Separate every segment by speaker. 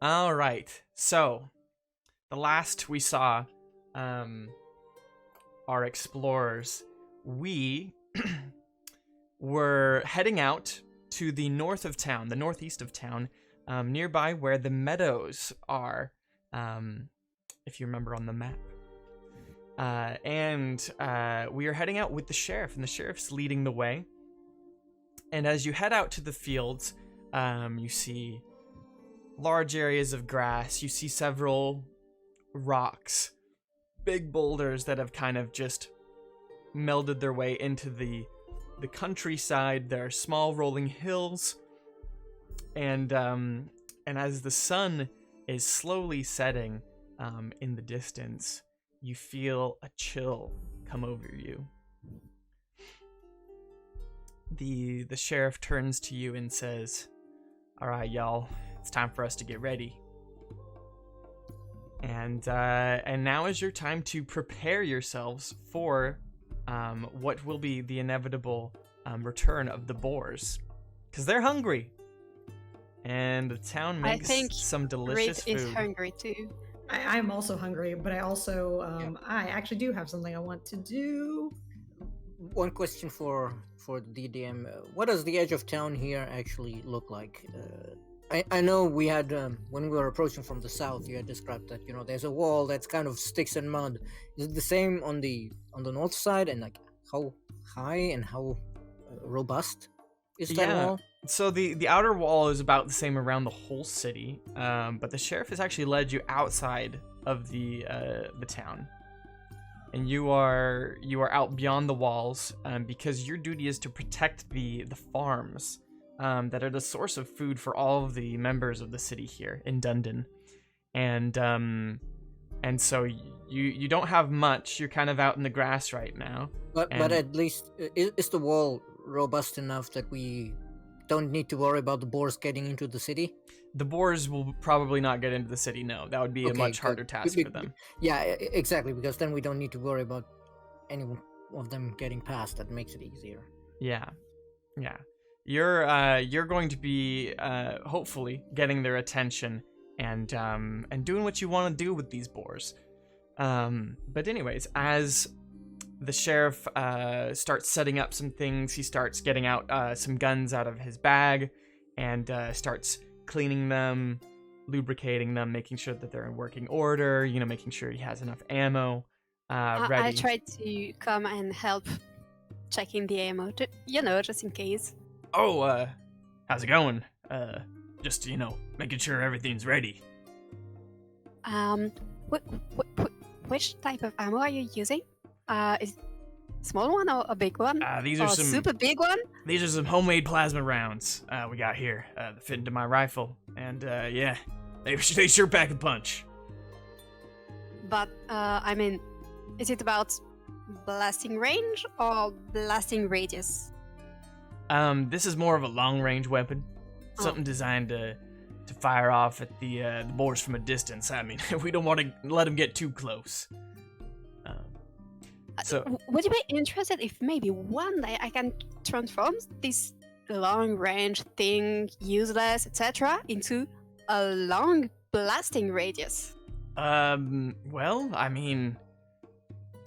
Speaker 1: All right. So, the last we saw our explorers, we were heading out to the north of town, the northeast of town, nearby where the meadows are, if you remember on the map. And we are heading out with the sheriff, and the sheriff's leading the way. And as you head out to the fields, you see large areas of grass. You see several rocks, big boulders that have kind of just melded their way into the countryside. There are small rolling hills, and as the sun is slowly setting in the distance, you feel a chill come over you. The sheriff turns to you and says, "All right, y'all, it's time for us to get ready. And now is your time to prepare yourselves for what will be the inevitable return of the boars, because they're hungry, and the town makes some delicious food."
Speaker 2: Reed is hungry too.
Speaker 3: I'm also hungry, but I also I actually do have something I want to do.
Speaker 4: One question for the DDM: what does the edge of town here actually look like? I know we had when we were approaching from the south, you had described that there's a wall that's kind of sticks and mud. Is it the same on the north side, and like how high and how robust is that wall?
Speaker 1: So the outer wall is about the same around the whole city, but the sheriff has actually led you outside of the town, and you are out beyond the walls because your duty is to protect the farms that are the source of food for all of the members of the city here in Dundan, and so you don't have much. You're kind of out in the grass right now.
Speaker 4: But at least is the wall robust enough that we don't need to worry about the boars getting into the city?
Speaker 1: The boars will probably not get into the city, no. That would be a much harder task for them.
Speaker 4: Yeah, exactly, because then we don't need to worry about any of them getting past. That makes it easier.
Speaker 1: Yeah. You're going to be hopefully getting their attention and doing what you want to do with these boars. But anyways, as the sheriff starts setting up some things, he starts getting out some guns out of his bag and starts cleaning them, lubricating them, making sure that they're in working order, making sure he has enough ammo ready.
Speaker 2: I tried to come and help checking the ammo, just in case.
Speaker 1: Oh, how's it going? Just, making sure everything's ready.
Speaker 2: Which type of ammo are you using? Is small one or a big one?
Speaker 1: These are some
Speaker 2: super big one.
Speaker 1: These are some homemade plasma rounds we got here that fit into my rifle, and they sure pack a punch.
Speaker 2: But is it about blasting range or blasting radius?
Speaker 1: This is more of a long-range weapon, something designed to fire off at the boars from a distance. I mean, we don't want to let them get too close. So,
Speaker 2: would you be interested if maybe one day I can transform this long-range thing, useless, etc., into a long blasting radius?
Speaker 1: Well, I mean,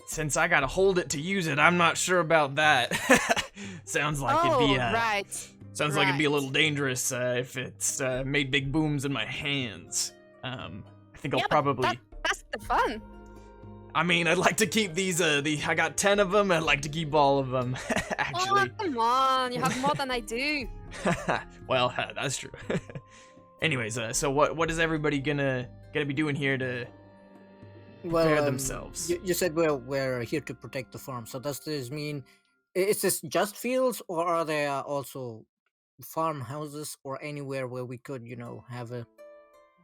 Speaker 1: since I gotta hold it to use it, I'm not sure about that. Sounds like it'd be Sounds like it'd be a little dangerous if it's made big booms in my hands. I think I'll probably.
Speaker 2: That's the fun.
Speaker 1: I mean, I'd like to keep these. I got 10 of them. I'd like to keep all of them. Actually.
Speaker 2: Oh, come on! You have more than I do.
Speaker 1: Well, that's true. Anyways, so what is everybody gonna be doing here to prepare themselves?
Speaker 4: You said we're here to protect the farm. So does this mean is this just fields, or are there also farmhouses or anywhere where we could, have a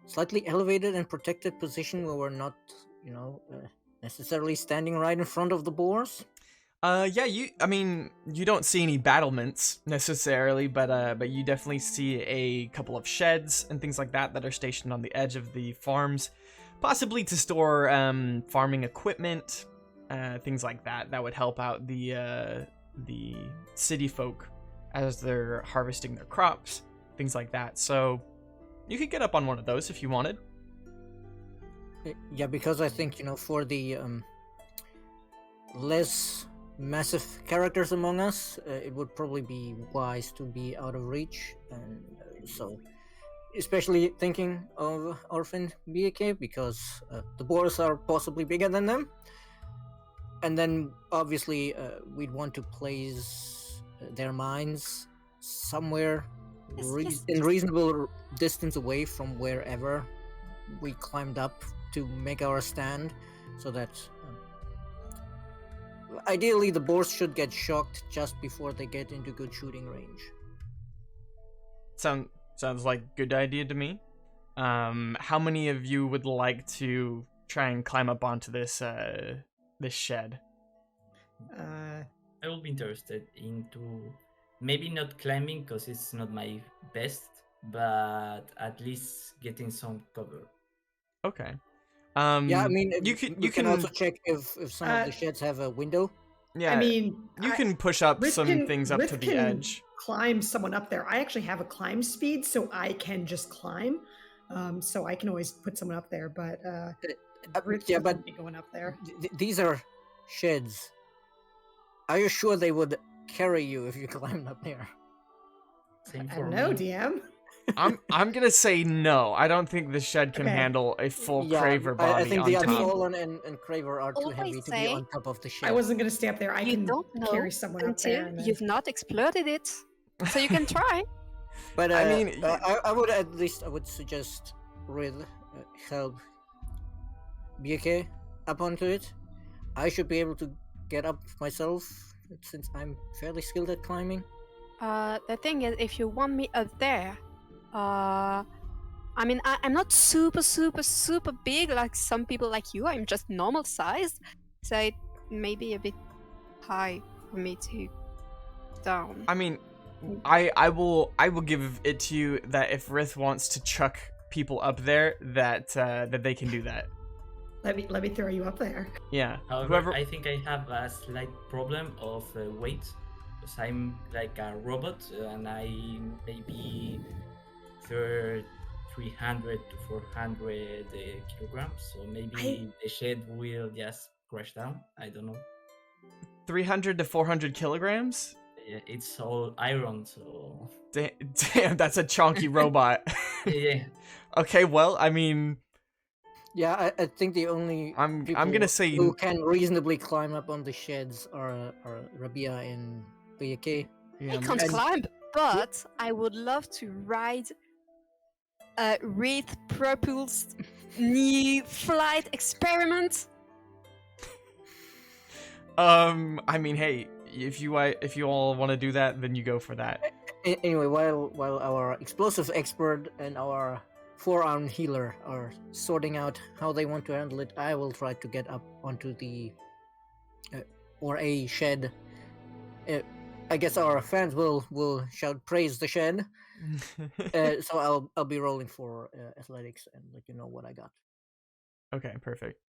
Speaker 4: slightly elevated and protected position where we're not, necessarily standing right in front of the boars?
Speaker 1: You don't see any battlements necessarily, but you definitely see a couple of sheds and things like that are stationed on the edge of the farms, possibly to store farming equipment, things like that. That would help out the city folk as they're harvesting their crops, things like that. So, You could get up on one of those if you wanted.
Speaker 4: Yeah, because I think, for the less massive characters among us, it would probably be wise to be out of reach, and so especially thinking of orphan BAK, because the boars are possibly bigger than them, and then obviously we'd want to place their mines somewhere in reasonable distance away from wherever we climbed up to make our stand, so that ideally the boars should get shocked just before they get into good shooting range.
Speaker 1: Sounds like a good idea to me. How many of you would like to try and climb up onto this shed?
Speaker 5: I will be interested into maybe not climbing because it's not my best, but at least getting some cover.
Speaker 1: Okay.
Speaker 4: Yeah, I mean,
Speaker 1: you
Speaker 4: can also check if some of the sheds have a window.
Speaker 1: Yeah,
Speaker 3: I mean,
Speaker 1: you can push up some things up
Speaker 3: Rith
Speaker 1: to the
Speaker 3: can
Speaker 1: edge.
Speaker 3: Climb someone up there. I actually have a climb speed, so I can just climb. So I can always put someone up there. But Rith won't be going up there.
Speaker 4: These are sheds. Are you sure they would carry you if you climbed up there?
Speaker 5: Same
Speaker 3: I
Speaker 5: for
Speaker 3: don't know,
Speaker 5: me.
Speaker 3: DM.
Speaker 1: I'm gonna say no. I don't think the shed can
Speaker 3: Okay.
Speaker 1: handle a full
Speaker 4: Yeah,
Speaker 1: Craver body
Speaker 4: I think
Speaker 1: on
Speaker 4: the
Speaker 1: top.
Speaker 4: Unfallen and Craver are too
Speaker 2: Always
Speaker 4: heavy to be
Speaker 2: say-
Speaker 4: on top of the shed.
Speaker 3: I wasn't gonna stay up there. I
Speaker 2: You
Speaker 3: can
Speaker 2: don't know
Speaker 3: carry someone up there.
Speaker 2: until
Speaker 3: And then...
Speaker 2: you've not exploded it. So you can try.
Speaker 4: But
Speaker 1: I mean,
Speaker 4: I would at least suggest Rith help BK up onto it. I should be able to get up myself since I'm fairly skilled at climbing.
Speaker 2: The thing is, if you want me up there, I mean, I'm not super big like some people like you. I'm just normal sized, so it may be a bit high for me to down.
Speaker 1: I mean, I will give it to you that if Rith wants to chuck people up there, that they can do that.
Speaker 3: Let me throw you up there.
Speaker 1: Yeah.
Speaker 5: However,
Speaker 1: Whoever.
Speaker 5: I think I have a slight problem of weight, because I'm like a robot and I maybe 300 to 400 kilograms, so maybe the shed will just crash down. I don't know.
Speaker 1: 300 to 400 kilograms?
Speaker 5: It's all iron, so
Speaker 1: Damn, that's a chonky robot.
Speaker 5: yeah.
Speaker 1: Okay, well, I mean,
Speaker 4: Yeah, I think the only
Speaker 1: I'm
Speaker 4: people
Speaker 1: gonna say
Speaker 4: who can reasonably climb up on the sheds are Rabia and BK.
Speaker 1: yeah,
Speaker 2: I can't climb, but I would love to ride a Wraith propulsed new flight experiment.
Speaker 1: I mean, hey, if you all want to do that, then you go for that.
Speaker 4: Anyway, while our explosive expert and our forearm healer are sorting out how they want to handle it, I will try to get up onto the or a shed. I guess our fans will shout praise the shed. So I'll be rolling for athletics and let you know what I got.
Speaker 1: Okay, perfect.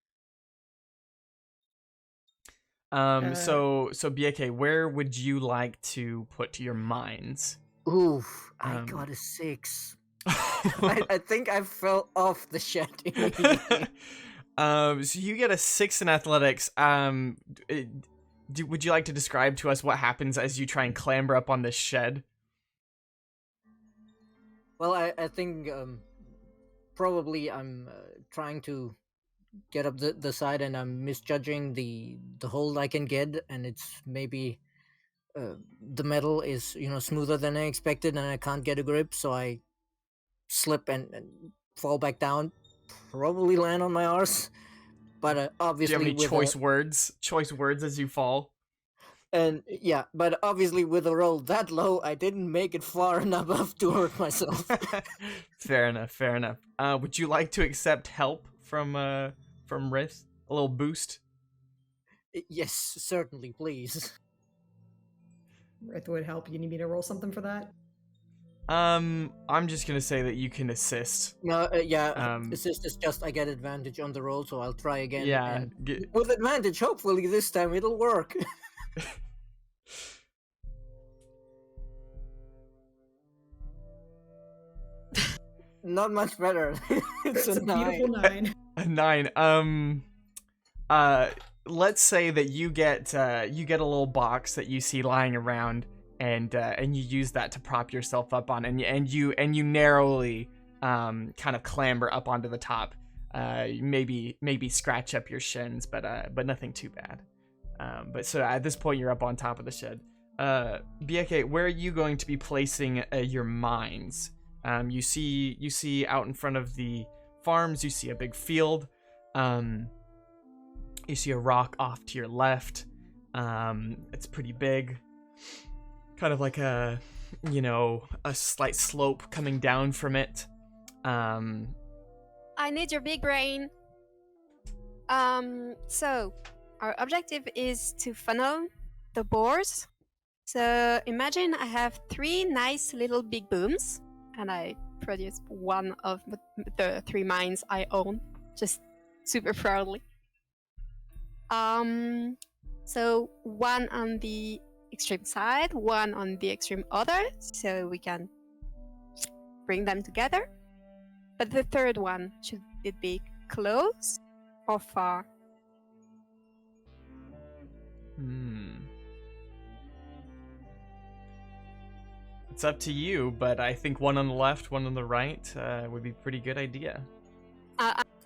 Speaker 1: So BK, where would you like to put your mines?
Speaker 4: Oof, I
Speaker 1: Um,
Speaker 4: got a 6. I think I fell off the shed immediately.
Speaker 1: So you get a 6 in athletics. Would you like to describe to us what happens as you try and clamber up on this shed?
Speaker 4: Well, I think probably I'm trying to get up the side and I'm misjudging the hold I can get, and it's maybe the metal is smoother than I expected and I can't get a grip, so I slip and fall back down, probably land on my arse, but
Speaker 1: Do you
Speaker 4: obviously
Speaker 1: have any
Speaker 4: with
Speaker 1: choice words? Choice words as you fall?
Speaker 4: and yeah, but obviously with a roll that low, I didn't make it far enough up to hurt myself.
Speaker 1: Fair enough. Fair enough. Would you like to accept help from Rith? A little boost.
Speaker 4: Yes, certainly, please.
Speaker 3: Rith would help. You need me to roll something for that?
Speaker 1: I'm just gonna say that you can assist.
Speaker 4: No, yeah,
Speaker 1: Um,
Speaker 4: assist is just I get advantage on the roll, so I'll try again.
Speaker 1: Yeah.
Speaker 4: and with advantage, hopefully this time it'll work. not much better. It's
Speaker 3: It's
Speaker 4: a
Speaker 3: a
Speaker 4: 9.
Speaker 3: beautiful 9.
Speaker 1: A 9. Let's say that you get a little box that you see lying around, and you use that to prop yourself up on, and you narrowly kind of clamber up onto the top. Maybe scratch up your shins, but nothing too bad. But so at this point you're up on top of the shed. Bieke, where are you going to be placing your mines? You see out in front of the farms, you see a big field. You see a rock off to your left. It's pretty big. Kind of like a slight slope coming down from it.
Speaker 2: I need your big brain. So our objective is to funnel the boars. So imagine I have 3 nice little big booms, and I produce one of the 3 mines I own, just super proudly. So one on the extreme side, one on the extreme other, so we can bring them together. But the third one, should it be close or far?
Speaker 1: It's up to you, but I think one on the left, one on the right would be a pretty good idea.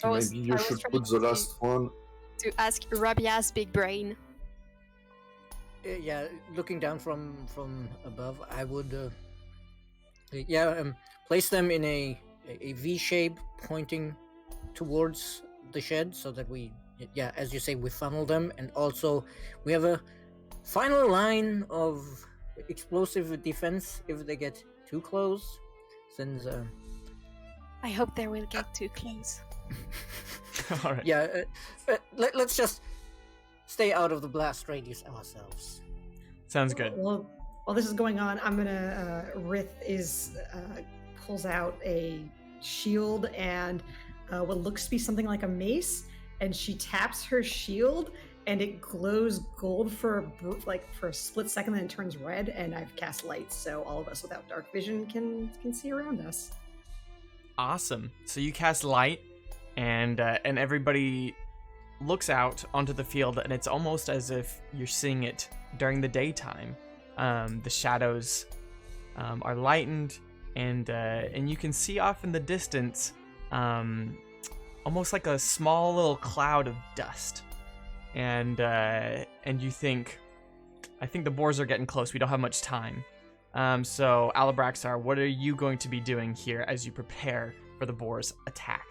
Speaker 6: Maybe you should put the last one.
Speaker 2: To ask Rabia's big brain.
Speaker 4: Yeah, looking down from above, I would place them in a V shape pointing towards the shed, so that we, as you say, we funnel them, and also we have a final line of explosive defense if they get too close. Since
Speaker 2: I hope they will get too close.
Speaker 1: All right.
Speaker 4: Yeah, let's just stay out of the blast radius ourselves.
Speaker 1: Sounds good.
Speaker 3: Well, while this is going on, I'm gonna. Rith pulls out a shield and what looks to be something like a mace, and she taps her shield, and it glows gold for a split second, then it turns red, and I've cast light, so all of us without dark vision can see around us.
Speaker 1: Awesome. So you cast light, and everybody looks out onto the field, and it's almost as if you're seeing it during the daytime. The shadows are lightened, and you can see off in the distance almost like a small little cloud of dust. And you think, I think the boars are getting close. We don't have much time. So Alabraxar, what are you going to be doing here as you prepare for the boars' attack?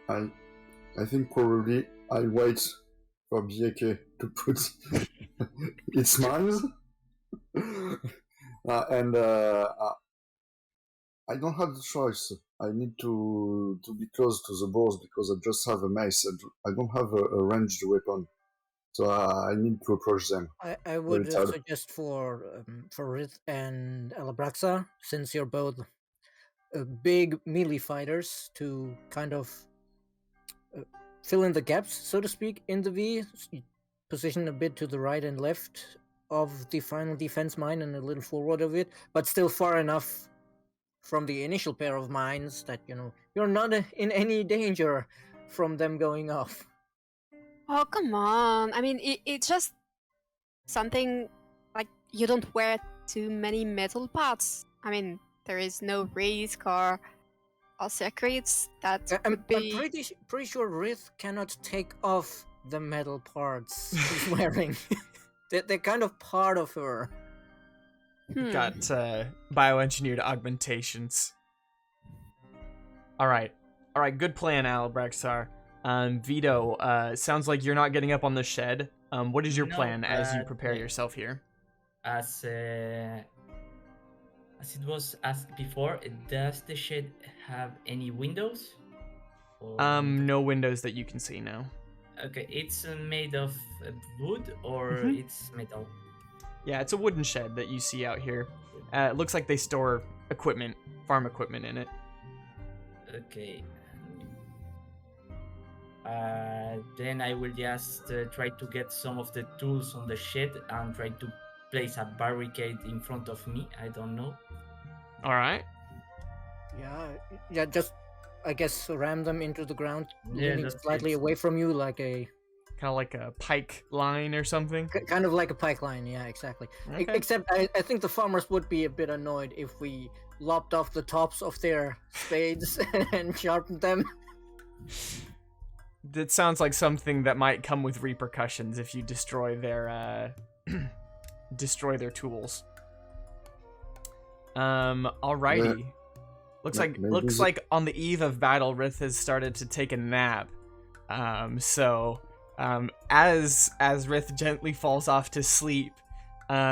Speaker 6: I think probably I'll wait for Bieke to put its mines. And I don't have the choice. I need to be close to the boars because I just have a mace and I don't have a ranged weapon. So I need to approach them.
Speaker 4: I would suggest for Rith and Alabraxa, since you're both big melee fighters, to kind of fill in the gaps, so to speak, in the V. Position a bit to the right and left of the final defense mine and a little forward of it, but still far enough from the initial pair of mines that, you're not in any danger from them going off.
Speaker 2: Oh, come on. I mean, it's just something like you don't wear too many metal parts. I mean, there is no risk or secrets that
Speaker 4: I'm
Speaker 2: could be...
Speaker 4: pretty sure Rith cannot take off the metal parts she's wearing. They're kind of part of her.
Speaker 1: Got bioengineered augmentations. All right, good plan, Alabraxar. Vito, sounds like you're not getting up on the shed. What is your plan as you prepare yourself here?
Speaker 5: As it was asked before, does the shed have any windows?
Speaker 1: No windows that you can see, no.
Speaker 5: Okay, it's made of wood or it's metal?
Speaker 1: Yeah, it's a wooden shed that you see out here. It looks like they store equipment, farm equipment in it.
Speaker 5: Okay. Then I will just try to get some of the tools on the shed and try to place a barricade in front of me. I don't know.
Speaker 1: All right.
Speaker 4: Yeah, just I guess ram them into the ground,
Speaker 5: Yeah,
Speaker 4: leaning
Speaker 5: that's
Speaker 4: slightly
Speaker 5: it.
Speaker 4: away from you, like a
Speaker 1: Kind of like a pike line or something.
Speaker 4: kind of like a pike line. Yeah, exactly.
Speaker 1: Okay.
Speaker 4: Except I think the farmers would be a bit annoyed if we lopped off the tops of their spades and sharpened them.
Speaker 1: That sounds like something that might come with repercussions if you destroy their tools. Alrighty. Looks
Speaker 6: maybe
Speaker 1: like on the eve of battle, Rith has started to take a nap. As Rith gently falls off to sleep,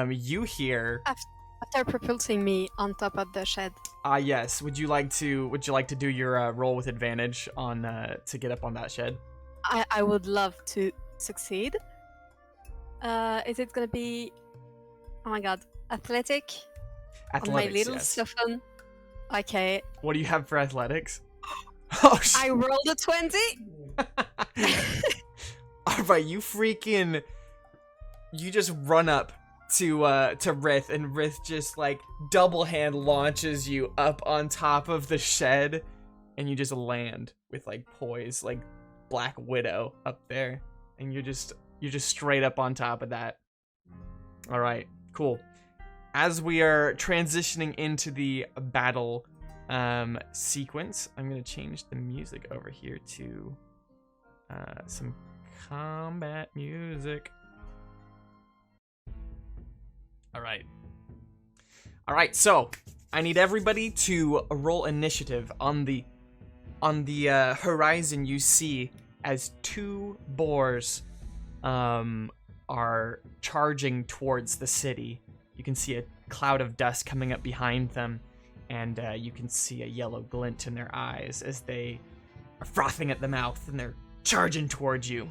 Speaker 1: you hear.
Speaker 2: After propulsing me on top of the shed.
Speaker 1: Yes. Would you like to do your roll with advantage on to get up on that shed?
Speaker 2: I would love to succeed. Is it gonna be? Oh my god, athletic on my
Speaker 1: Athletics.
Speaker 2: little
Speaker 1: Yes.
Speaker 2: stuffin. Okay,
Speaker 1: What do you have for athletics? Oh,
Speaker 2: I rolled a 20.
Speaker 1: All right, you just run up to Rith, and Rith just like double hand launches you up on top of the shed, and you just land with like poise, like Black Widow up there, and you're just straight up on top of that. All right, cool. As we are transitioning into the battle sequence, I'm gonna change the music over here to some combat music. All right. So I need everybody to roll initiative on the horizon. You see as two boars are charging towards the city. You can see a cloud of dust coming up behind them, and you can see a yellow glint in their eyes as they are frothing at the mouth, and they're charging towards you.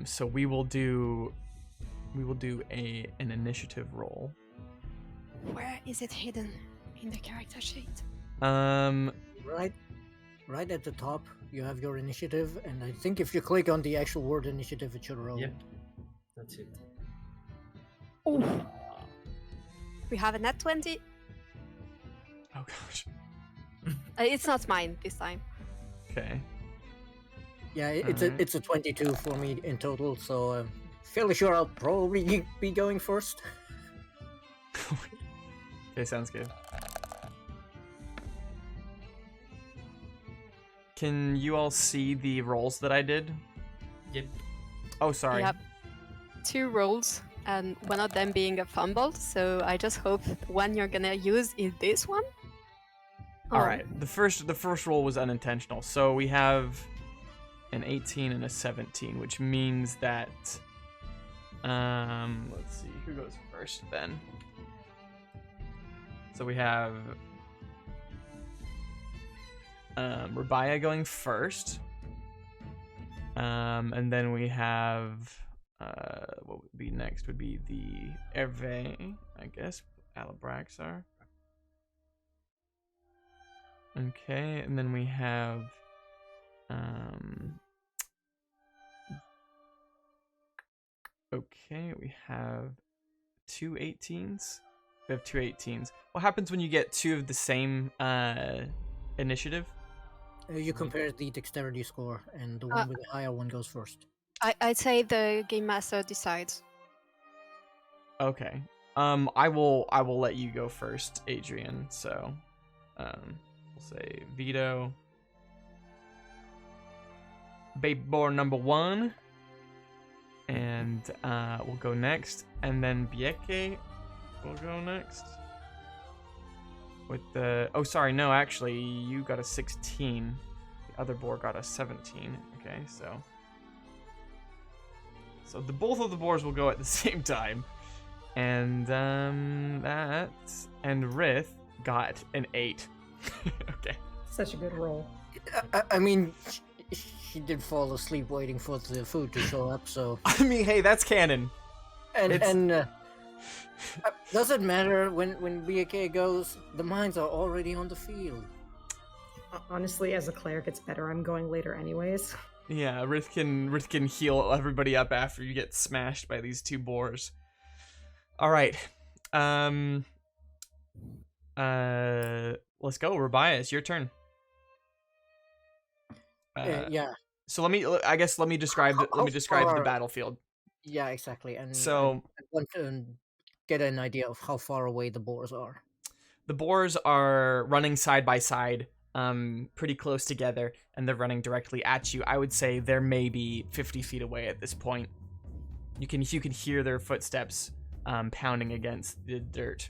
Speaker 1: So we will do an initiative roll.
Speaker 2: Where is it hidden in the character sheet?
Speaker 4: Right at the top, you have your initiative, and I think if you click on the actual word initiative, it should roll.
Speaker 5: Yep. That's it.
Speaker 2: Oh, we have a net 20.
Speaker 1: Oh gosh.
Speaker 2: It's not mine this time.
Speaker 1: Okay.
Speaker 4: Yeah, it's
Speaker 1: Alright.
Speaker 4: a 22 for me in total, so fairly sure I'll probably be going first.
Speaker 1: Okay, sounds good. Can you all see the rolls that I did?
Speaker 5: Yep.
Speaker 1: Oh, sorry.
Speaker 2: Yep. 2 rolls, and one of them being a fumble. So I just hope one you're gonna use is this one.
Speaker 1: All
Speaker 2: Oh,
Speaker 1: right. The first roll was unintentional. So we have an 18 and a 17, which means that let's see who goes first then. So we have Rabaya going first. And then we have what would be next would be the Hervé, I guess, Alabraxar. Okay, and then we have okay, we have 2 18s. We have 2 18s. What happens when you get 2 of the same initiative?
Speaker 4: You compare the dexterity score, and the one with the higher one goes first.
Speaker 2: I'd say the game master decides.
Speaker 1: Okay. I will let you go first, Adrian. So, we'll say Vito. Baby boar number 1. And we'll go next. And then Bieke will go next. With the... Oh, sorry. No, actually, you got a 16. The other boar got a 17. Okay, so... So both of the boars will go at the same time. And and Rith got an 8. Okay.
Speaker 3: Such a good roll.
Speaker 4: I mean, she did fall asleep waiting for the food to show up, so...
Speaker 1: I mean, hey, that's canon.
Speaker 4: And does it matter when BK goes? The mines are already on the field.
Speaker 3: Honestly, as a cleric, it's better I'm going later anyways.
Speaker 1: Yeah, Rith can heal everybody up after you get smashed by these 2 boars. All right. Let's go, Rubias, your turn.
Speaker 4: Yeah.
Speaker 1: So let me describe the
Speaker 4: far-
Speaker 1: battlefield.
Speaker 4: Yeah, exactly. And
Speaker 1: So
Speaker 4: I want to get an idea of how far away the boars are.
Speaker 1: the boars are running side by side, pretty close together, and they're running directly at you. I would say they're maybe 50 feet away at this point. You can hear their footsteps pounding against the dirt.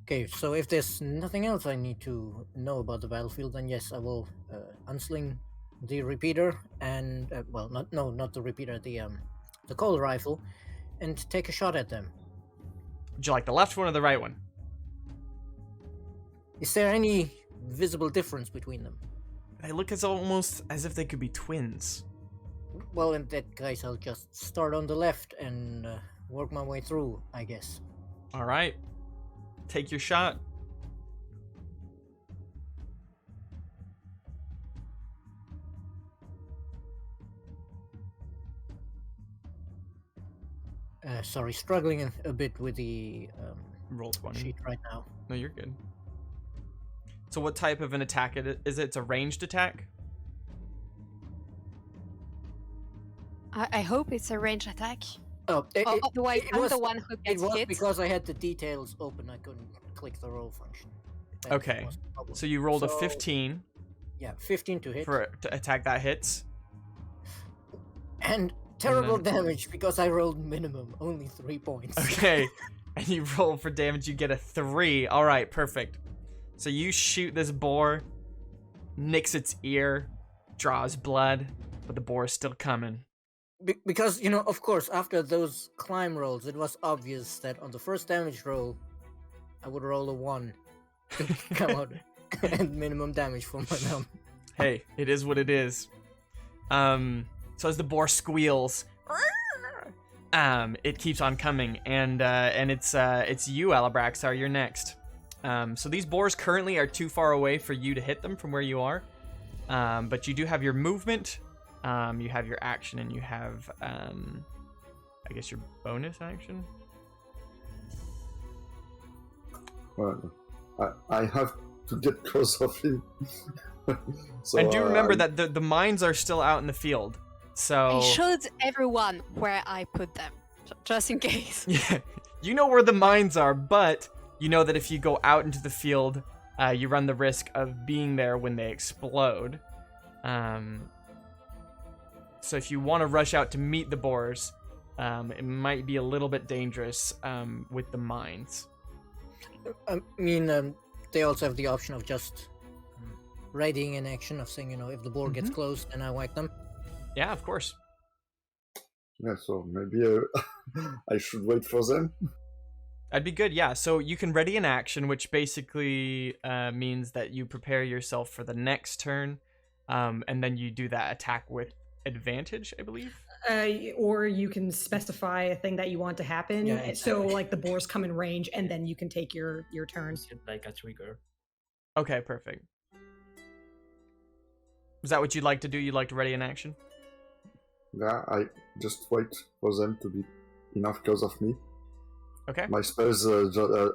Speaker 4: Okay, so if there's nothing else I need to know about the battlefield, then yes, I will unsling the repeater and not the repeater, the cold rifle, and take a shot at them.
Speaker 1: Would you like the left one or the right one?
Speaker 4: Is there any visible difference between them?
Speaker 1: They look almost as if they could be twins.
Speaker 4: Well, in that case, I'll just start on the left and work my way through, I guess.
Speaker 1: All right. Take your shot.
Speaker 4: Sorry, struggling a bit with the
Speaker 1: Roll 20.
Speaker 4: sheet right now.
Speaker 1: No, you're good. So what type of an attack is it? It's a ranged attack?
Speaker 2: I hope it's a range attack.
Speaker 4: Oh,
Speaker 2: Otherwise, I'm the one who
Speaker 4: It
Speaker 2: gets
Speaker 4: was
Speaker 2: hit.
Speaker 4: because I had the details open. I couldn't click the roll function. That
Speaker 1: Okay.
Speaker 4: was the problem.
Speaker 1: So you rolled a
Speaker 4: So,
Speaker 1: 15
Speaker 4: Yeah, 15 to hit.
Speaker 1: to attack that hits.
Speaker 4: And terrible
Speaker 1: then-
Speaker 4: damage because I rolled minimum, only 3 points.
Speaker 1: Okay. And you roll for damage, you get a 3. All right, perfect. So you shoot this boar, nicks its ear, draws blood, but the boar is still coming.
Speaker 4: Because, of course, after those climb rolls, it was obvious that on the first damage roll, I would roll a 1 to come out and minimum damage for my thumb.
Speaker 1: Hey, it is what it is. So as the boar squeals, it keeps on coming, and it's you, Alabraxar. You're next. So these boars currently are too far away for you to hit them from where you are, but you do have your movement, you have your action, and you have, I guess, your bonus action.
Speaker 6: Well, I have to get close of him. So,
Speaker 1: And do remember that the mines are still out in the field. So
Speaker 2: I showed everyone where I put them, just in case.
Speaker 1: yeah, you know where the mines are, but you know that if you go out into the field, you run the risk of being there when they explode. So if you want to rush out to meet the boars, it might be a little bit dangerous with the mines.
Speaker 4: I mean, they also have the option of just readying an action of saying, if the boar gets close, then I whack them.
Speaker 1: Yeah, of course.
Speaker 6: Yeah, so maybe I should wait for them.
Speaker 1: That'd be good, yeah. So you can ready an action, which basically means that you prepare yourself for the next turn, and then you do that attack with advantage, I believe.
Speaker 3: Or you can specify a thing that you want to happen.
Speaker 4: Yeah,
Speaker 3: So,
Speaker 4: exactly.
Speaker 3: like, the boars come in range, and then you can take your turn.
Speaker 5: It's like a trigger.
Speaker 1: Okay, perfect. Is that what you'd like to do? You'd like to ready an action?
Speaker 6: Yeah, I just wait for them to be enough close of me.
Speaker 1: Okay.
Speaker 6: My spells, I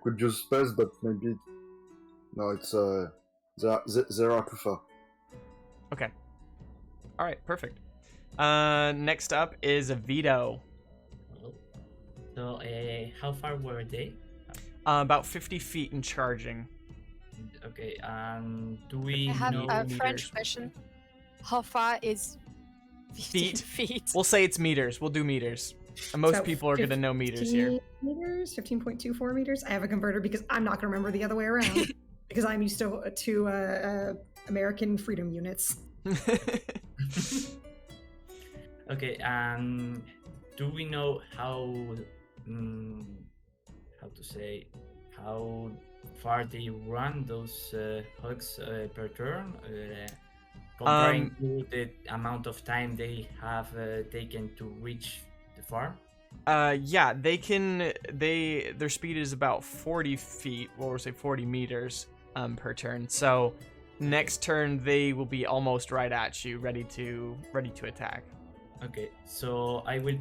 Speaker 6: could use spells, but maybe no, it's they are too far.
Speaker 1: Okay. All right, perfect. Next up is a veto.
Speaker 5: So, how far were they?
Speaker 1: About 50 feet and charging.
Speaker 5: Okay, do we
Speaker 2: I have
Speaker 5: know
Speaker 2: a
Speaker 1: meters.
Speaker 2: French question. How far is 15
Speaker 1: Feet?
Speaker 2: feet?
Speaker 1: We'll say it's meters. We'll do meters. And most
Speaker 3: So,
Speaker 1: people are going to know meters here.
Speaker 3: 15 meters, 15.24 meters. I have a converter because I'm not going to remember the other way around because I'm used to American freedom units.
Speaker 5: Okay, do we know how far they run those hogs per turn, comparing to the amount of time they have taken to reach the farm?
Speaker 1: Yeah, they can. Their speed is about 40 feet. Well, we'll say 40 meters per turn. So next turn they will be almost right at you, ready to attack.
Speaker 5: Okay, so I will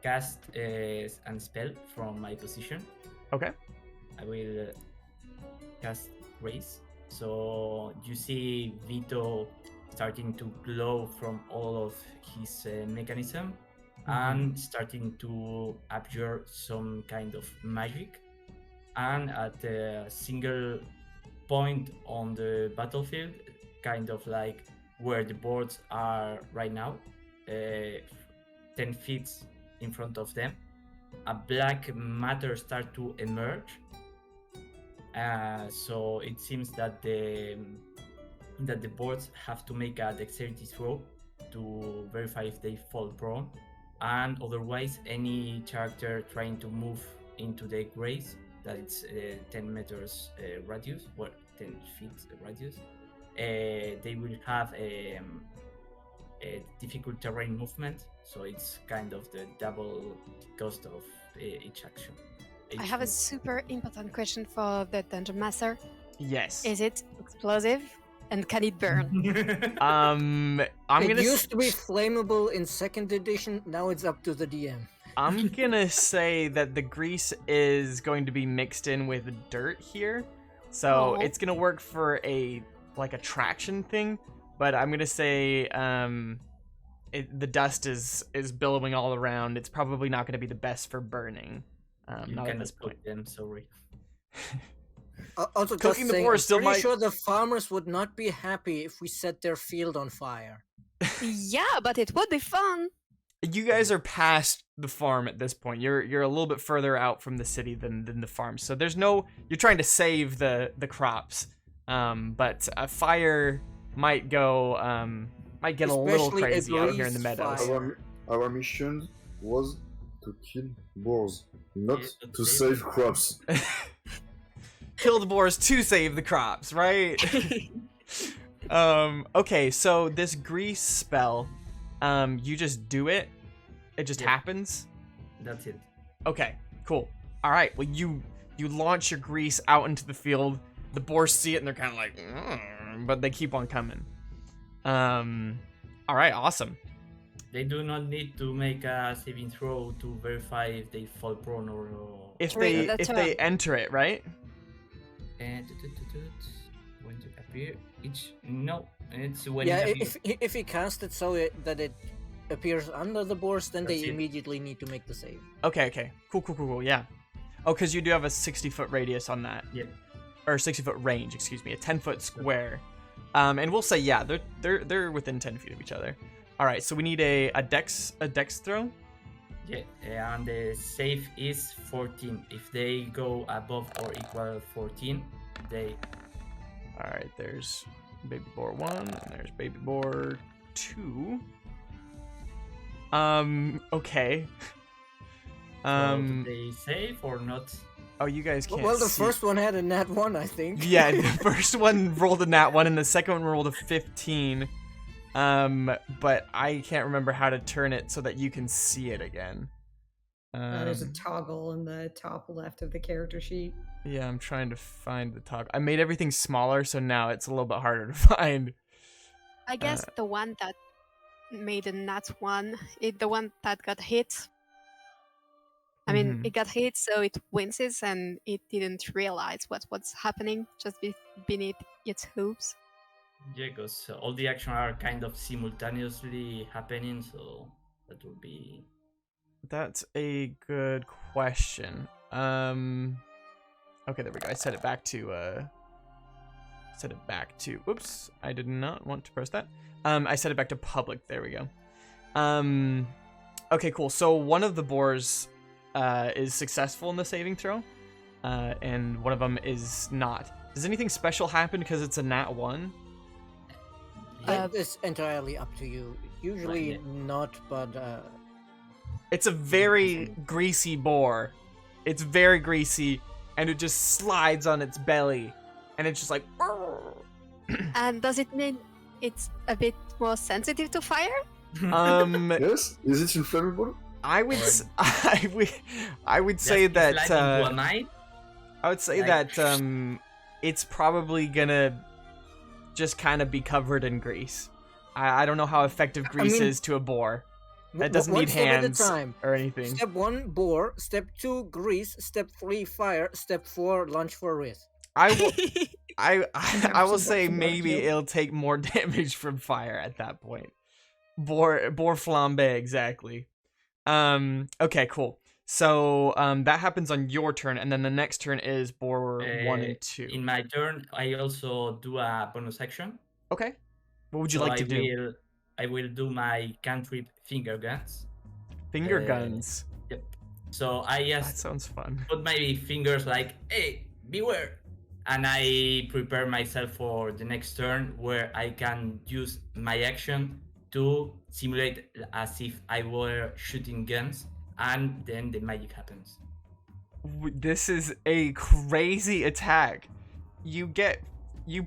Speaker 5: cast a spell from my position.
Speaker 1: Okay.
Speaker 5: I will cast Grace. So you see Vito starting to glow from all of his mechanism and starting to absorb some kind of magic. And at a single point on the battlefield, kind of like where the boards are right now, 10 feet in front of them, a black matter start to emerge. So it seems that the boards have to make a dexterity throw to verify if they fall prone, and otherwise any character trying to move into the grace, that it's 10 meters radius, or 10 feet radius, they will have a difficult terrain movement, so it's kind of the double cost of each action.
Speaker 2: I have a super important question for the Dungeon Master.
Speaker 1: Yes.
Speaker 2: Is it explosive? And can it burn?
Speaker 1: I'm
Speaker 4: It
Speaker 1: gonna.
Speaker 4: used to be flammable in 2nd edition. Now it's up to the DM.
Speaker 1: I'm gonna say that the grease is going to be mixed in with dirt here, so
Speaker 2: Oh.
Speaker 1: it's gonna work for a traction thing. But I'm gonna say the dust is billowing all around. It's probably not gonna be the best for burning.
Speaker 5: You
Speaker 1: Not at
Speaker 5: cannot
Speaker 1: this point.
Speaker 5: put them, sorry.
Speaker 4: Also,
Speaker 1: Cooking
Speaker 4: just
Speaker 1: the
Speaker 4: saying,
Speaker 1: boar
Speaker 4: I'm
Speaker 1: still
Speaker 4: pretty
Speaker 1: might-
Speaker 4: sure the farmers would not be happy if we set their field on fire.
Speaker 2: Yeah, but it would be fun.
Speaker 1: You guys are past the farm at this point. You're a little bit further out from the city than the farm. So there's no. You're trying to save the crops, but a fire might go might get a little
Speaker 4: Especially a
Speaker 1: crazy out here in the
Speaker 4: grease
Speaker 1: meadows.
Speaker 4: fire.
Speaker 6: Our mission was to kill boars, not
Speaker 5: Yeah,
Speaker 6: to
Speaker 5: save
Speaker 6: save crops.
Speaker 1: Kill the boars to save the crops, right? Okay, so this grease spell, you just do it. It just
Speaker 5: Yeah.
Speaker 1: happens.
Speaker 5: That's it.
Speaker 1: Okay, cool. All right. Well, you launch your grease out into the field. The boars see it and they're kind of like, but they keep on coming. All right, awesome.
Speaker 5: They do not need to make a saving throw to verify if they fall prone or.
Speaker 1: If
Speaker 2: Right,
Speaker 1: they
Speaker 2: that's
Speaker 1: if they
Speaker 2: right.
Speaker 1: enter it, right?
Speaker 5: And when to appear each. No, it's when
Speaker 4: Yeah,
Speaker 5: it appears.
Speaker 4: if he cast it so that it appears under the boars, then
Speaker 5: That's
Speaker 4: they
Speaker 5: it.
Speaker 4: immediately need to make the save.
Speaker 1: Okay. Cool. Yeah. Oh, because you do have a 60-foot radius on that.
Speaker 5: Yep.
Speaker 1: Or 60-foot range, excuse me, a 10-foot square. And we'll say yeah, they're within 10 feet of each other. All right, so we need a dex throw.
Speaker 5: Yeah, and the save is 14. If they go above or equal 14, they.
Speaker 1: All right, there's baby boar 1 and there's baby boar 2. Okay.
Speaker 5: Do they save or not?
Speaker 1: Oh, you guys can't
Speaker 4: Well, the
Speaker 1: see.
Speaker 4: first one had a nat 1, I think.
Speaker 1: Yeah, the first one rolled a nat 1 and the second one rolled a 15. But I can't remember how to turn it so that you can see it again.
Speaker 3: There's a toggle in the top left of the character sheet.
Speaker 1: Yeah, I'm trying to find the toggle. I made everything smaller, so now it's a little bit harder to find.
Speaker 2: I guess the one that made a nat one, the one that got hit. I mean,
Speaker 1: Mhm.
Speaker 2: it got hit, so it winces, and it didn't realize what's happening just beneath its hooves.
Speaker 5: Yeah, because all the action are kind of simultaneously happening, so that would be.
Speaker 1: That's a good question. Okay, there we go. I set it back to oops, I did not want to press that. I set it back to public. There we go. Okay, cool. So one of the boars is successful in the saving throw, and one of them is not. Does anything special happen because it's a nat 1?
Speaker 4: It's entirely up to you. Usually
Speaker 5: Right.
Speaker 4: not, but
Speaker 1: It's a very greasy boar. It's very greasy, and it just slides on its belly, and it's just like.
Speaker 2: And does it mean it's a bit more sensitive to fire?
Speaker 6: Yes? Is it inflammable?
Speaker 1: I would I would
Speaker 5: Just
Speaker 1: say that
Speaker 5: slide into a mine?
Speaker 1: I would say
Speaker 5: like-
Speaker 1: that it's probably gonna just kind of be covered in grease. I don't know how effective grease
Speaker 4: mean-
Speaker 1: is to a boar. It doesn't
Speaker 4: One
Speaker 1: need
Speaker 4: step
Speaker 1: hands
Speaker 4: at a time.
Speaker 1: or anything.
Speaker 4: Step 1, boar. Step 2, grease. Step 3, fire. Step 4, lunge for wrist.
Speaker 1: I will. I will say
Speaker 3: Some
Speaker 1: maybe
Speaker 3: barbecue.
Speaker 1: it'll take more damage from fire at that point. Boar flambe, exactly. Okay, cool. So that happens on your turn, and then the next turn is boar 1 and 2.
Speaker 5: In my turn, I also do a bonus action.
Speaker 1: Okay. What would you
Speaker 5: So
Speaker 1: like to do?
Speaker 5: I will do my cantrip finger guns.
Speaker 1: Finger guns.
Speaker 5: Yep. So I
Speaker 1: That
Speaker 5: just
Speaker 1: sounds fun.
Speaker 5: put my fingers like, hey, beware. And I prepare myself for the next turn where I can use my action to simulate as if I were shooting guns, and then the magic happens.
Speaker 1: This is a crazy attack. You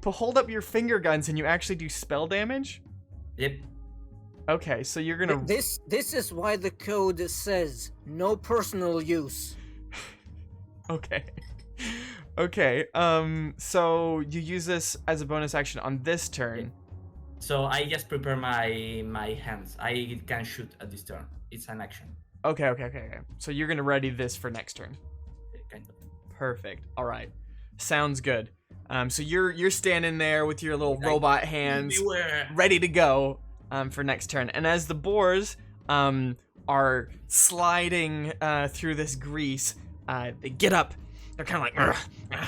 Speaker 1: hold up your finger guns and you actually do spell damage?
Speaker 5: Yep.
Speaker 1: Okay, so you're gonna...
Speaker 4: This is why the code says no personal use.
Speaker 1: Okay. Okay, so you use this as a bonus action on this turn.
Speaker 5: So I just prepare my hands. I can shoot at this turn. It's an action.
Speaker 1: Okay. So you're gonna ready this for next turn.
Speaker 5: Kind of.
Speaker 1: Perfect. All right. Sounds good. So you're standing there with your little
Speaker 5: Like,
Speaker 1: robot hands,
Speaker 5: Beware.
Speaker 1: ready to go for next turn. And as the boars are sliding through this grease, they get up. They're kind of like, "Ugh, ugh,"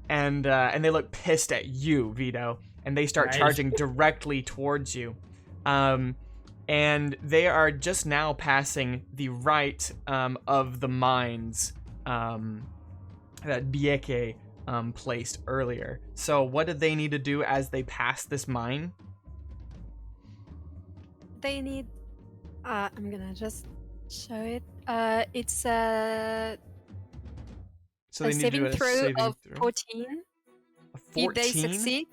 Speaker 1: and they look pissed at you, Vito, and they start
Speaker 5: Nice.
Speaker 1: charging directly towards you. And they are just now passing the right of the mines that Bieke placed earlier. So what did they need to do as they pass this mine?
Speaker 2: They need. I'm gonna just show it. It's
Speaker 1: So
Speaker 2: a
Speaker 1: they need to do
Speaker 2: saving
Speaker 1: a
Speaker 2: throw
Speaker 1: saving
Speaker 2: of
Speaker 1: throw.
Speaker 2: 14.
Speaker 1: A
Speaker 2: If they
Speaker 1: 14?
Speaker 2: succeed,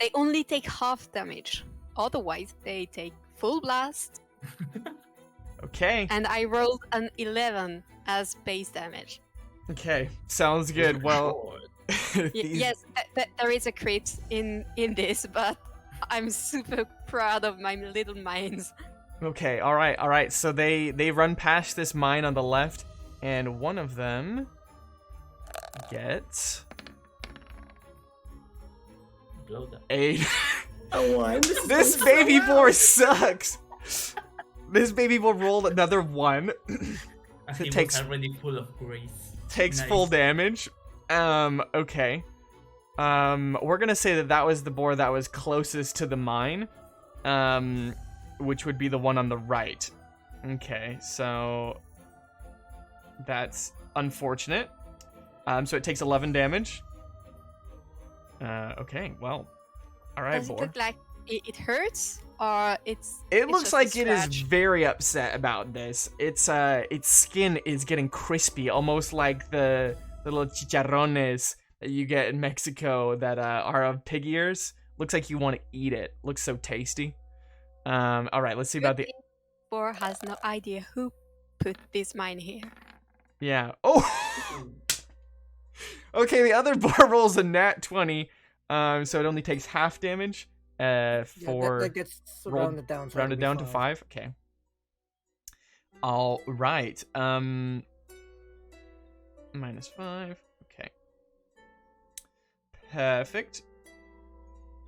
Speaker 2: they only take half damage. Otherwise, they take full blast.
Speaker 1: Okay.
Speaker 2: And I rolled an 11 as base damage.
Speaker 1: Okay. Sounds good. Well, these-
Speaker 2: Yes, there is a crit in this, but I'm super proud of my little mines.
Speaker 1: Okay, all right. So they run past this mine on the left, and one of them gets
Speaker 5: Blow them.
Speaker 1: a.
Speaker 3: A 1.
Speaker 1: This baby boar sucks. This baby boar rolled another 1.
Speaker 5: And
Speaker 1: It
Speaker 5: he
Speaker 1: takes-
Speaker 5: was already full of grace.
Speaker 1: Takes
Speaker 5: Nice.
Speaker 1: full damage. Okay. We're gonna say that was the boar that was closest to the mine, which would be the one on the right. Okay, so that's unfortunate. So it takes 11 damage. Okay, well, all right,
Speaker 2: Does it
Speaker 1: boar.
Speaker 2: look like it hurts, or it's?
Speaker 1: It
Speaker 2: it's
Speaker 1: looks
Speaker 2: just a
Speaker 1: like it is
Speaker 2: scratch?
Speaker 1: very upset about this. Its skin is getting crispy, almost like the little chicharrones that you get in Mexico that are of pig ears. Looks like you want to eat it. Looks so tasty. All right, let's see about the.
Speaker 2: Boar has no idea who put this mine here.
Speaker 1: Yeah. Oh. Okay, the other boar rolls a nat 20. So it only takes half damage. For
Speaker 4: that gets
Speaker 1: rolled-
Speaker 4: rounded down. So
Speaker 1: rounded
Speaker 4: it'll
Speaker 1: down
Speaker 4: be
Speaker 1: to 5. Okay. All right. -5. Okay. Perfect.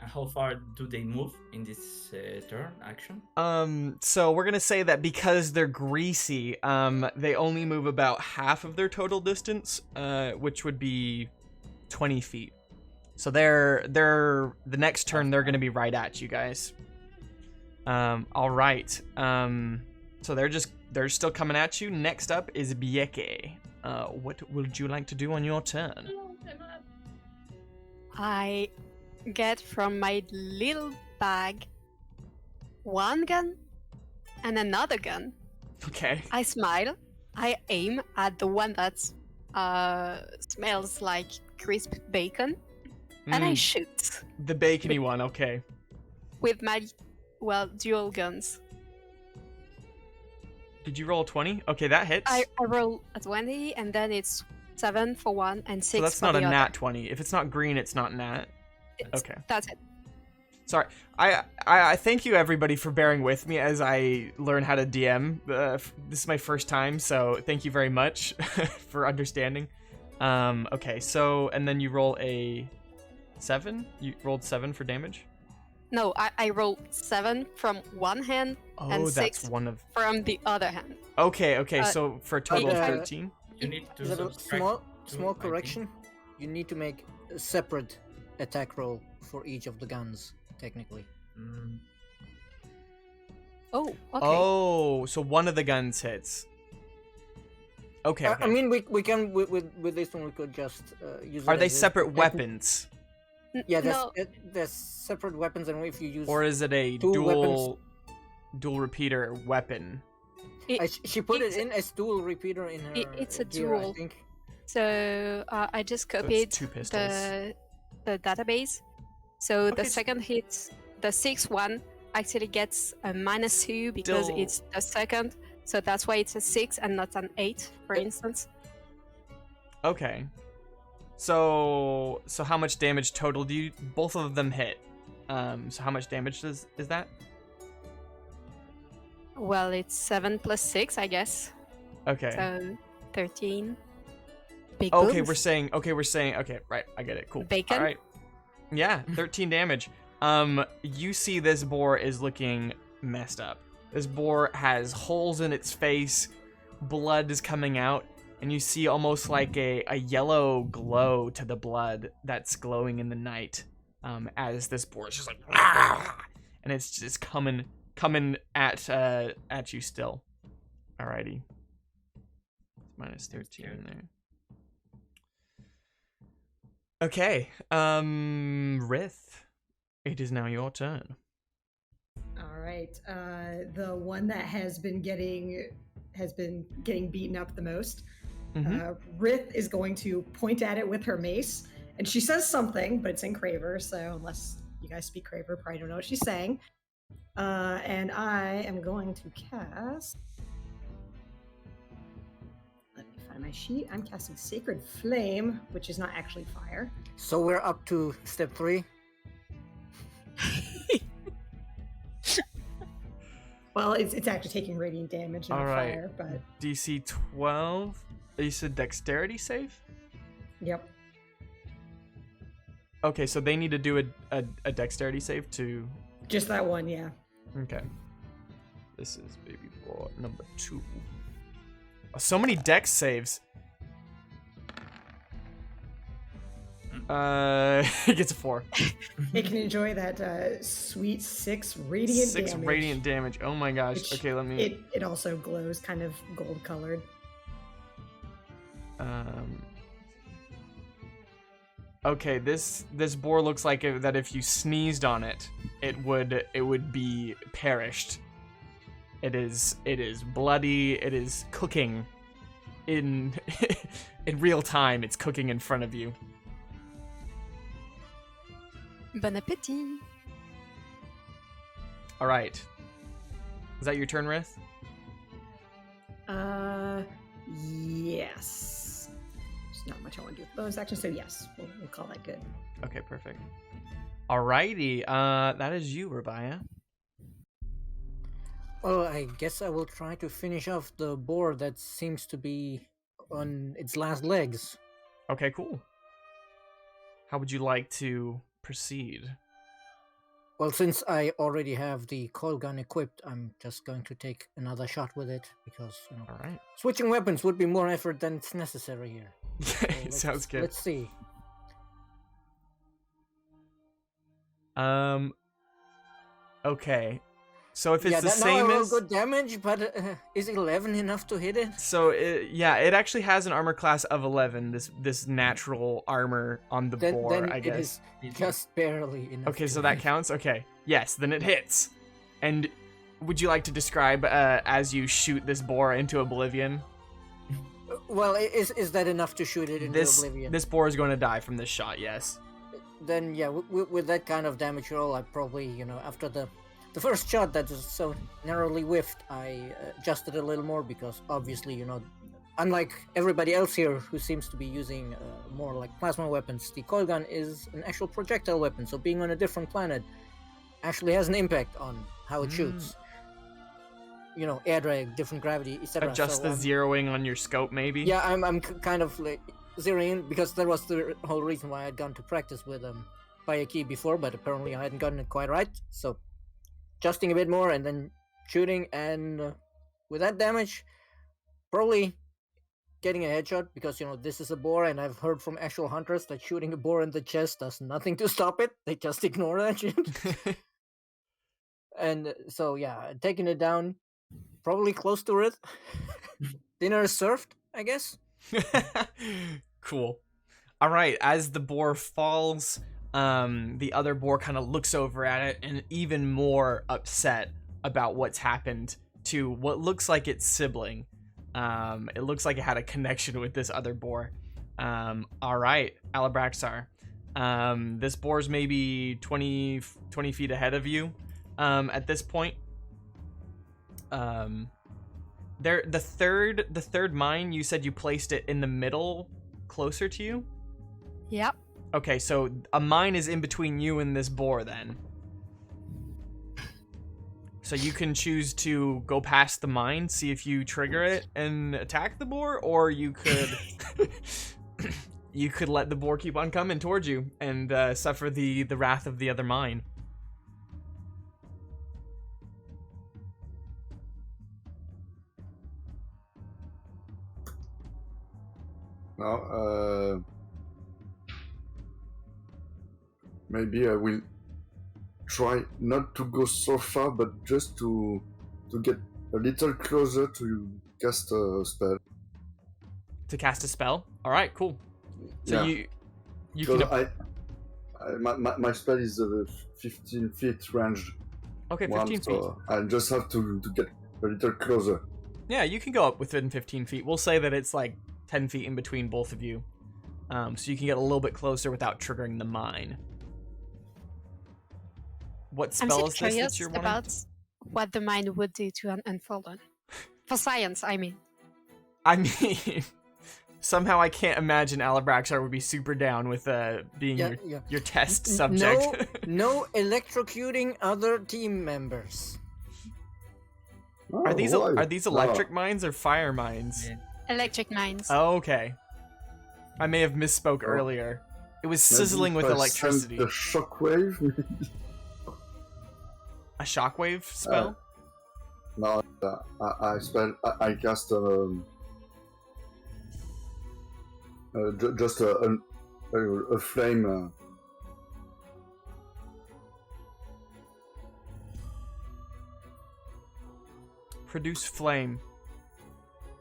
Speaker 5: And how far do they move in this turn action?
Speaker 1: So we're gonna say that because they're greasy, they only move about half of their total distance, which would be 20 feet. So they're the next turn they're gonna be right at you guys. All right. So they're still coming at you. Next up is Bieke. What would you like to do on your turn?
Speaker 2: I get from my little bag one gun and another gun.
Speaker 1: Okay.
Speaker 2: I smile. I aim at the one that smells like crisp bacon, and I
Speaker 1: Mm,
Speaker 2: shoot
Speaker 1: the bacony one. Okay.
Speaker 2: with my dual guns.
Speaker 1: Did you roll a 20? Okay, that hits.
Speaker 2: I roll a 20, and then it's 7 for one and 6
Speaker 1: So that's
Speaker 2: for
Speaker 1: not
Speaker 2: the
Speaker 1: a
Speaker 2: other.
Speaker 1: nat 20. If it's not green, it's not nat.
Speaker 2: It's-
Speaker 1: Okay.
Speaker 2: That's it.
Speaker 1: Sorry. I thank you everybody for bearing with me as I learn how to DM. This is my first time, so thank you very much for understanding. Okay, so and then you roll a 7. You rolled 7 for damage.
Speaker 2: No, I rolled 7 from one hand and
Speaker 1: Oh,
Speaker 2: 6
Speaker 1: that's one of.
Speaker 2: from the other hand.
Speaker 1: Okay, so for a total of
Speaker 4: Uh,
Speaker 1: 13.
Speaker 5: You need to
Speaker 4: Is that a
Speaker 5: subtract
Speaker 4: small
Speaker 5: 2, I think.
Speaker 4: correction? You need to make a separate attack roll for each of the guns, technically.
Speaker 5: Mm,
Speaker 2: Oh, okay.
Speaker 1: Oh, so one of the guns hits. Okay.
Speaker 4: I mean, we can with this one we could just use.
Speaker 1: Are
Speaker 4: it
Speaker 1: they
Speaker 4: as a
Speaker 1: separate
Speaker 4: weapon.
Speaker 1: weapons,
Speaker 4: Yeah,
Speaker 2: no,
Speaker 4: there's separate weapons, and if you use,
Speaker 1: or is it a
Speaker 4: Two
Speaker 1: dual repeater weapon?
Speaker 4: she put it
Speaker 2: it's-
Speaker 4: in as dual repeater in her.
Speaker 2: it's a
Speaker 4: gear, I
Speaker 2: dual.
Speaker 4: think.
Speaker 2: so I just
Speaker 1: So
Speaker 2: copied
Speaker 1: it's 2 pistols.
Speaker 2: the database. So
Speaker 1: Okay,
Speaker 2: the second hit, the 6th one, actually gets a -2 because
Speaker 1: Still-
Speaker 2: it's the second. So that's why it's a 6 and not an 8, for instance.
Speaker 1: Okay. So how much damage total do you both of them hit? So how much damage is that?
Speaker 2: Well, it's 7 plus 6, I guess.
Speaker 1: Okay.
Speaker 2: So 13. Big
Speaker 1: Okay,
Speaker 2: booms.
Speaker 1: we're saying okay, right, I get it. Cool.
Speaker 2: Bacon?
Speaker 1: All right. Yeah, 13 damage. You see this boar is looking messed up. This boar has holes in its face, blood is coming out, and you see almost like a yellow glow to the blood that's glowing in the night. As this boar is just like, and it's just coming at you still. Alrighty. Minus 13 there. Okay, Rith, it is now your turn.
Speaker 3: All right. The one that has been getting beaten up the most. Rith is going to point at it with her mace, and she says something, but it's in Craver. So unless you guys speak Craver, probably don't know what she's saying. And I am going to cast. Let me find my sheet. I'm casting Sacred Flame, which is not actually fire.
Speaker 4: So we're up to step 3.
Speaker 3: Well, it's actually taking radiant damage, not
Speaker 1: All right.
Speaker 3: fire. But
Speaker 1: DC 12. You said dexterity save?
Speaker 3: yep.
Speaker 1: Okay, so they need to do a dexterity save to.
Speaker 3: Just that one, yeah.
Speaker 1: Okay. This is baby boy number 2. Oh, so many dex saves. It gets a 4.
Speaker 3: It can enjoy that sweet 6 radiant
Speaker 1: 6
Speaker 3: damage.
Speaker 1: radiant damage. Oh my gosh.
Speaker 3: Which
Speaker 1: Okay, let me.
Speaker 3: It also glows kind of gold colored.
Speaker 1: Okay, this boar looks like that if you sneezed on it, it would be perished. It is bloody. It is cooking in in real time. It's cooking in front of you.
Speaker 2: Bon appetit.
Speaker 1: All right. Is that your turn, Rith?
Speaker 3: Yes. There's not much I want to do with bonus action, so yes, we'll call that good.
Speaker 1: Okay, perfect. Alrighty, that is you, Rabaya.
Speaker 4: Well, I guess I will try to finish off the boar that seems to be on its last legs.
Speaker 1: Okay, cool. How would you like to proceed?
Speaker 4: Well, since I already have the coil gun equipped, I'm just going to take another shot with it because,
Speaker 1: All right.
Speaker 4: switching weapons would be more effort than it's necessary here. So
Speaker 1: Sounds good.
Speaker 4: Let's see.
Speaker 1: Okay. So if it's
Speaker 4: Yeah,
Speaker 1: the
Speaker 4: now I
Speaker 1: same
Speaker 4: roll
Speaker 1: as
Speaker 4: good damage, but is 11 enough to hit it?
Speaker 1: so it actually has an armor class of 11. This natural armor on the boar,
Speaker 4: Then
Speaker 1: I
Speaker 4: it
Speaker 1: guess.
Speaker 4: is just barely enough.
Speaker 1: Okay,
Speaker 4: to
Speaker 1: so that
Speaker 4: hit.
Speaker 1: counts. Okay. Yes, then it hits. And would you like to describe as you shoot this boar into oblivion?
Speaker 4: Well, is that enough to shoot it into oblivion?
Speaker 1: This boar is going to die from this shot. Yes.
Speaker 4: Then yeah, with that kind of damage roll, I probably after the first shot that was so narrowly whiffed, I adjusted a little more because obviously unlike everybody else here who seems to be using more like plasma weapons, the coil gun is an actual projectile weapon. So being on a different planet, actually has an impact on how it shoots. You know, air drag, different gravity, etc.
Speaker 1: Adjust the zeroing on your scope, maybe.
Speaker 4: Yeah, I'm kind of like zeroing in because that was the whole reason why I'd gone to practice with Bayaki before, but apparently I hadn't gotten it quite right. So adjusting a bit more and then shooting, and with that damage, probably getting a headshot because, you know, this is a boar, and I've heard from actual hunters that shooting a boar in the chest does nothing to stop it. They just ignore that shit. And so yeah, taking it down, probably close to it. Dinner is served, I guess.
Speaker 1: Cool. All right, as the boar falls, the other boar kind of looks over at it and even more upset about what's happened to what looks like its sibling. It looks like it had a connection with this other boar. All right, Alabraxar. This boar's maybe 20 feet ahead of you at this point. The third mine, you said you placed it in the middle, closer to you?
Speaker 2: Yep.
Speaker 1: Okay, so a mine is in between you and this boar then. So you can choose to go past the mine, see if you trigger it and attack the boar, or you could you could let the boar keep on coming towards you and suffer the wrath of the other mine.
Speaker 6: Now, maybe I will try not to go so far, but just to get a little closer to cast a spell.
Speaker 1: To cast a spell? All right, cool. So
Speaker 6: Yeah.
Speaker 1: you
Speaker 6: Because
Speaker 1: can.
Speaker 6: my spell is 15 feet range.
Speaker 1: Okay, 15
Speaker 6: one,
Speaker 1: feet.
Speaker 6: so I just have to get a little closer.
Speaker 1: Yeah, you can go up within 15 feet. We'll say that it's like 10 feet in between both of you. So you can get a little bit closer without triggering the mine. What
Speaker 2: I'm
Speaker 1: spell
Speaker 2: still
Speaker 1: is this that
Speaker 2: curious
Speaker 1: you're wanting?
Speaker 2: about what the mind would do to an unfallen. For science, I mean.
Speaker 1: I mean, somehow I can't imagine Alabraxar would be super down with being your test subject.
Speaker 4: No electrocuting other team members.
Speaker 6: Oh,
Speaker 1: Are these
Speaker 6: why?
Speaker 1: electric mines or fire mines?
Speaker 5: Yeah.
Speaker 2: Electric mines.
Speaker 1: Oh, okay. I may have misspoke
Speaker 6: Oh.
Speaker 1: earlier. It was
Speaker 6: Maybe
Speaker 1: sizzling
Speaker 6: if
Speaker 1: with
Speaker 6: I
Speaker 1: electricity.
Speaker 6: send a shockwave.
Speaker 1: A shockwave spell?
Speaker 6: No, I cast just a flame.
Speaker 1: Produce flame.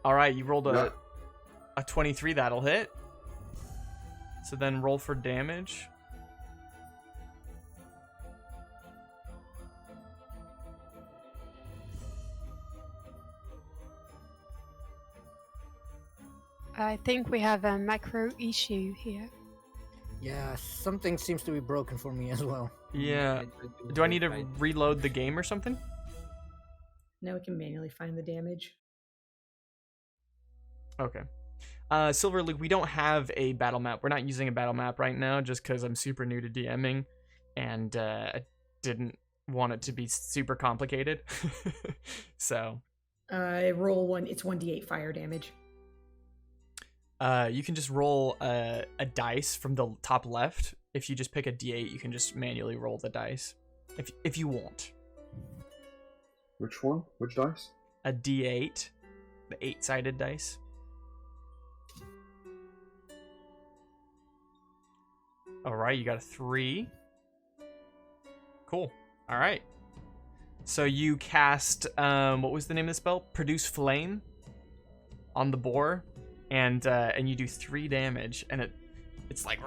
Speaker 1: All right, you rolled
Speaker 6: Yeah.
Speaker 1: a 23. That'll hit. So then roll for damage.
Speaker 2: I think we have a macro issue here.
Speaker 4: Yeah, something seems to be broken for me as well.
Speaker 1: Yeah. Do I need to reload the game or something?
Speaker 3: Now we can manually find the damage.
Speaker 1: Okay. Silver Luke, we don't have a battle map. We're not using a battle map right now just because I'm super new to DMing and I didn't want it to be super complicated. So.
Speaker 3: Roll one. It's 1d8 fire damage.
Speaker 1: You can just roll a dice from the top left. If you just pick a d8, you can just manually roll the dice. If you want.
Speaker 6: Which one? Which dice?
Speaker 1: A d8. The 8-sided dice. Alright, you got a 3. Cool. Alright. So you cast, what was the name of the spell? Produce Flame on the boar. And you do 3 damage, and it's like,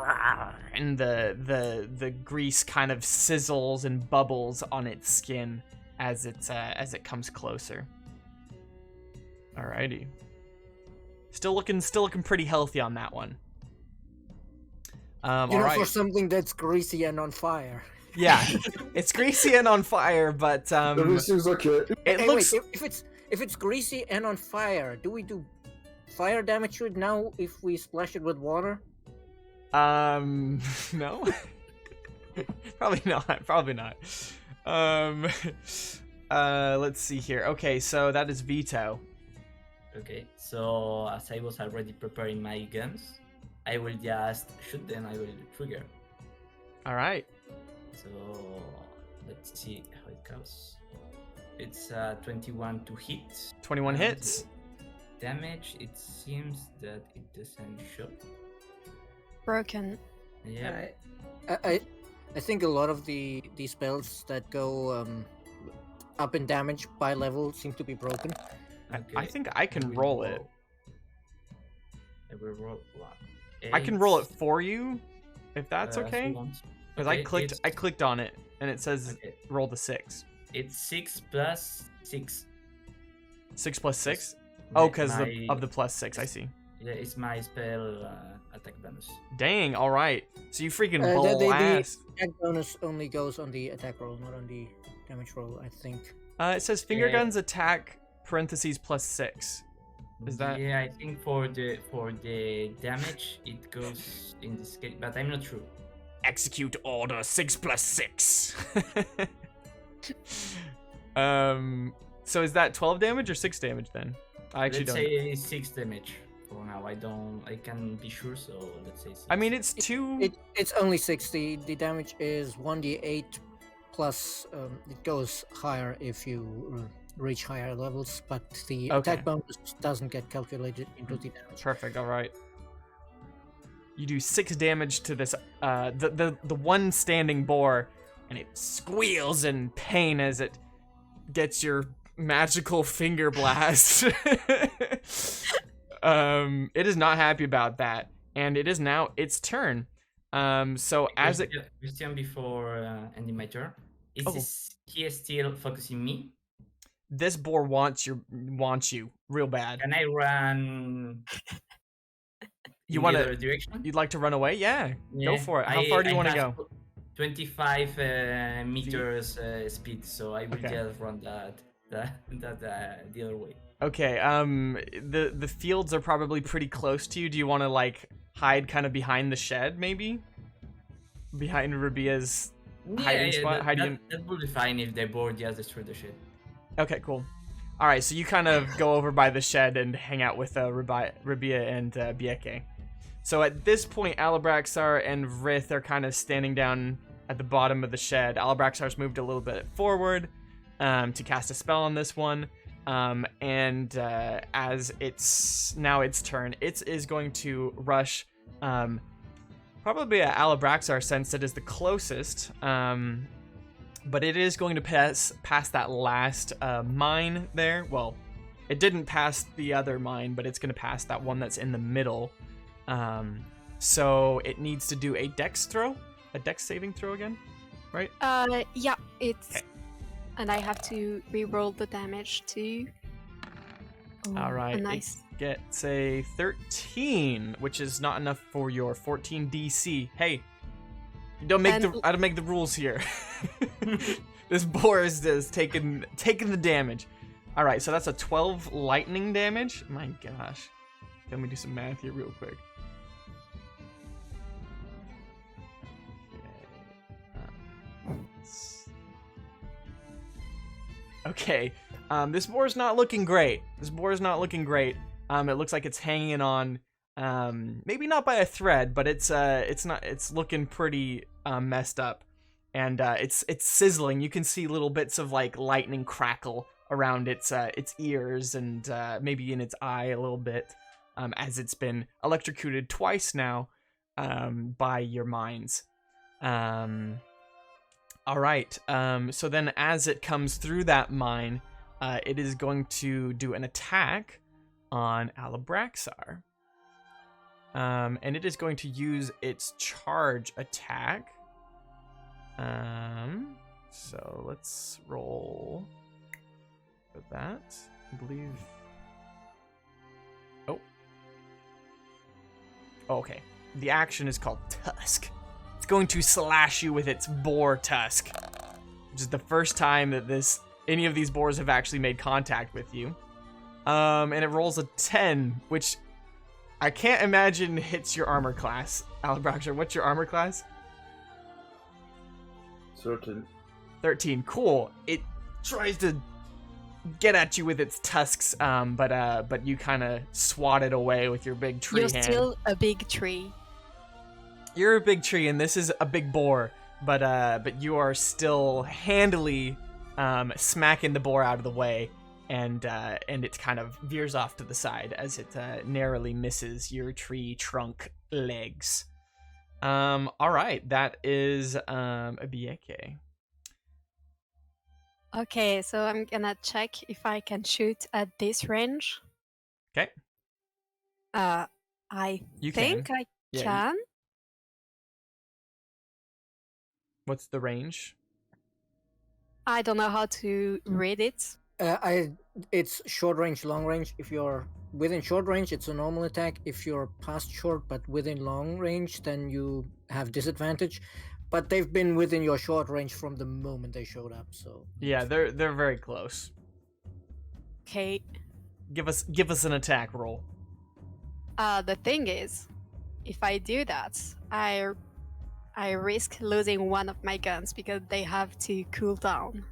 Speaker 1: and the grease kind of sizzles and bubbles on its skin as it comes closer. Alrighty. Still looking pretty healthy on that one.
Speaker 4: You know,
Speaker 1: Alright.
Speaker 4: for something that's greasy and on fire.
Speaker 1: Yeah, it's greasy and on fire, but
Speaker 6: Everything's okay.
Speaker 1: it
Speaker 4: Hey,
Speaker 1: looks.
Speaker 4: wait, if it's greasy and on fire, do we do fire damage to it now if we splash it with water?
Speaker 1: No. Probably not. Let's see here. Okay, so that is Vito.
Speaker 5: Okay, so as I was already preparing my guns, I will just shoot them. I will trigger.
Speaker 1: All right.
Speaker 5: So let's see how it goes. It's 21 to hit.
Speaker 1: 21
Speaker 5: And
Speaker 1: hits.
Speaker 5: Damage. It seems that it doesn't show.
Speaker 2: Broken.
Speaker 5: Yeah.
Speaker 4: I think a lot of the spells that go up in damage by level seem to be broken.
Speaker 1: I think I can roll it.
Speaker 5: I will roll one.
Speaker 1: I can roll it for you, if that's okay. Because
Speaker 5: Okay,
Speaker 1: I clicked on it and it says
Speaker 5: Okay.
Speaker 1: roll the 6.
Speaker 5: It's 6 plus 6.
Speaker 1: 6 plus 6.
Speaker 5: Yeah,
Speaker 1: Oh, because
Speaker 5: my-
Speaker 1: of the plus 6. I see.
Speaker 5: Yeah, it's my spell attack bonus.
Speaker 1: Dang. All right. So you freaking
Speaker 4: The
Speaker 1: blast.
Speaker 4: attack bonus only goes on the attack roll, not on the damage roll, I think.
Speaker 1: It says finger
Speaker 5: Yeah.
Speaker 1: guns attack parentheses plus 6. Is that?
Speaker 5: Yeah, I think for the damage it goes in this case, but I'm not sure.
Speaker 1: Execute order 6 plus 6. So is that 12 damage or 6 damage then? I actually
Speaker 5: Let's
Speaker 1: don't.
Speaker 5: say 6 damage for now. I can be sure, so let's say 6.
Speaker 1: I mean, it's 2.
Speaker 4: It's only 60. The damage is 1d8 plus. It goes higher if you reach higher levels, but the
Speaker 1: Okay.
Speaker 4: attack bonus doesn't get calculated into the damage.
Speaker 1: Perfect. All right. You do 6 damage to this the one standing boar, and it squeals in pain as it gets your magical finger blast. It is not happy about that, and it is now its turn. So as it
Speaker 5: Question before ending my turn. Is he still focusing me?
Speaker 1: this boar wants you real bad.
Speaker 5: Can I run?
Speaker 1: You
Speaker 5: in
Speaker 1: want
Speaker 5: the
Speaker 1: to?
Speaker 5: other direction?
Speaker 1: You'd like to run away? Yeah. Go
Speaker 5: Yeah,
Speaker 1: for it. How far do you want to
Speaker 5: have
Speaker 1: go?
Speaker 5: 25 meters speed, so I will
Speaker 1: Okay.
Speaker 5: just run that the other way.
Speaker 1: Okay. The fields are probably pretty close to you. Do you want to like hide kind of behind the shed, maybe? Behind Rabia's hiding spot?
Speaker 5: That would be fine if the board just destroyed the shit.
Speaker 1: Okay, cool. All right, so you kind of go over by the shed and hang out with Rabia and Bieke. So at this point, Alabraxar and Vrith are kind of standing down at the bottom of the shed. Alabraxar's moved a little bit forward to cast a spell on this one. And as it's now its turn, it is going to rush probably at Alabraxar since it is the closest. But it is going to pass that last mine there. Well, it didn't pass the other mine, but it's going to pass that one that's in the middle. So it needs to do a dex saving throw again, right?
Speaker 2: Yeah, it's.
Speaker 1: Okay.
Speaker 2: And I have to re-roll the damage too.
Speaker 1: All right.
Speaker 2: Nice.
Speaker 1: It gets a 13, which is not enough for your 14 DC. Hey, you don't make I don't make the rules here. This boar is taking the damage. All right, so that's a 12 lightning damage. My gosh. Let me do some math here real quick. Okay, this boar is not looking great. It looks like it's hanging on, maybe not by a thread, but it's looking pretty messed up, and it's sizzling. You can see little bits of like lightning crackle around its ears and maybe in its eye a little bit, as it's been electrocuted twice now by your mines. All right. So then, as it comes through that mine, it is going to do an attack on Alabraxar. And it is going to use its charge attack. So let's roll for that. I believe. Oh. Okay. The action is called Tusk. It's going to slash you with its boar tusk, which is the first time that any of these boars have actually made contact with you. And it rolls a 10, which I can't imagine hits your armor class. Alabraxar, what's your armor class?
Speaker 6: 13.
Speaker 1: 13. Cool. It tries to get at you with its tusks, but you kind of swat it away with your big tree
Speaker 2: You're
Speaker 1: hand.
Speaker 2: still a big tree.
Speaker 1: You're a big tree, and this is a big boar, but you are still handily smacking the boar out of the way, and it kind of veers off to the side as it narrowly misses your tree trunk legs. All right, that is Abieke.
Speaker 2: Okay, so I'm gonna check if I can shoot at this range.
Speaker 1: Okay.
Speaker 2: I
Speaker 1: You
Speaker 2: think
Speaker 1: can.
Speaker 2: I
Speaker 1: Yeah,
Speaker 2: can.
Speaker 1: What's the range?
Speaker 2: I don't know how to read it.
Speaker 4: It's short range, long range. If you're within short range, it's a normal attack. If you're past short but within long range, then you have disadvantage. But they've been within your short range from the moment they showed up. So
Speaker 1: Yeah, they're very close.
Speaker 2: Okay.
Speaker 1: Give us an attack roll.
Speaker 2: The thing is, if I do that, I risk losing one of my guns because they have to cool down.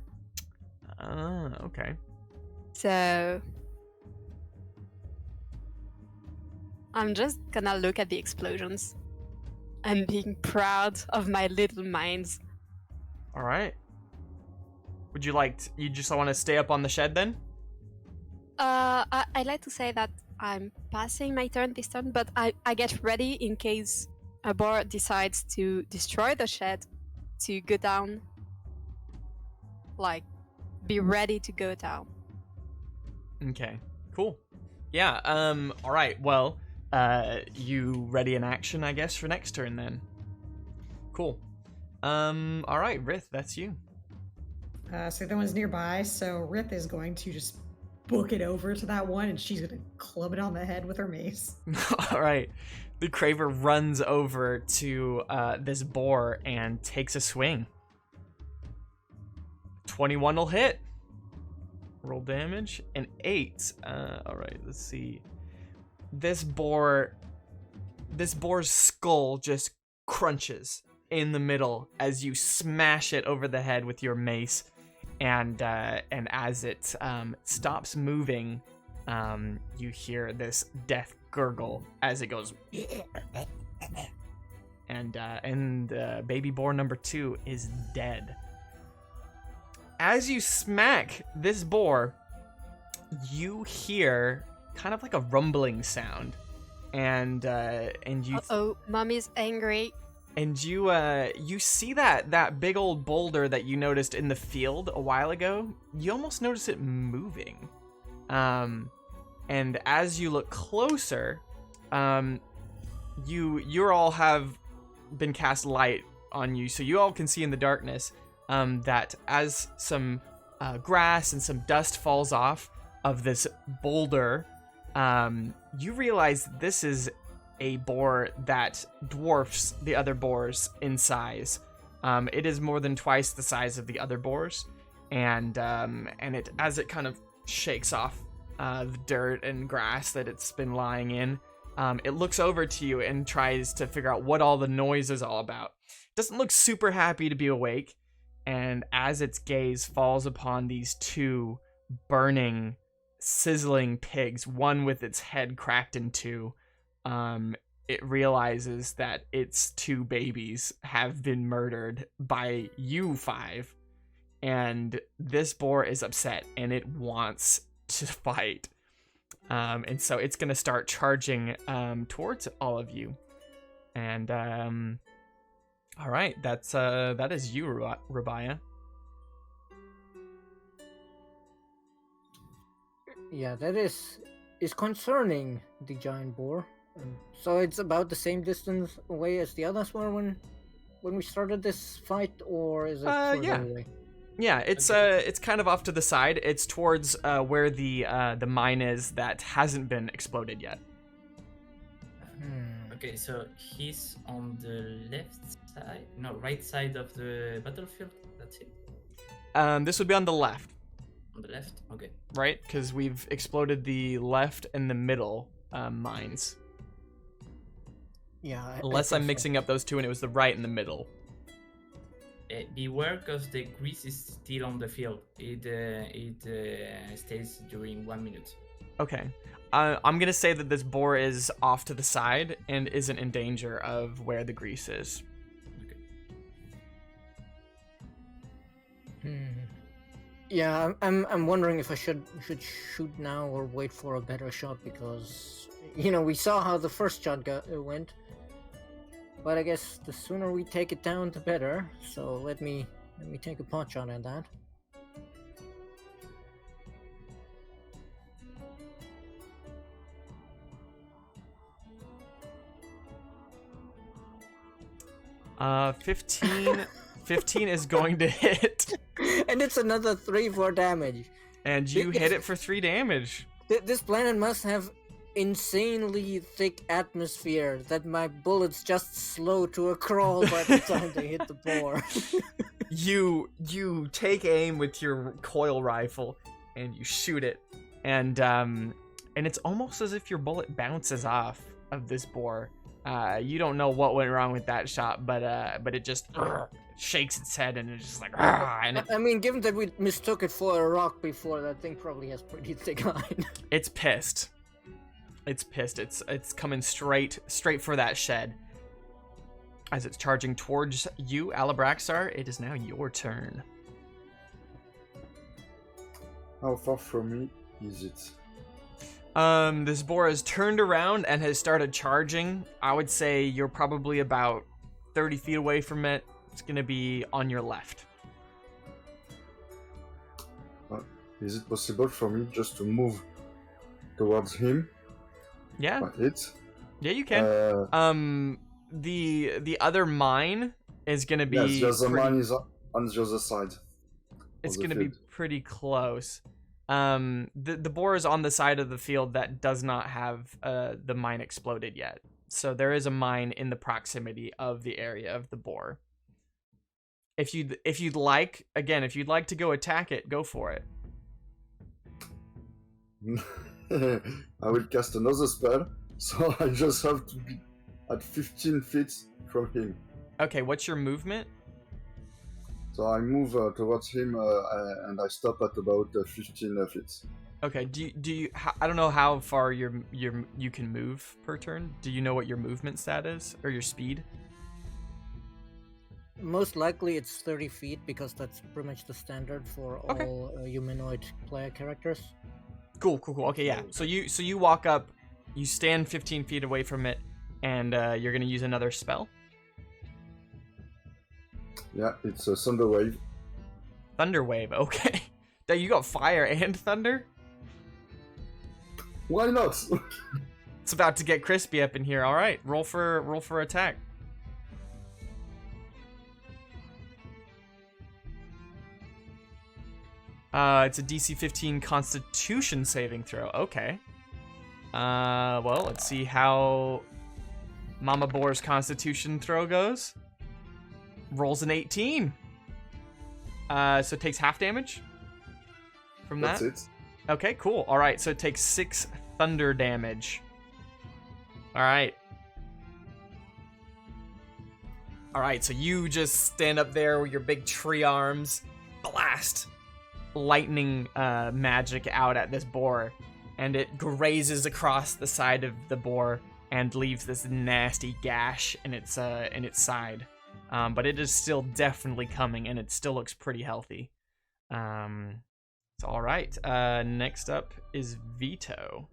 Speaker 1: Okay.
Speaker 2: So I'm just gonna look at the explosions and being proud of my little minds.
Speaker 1: All right. Would you you just want to stay up on the shed then?
Speaker 2: I'd like to say that I'm passing my turn this turn, but I get ready in case a boar decides to destroy the shed to go down. Like, be ready to go down.
Speaker 1: Okay. Cool. Yeah. All right. Well, you ready in action, I guess, for next turn then. Cool. All right, Rith, that's you.
Speaker 3: So the other one's nearby, so Rith is going to just book it over to that one, and she's going to club it on the head with her mace.
Speaker 1: All right. The Craver runs over to this boar and takes a swing. 21 will hit. Roll damage. An 8. All right, let's see. This boar's skull just crunches in the middle as you smash it over the head with your mace, and as it stops moving, you hear this death gurgle as it goes, and baby boar number 2 is dead. As you smack this boar, you hear kind of like a rumbling sound, and you
Speaker 2: Mommy's angry.
Speaker 1: and you see that big old boulder that you noticed in the field a while ago. You almost notice it moving, and as you look closer, you all have been cast light on you, so you all can see in the darkness that as some grass and some dust falls off of this boulder, you realize this is a boar that dwarfs the other boars in size. It is more than twice the size of the other boars, and it, as it kind of shakes off the dirt and grass that it's been lying in, it looks over to you and tries to figure out what all the noise is all about. Doesn't look super happy to be awake, and as its gaze falls upon these two burning, sizzling pigs, one with its head cracked in two, it realizes that its two babies have been murdered by you 5, and this boar is upset and it wants to fight, and so it's gonna start charging towards all of you, and all right, that is you, Rabaya.
Speaker 4: yeah, that is concerning, the giant boar. So it's about the same distance away as the others were when we started this fight, or is it further
Speaker 1: yeah.
Speaker 4: away?
Speaker 1: Yeah, it's kind of off to the side. It's towards where the mine is that hasn't been exploded yet.
Speaker 5: Okay, so he's on the right side of the battlefield. That's it.
Speaker 1: This would be on the left,
Speaker 5: On the left. Okay.
Speaker 1: right? Because we've exploded the left and the middle mines.
Speaker 4: Yeah.
Speaker 1: Unless I'm
Speaker 4: think so.
Speaker 1: mixing up those two, and it was the right and the middle.
Speaker 5: beware, because the grease is still on the field. It stays during 1 minute.
Speaker 1: Okay. I'm gonna say that this boar is off to the side and isn't in danger of where the grease is.
Speaker 5: Okay.
Speaker 4: Yeah, I'm wondering if I should shoot now or wait for a better shot, because we saw how the first shot went. But I guess the sooner we take it down, the better. So let me take a pot shot at that.
Speaker 1: Uh, 15 is going to hit,
Speaker 4: And it's another 3 for damage.
Speaker 1: and you hit it for 3 damage.
Speaker 4: This planet must have insanely thick atmosphere that my bullets just slow to a crawl by the time they hit the boar.
Speaker 1: You take aim with your coil rifle, and you shoot it, and it's almost as if your bullet bounces off of this boar. You don't know what went wrong with that shot, but it just shakes its head, and it's just like, and
Speaker 4: I mean, given that we mistook it for a rock before, that thing probably has pretty thick line.
Speaker 1: it's pissed. It's pissed. It's coming straight for that shed. As it's charging towards you, Alabraxar, it is now your turn.
Speaker 6: How far from me is it?
Speaker 1: This boar has turned around and has started charging. I would say you're probably about 30 feet away from it. It's gonna be on your left.
Speaker 6: Is it possible for me just to move towards him?
Speaker 1: Yeah,
Speaker 6: By it?
Speaker 1: yeah, you can. The other mine is gonna be.
Speaker 6: Yes, the other
Speaker 1: pretty-
Speaker 6: mine is on the other side.
Speaker 1: It's
Speaker 6: of the
Speaker 1: gonna be
Speaker 6: field.
Speaker 1: pretty close. The boar is on the side of the field that does not have the mine exploded yet. So there is a mine in the proximity of the area of the boar. If you'd like to go attack it, go for it.
Speaker 6: I will cast another spell, so I just have to be at 15 feet from him.
Speaker 1: Okay, what's your movement?
Speaker 6: So I move towards him and I stop at about 15 feet.
Speaker 1: Okay, do you I don't know how far you can move per turn. Do you know what your movement stat is or your speed?
Speaker 4: Most likely it's 30 feet, because that's pretty much the standard for
Speaker 1: Okay.
Speaker 4: all humanoid player characters.
Speaker 1: Cool. Okay, yeah. So you walk up, you stand 15 feet away from it, and you're gonna use another spell.
Speaker 6: Yeah, it's a thunder wave.
Speaker 1: Thunder wave. Okay. Now you got fire and thunder.
Speaker 6: Why not?
Speaker 1: It's about to get crispy up in here. All right, roll for attack. It's a DC 15 Constitution saving throw. Okay. Well, let's see how Mama Boar's Constitution throw goes. Rolls an 18. So it takes half damage from that.
Speaker 6: That's it.
Speaker 1: Okay, cool. All right, so it takes 6 thunder damage. All right. All right, so you just stand up there with your big tree arms, blast lightning magic out at this boar, and it grazes across the side of the boar and leaves this nasty gash in its side. But it is still definitely coming, and it still looks pretty healthy. So all right. Next up is Vito.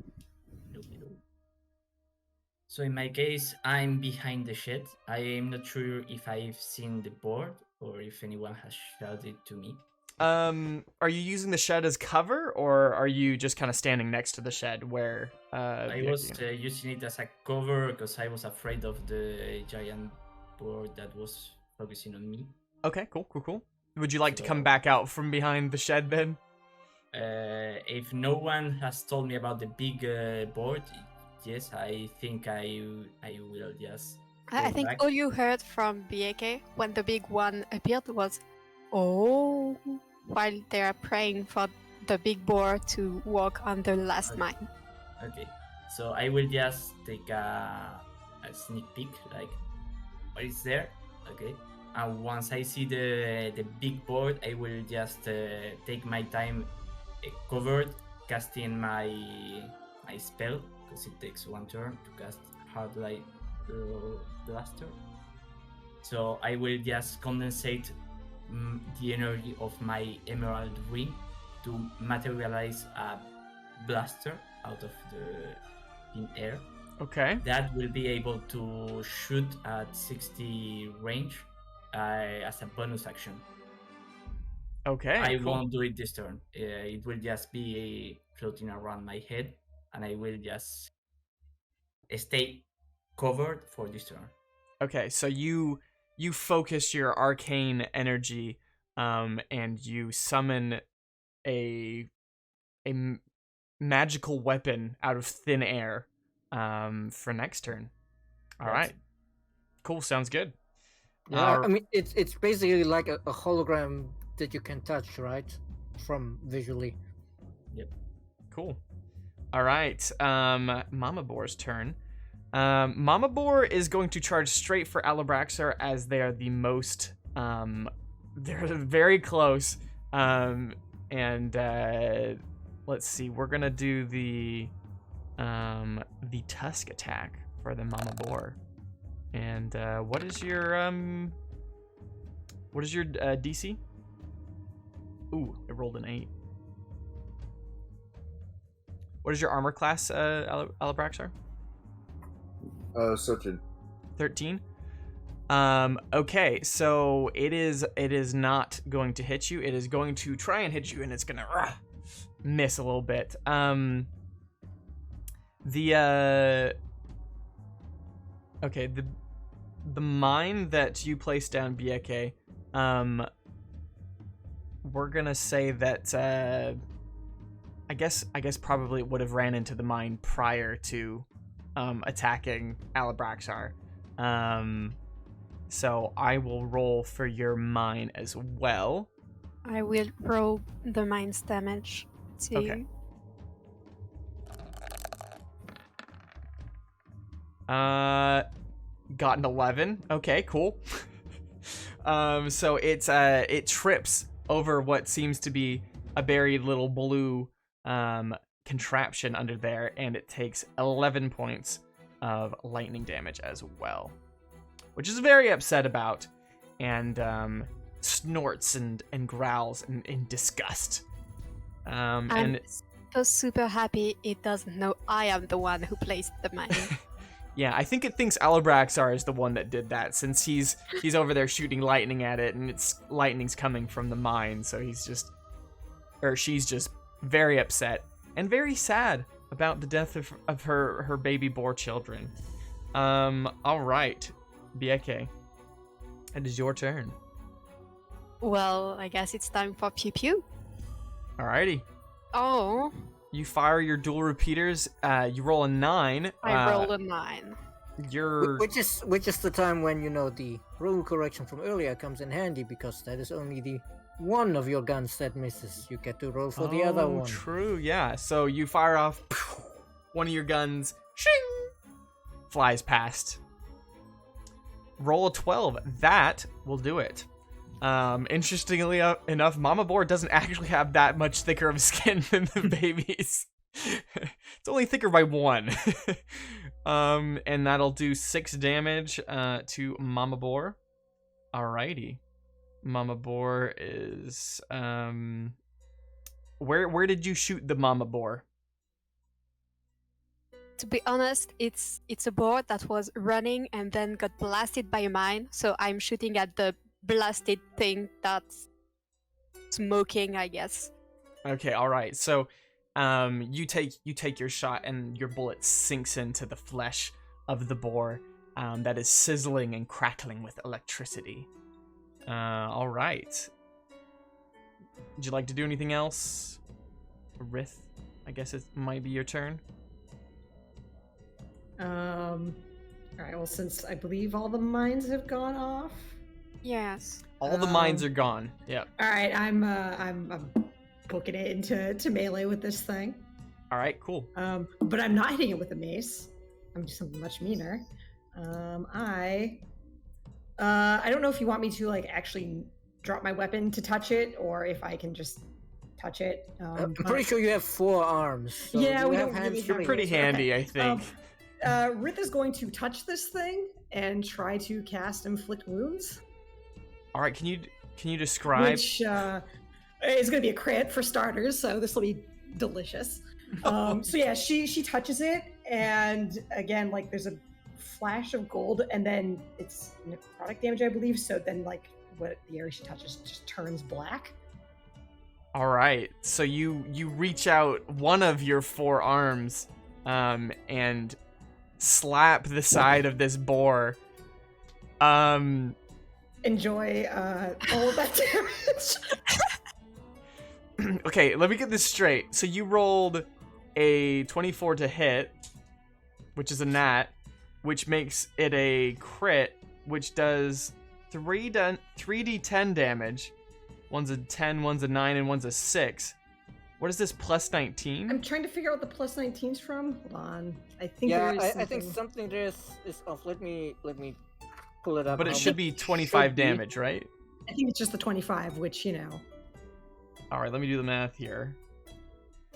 Speaker 5: So in my case, I'm behind the shed. I am not sure if I've seen the board or if anyone has shouted to me.
Speaker 1: Are you using the shed as cover, or are you just kind of standing next to the shed where?
Speaker 5: I was using it as a cover because I was afraid of the giant board that was focusing on me.
Speaker 1: Okay, cool. Would you like to come back out from behind the shed then?
Speaker 5: If no one has told me about the big board, yes, I think I will just.
Speaker 2: I
Speaker 5: go
Speaker 2: think
Speaker 5: back.
Speaker 2: all you heard from BAK when the big one appeared was, "Oh," while they are praying for the big boar to walk on the last
Speaker 5: Okay.
Speaker 2: mine.
Speaker 5: Okay, so I will just take a sneak peek, like what is there. Okay, And once I see the big board, I will just take my time covered, casting my spell, because it takes 1 turn to cast Hard Light Blaster. So I will just condensate the energy of my emerald ring to materialize a blaster out of the thin air.
Speaker 1: Okay.
Speaker 5: That will be able to shoot at 60 range as a bonus action.
Speaker 1: Okay.
Speaker 5: I
Speaker 1: cool.
Speaker 5: won't do it this turn. It will just be floating around my head, and I will just stay covered for this turn.
Speaker 1: Okay, so you focus your arcane energy, and you summon a magical weapon out of thin air, for next turn. All right, cool. Sounds good.
Speaker 4: Yeah, I mean it's basically like a hologram that you can touch, right? From visually.
Speaker 5: Yep.
Speaker 1: Cool. All right, Mama Boar's turn. Mama Boar is going to charge straight for Alabraxar as they are the most, they're very close. And let's see, we're gonna do the tusk attack for the Mama Boar. And what is your DC? Ooh, it rolled an 8. What is your armor class, Alabraxar?
Speaker 6: 13.
Speaker 1: 13. Okay, so it is not going to hit you. It is going to try and hit you, and it's gonna miss a little bit. Okay, the mine that you placed down, Bieke, we're gonna say that I guess probably would have ran into the mine prior to attacking Alabraxar. So I will roll for your mine as well.
Speaker 2: I will roll the mine's damage. To...
Speaker 1: Okay. Got an 11. Okay, cool. So it trips over what seems to be a buried little blue contraption under there, and it takes 11 points of lightning damage as well, which is very upset about, and snorts and growls in disgust.
Speaker 2: I'm super happy it doesn't know I am the one who placed the mine.
Speaker 1: Yeah, I think it thinks Alabraxar is the one that did that, since he's over there shooting lightning at it, and lightning's coming from the mine, so she's just very upset and very sad about the death of her baby boar children. All right, Bieke, it is your turn.
Speaker 2: Well, I guess it's time for pew pew.
Speaker 1: Alrighty.
Speaker 2: Oh.
Speaker 1: You fire your dual repeaters. You roll a 9.
Speaker 2: I rolled a 9.
Speaker 4: Which is the time when the rule correction from earlier comes in handy, because that is only the one of your guns that misses. You get to roll for the other one.
Speaker 1: True, yeah. So you fire off one of your guns, shing, flies past. Roll a 12. That will do it. Interestingly enough, Mama Boar doesn't actually have that much thicker of skin than the babies. It's only thicker by 1. And that'll do 6 damage to Mama Boar. Alrighty. Mama Boar is where did you shoot the Mama Boar?
Speaker 2: To be honest, it's a boar that was running and then got blasted by a mine, so I'm shooting at the blasted thing that's smoking, I guess.
Speaker 1: Okay, all right. So you take your shot, and your bullet sinks into the flesh of the boar that is sizzling and crackling with electricity. All right. Would you like to do anything else? Rith, I guess it might be your turn.
Speaker 3: All right. Well, since I believe all the mines have gone off.
Speaker 2: Yes.
Speaker 1: All the mines are gone. Yep.
Speaker 3: All right. I'm booking it into melee with this thing.
Speaker 1: All right. Cool.
Speaker 3: But I'm not hitting it with a mace. I'm just something much meaner. I I don't know if you want me to like actually drop my weapon to touch it, or if I can just touch it.
Speaker 4: I'm pretty sure you have 4 arms. So
Speaker 3: Yeah,
Speaker 4: you
Speaker 3: we
Speaker 4: have
Speaker 3: don't
Speaker 4: hands
Speaker 3: really have
Speaker 4: free.
Speaker 1: Pretty handy, I think.
Speaker 3: Rith is going to touch this thing and try to cast Inflict Wounds,
Speaker 1: All right, can you describe?
Speaker 3: which is going to be a crit for starters, so this will be delicious. So yeah, she touches it, and again, like there's a flash of gold, and then it's necrotic damage, I believe. So then, like, what the area she touches just turns black.
Speaker 1: All right, so you reach out one of your 4 arms, and slap the side of this boar.
Speaker 3: Enjoy all of that damage.
Speaker 1: Okay, let me get this straight. So you rolled a 24 to hit, which is a nat, which makes it a crit, which does 3d10 damage. One's a 10, one's a 9, and one's a 6. What is this, plus 19?
Speaker 3: I'm trying to figure out what the plus 19's from. Hold on. I think
Speaker 4: Yeah,
Speaker 3: there is
Speaker 4: I think something there is off. Let me pull it up.
Speaker 1: But it
Speaker 4: now.
Speaker 1: should be 25 damage, right?
Speaker 3: I think it's just the 25, which, you know.
Speaker 1: All right, let me do the math here.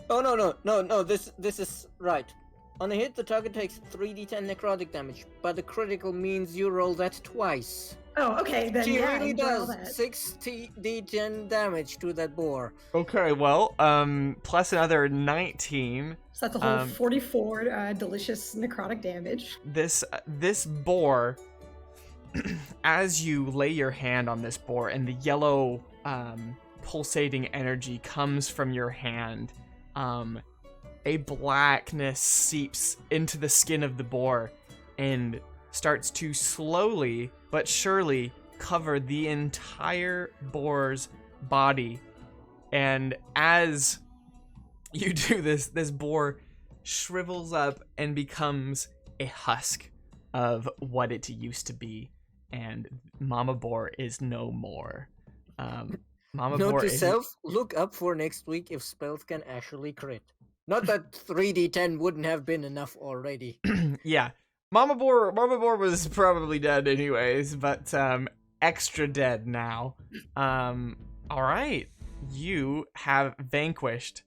Speaker 4: Oh no! This is right. On a hit, the target takes 3d10 necrotic damage, but the critical means you roll that twice.
Speaker 3: Oh, okay, then
Speaker 4: She
Speaker 3: yeah,
Speaker 4: really
Speaker 3: enjoy all
Speaker 4: does
Speaker 3: that.
Speaker 4: 6d10 damage to that boar.
Speaker 1: Okay, well, plus another 19.
Speaker 3: So that's a whole 44 delicious necrotic damage.
Speaker 1: This boar, as you lay your hand on this boar, and the yellow pulsating energy comes from your hand, a blackness seeps into the skin of the boar and starts to slowly but surely cover the entire boar's body. And as you do this, this boar shrivels up and becomes a husk of what it used to be. And Mama Boar is no more. Mama
Speaker 4: Note
Speaker 1: Boar
Speaker 4: to
Speaker 1: is...
Speaker 4: self, look up for next week if spells can actually crit. Not that 3d10 wouldn't have been enough already.
Speaker 1: Yeah. Mama Boar was probably dead anyways, but extra dead now. All right. You have vanquished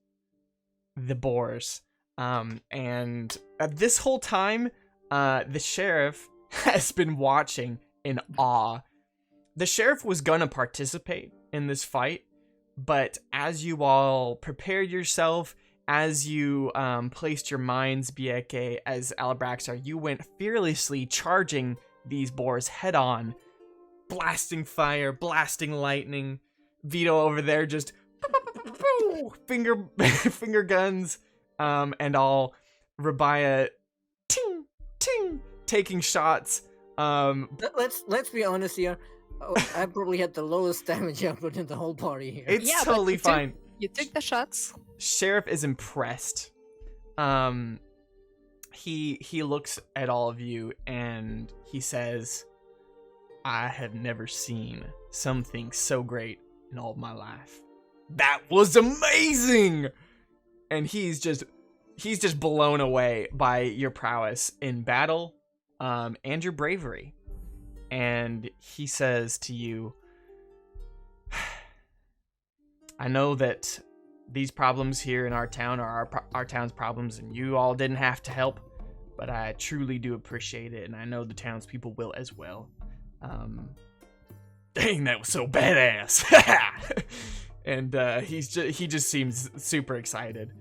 Speaker 1: the boars. And this whole time, the sheriff has been watching in awe. The sheriff was gonna participate in this fight, but as you all prepared yourself, as you placed your minds, Bieke, as Alabraxar, you went fearlessly charging these boars head on, blasting fire, blasting lightning. Vito over there just finger guns, and all. Rabaya, ting, ting, taking shots.
Speaker 4: Let's be honest here. I probably had the lowest damage output in the whole party here.
Speaker 1: It's
Speaker 2: Yeah, but
Speaker 1: totally
Speaker 2: you
Speaker 1: fine.
Speaker 2: You took the shots.
Speaker 1: Sheriff is impressed. He looks at all of you and he says, I have never seen something so great in all of my life. That was amazing! And he's just blown away by your prowess in battle, and your bravery. And he says to you, I know that these problems here in our town are our town's problems, and you all didn't have to help, but I truly do appreciate it, and I know the townspeople will as well. Dang, that was so badass! And he just seems super excited.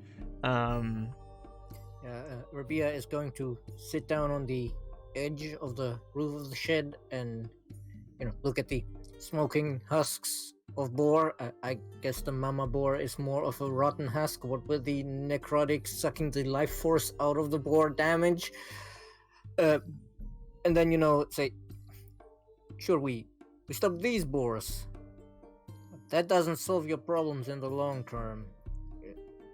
Speaker 4: Rabia is going to sit down on the edge of the roof of the shed and, look at the smoking husks of boar. I guess the mama boar is more of a rotten husk, what with the necrotic sucking the life force out of the boar damage. And then, say, sure, we stop these boars. That doesn't solve your problems in the long term.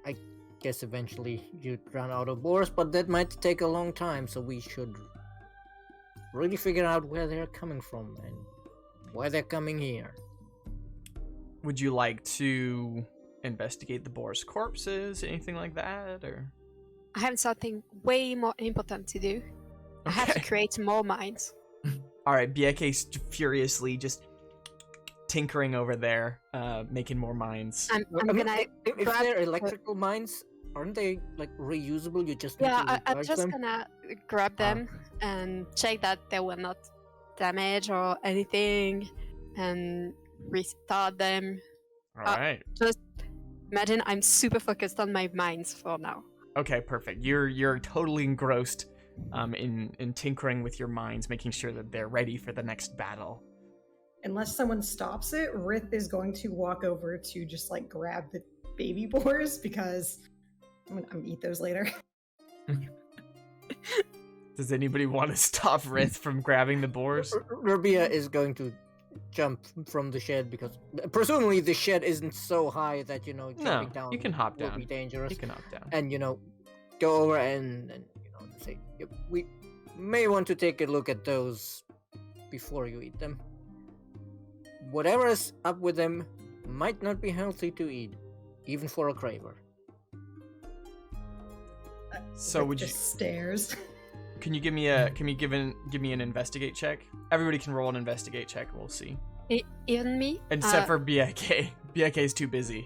Speaker 4: I guess eventually you'd run out of boars, but that might take a long time, so we should really figure out where they're coming from and why they're coming here.
Speaker 1: Would you like to investigate the boar's corpses, anything like that, or?
Speaker 2: I have something way more important to do. I have to
Speaker 1: Okay.
Speaker 2: create more mines.
Speaker 1: All right, BIK's furiously just tinkering over there, making more mines.
Speaker 2: I'm
Speaker 4: I mean,
Speaker 2: gonna
Speaker 4: if
Speaker 2: grab
Speaker 4: they're electrical mines, aren't they like reusable? You just need
Speaker 2: yeah,
Speaker 4: to
Speaker 2: I'm
Speaker 4: recharge
Speaker 2: just
Speaker 4: them.
Speaker 2: gonna grab them and check that they were not damaged or anything, and restart them.
Speaker 1: All right.
Speaker 2: Just imagine I'm super focused on my mines for now.
Speaker 1: Okay, perfect. You're totally engrossed in tinkering with your mines, making sure that they're ready for the next battle.
Speaker 3: Unless someone stops it, Rith is going to walk over to just like grab the baby boars because I'm gonna eat those later.
Speaker 1: Does anybody want to stop Rith from grabbing the boars?
Speaker 4: Rabia is going to jump from the shed because presumably the shed isn't so high that jumping down
Speaker 1: you can hop
Speaker 4: will
Speaker 1: down.
Speaker 4: be dangerous.
Speaker 1: You can hop down.
Speaker 4: And go over and say we may want to take a look at those before you eat them. Whatever is up with them might not be healthy to eat, even for a craver.
Speaker 1: So
Speaker 3: Rith
Speaker 1: would you?
Speaker 3: just stares.
Speaker 1: Can you give me an investigate check? Everybody can roll an investigate check. We'll see.
Speaker 2: Even me?
Speaker 1: Except for BIK. BIK is too busy.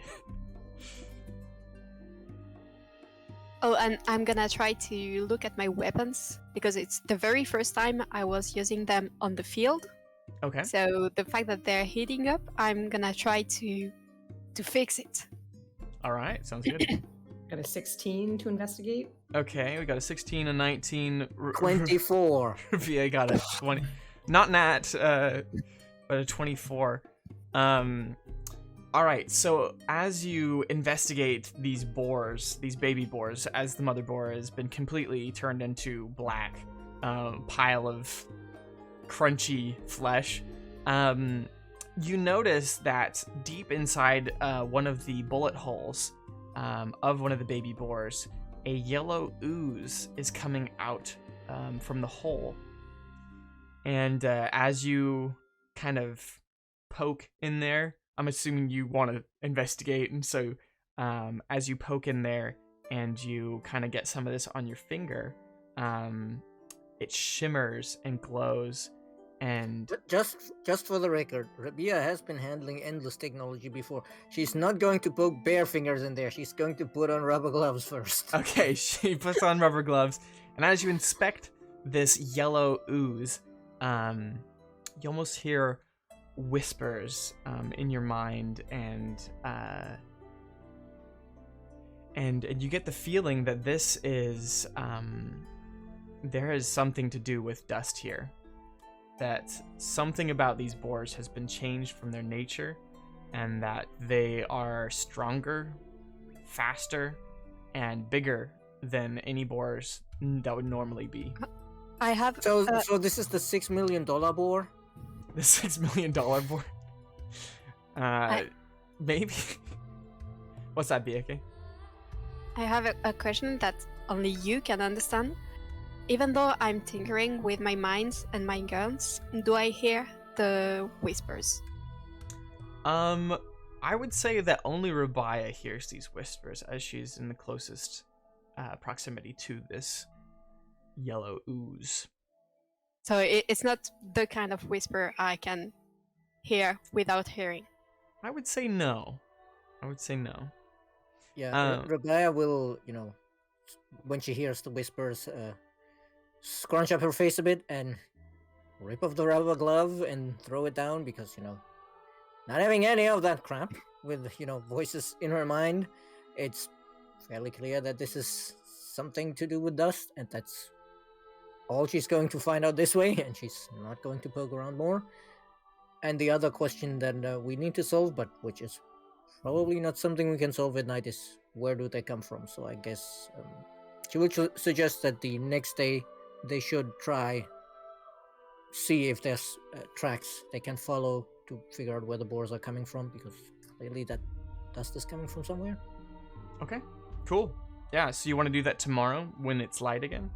Speaker 2: Oh, and I'm gonna try to look at my weapons because it's the very first time I was using them on the field.
Speaker 1: Okay.
Speaker 2: So the fact that they're heating up, I'm gonna try to fix it.
Speaker 1: All right. Sounds good.
Speaker 3: Got a 16 to investigate.
Speaker 1: Okay, we got a 16, a 19.
Speaker 4: 24.
Speaker 1: VA got a 20. Not nat, but a 24. All right, so as you investigate these boars, these baby boars, as the mother boar has been completely turned into black pile of crunchy flesh, you notice that deep inside one of the bullet holes of one of the baby boars, a yellow ooze is coming out from the hole. And as you kind of poke in there, I'm assuming you want to investigate, and so as you poke in there and you kind of get some of this on your finger, it shimmers and glows. And
Speaker 4: Just for the record, Rabia has been handling endless technology before. She's not going to poke bare fingers in there. She's going to put on rubber gloves first.
Speaker 1: okay, she puts on rubber gloves, and as you inspect this yellow ooze, you almost hear whispers in your mind, and you get the feeling that this is there is something to do with dust here. That something about these boars has been changed from their nature, and that they are stronger, faster, and bigger than any boars that would normally be.
Speaker 2: I have.
Speaker 4: So this is the $6 million boar?
Speaker 1: The $6 million boar? Maybe. What's that, BK?
Speaker 2: I have a question that only you can understand. Even though I'm tinkering with my mines and my guns, do I hear the whispers?
Speaker 1: I would say that only Rabia hears these whispers, as she's in the closest proximity to this yellow ooze.
Speaker 2: So it's not the kind of whisper I can hear without hearing.
Speaker 1: I would say no.
Speaker 4: Yeah, Rabia will, when she hears the whispers, scrunch up her face a bit and rip off the rubber glove and throw it down because, not having any of that crap with, voices in her mind, it's fairly clear that this is something to do with dust, and that's all she's going to find out this way, and she's not going to poke around more. And the other question that we need to solve, but which is probably not something we can solve at night, is where do they come from? So I guess she would suggest that the next day they should see if there's tracks they can follow to figure out where the boars are coming from, because clearly that dust is coming from somewhere.
Speaker 1: Okay, cool. Yeah, so you want to do that tomorrow when it's light again?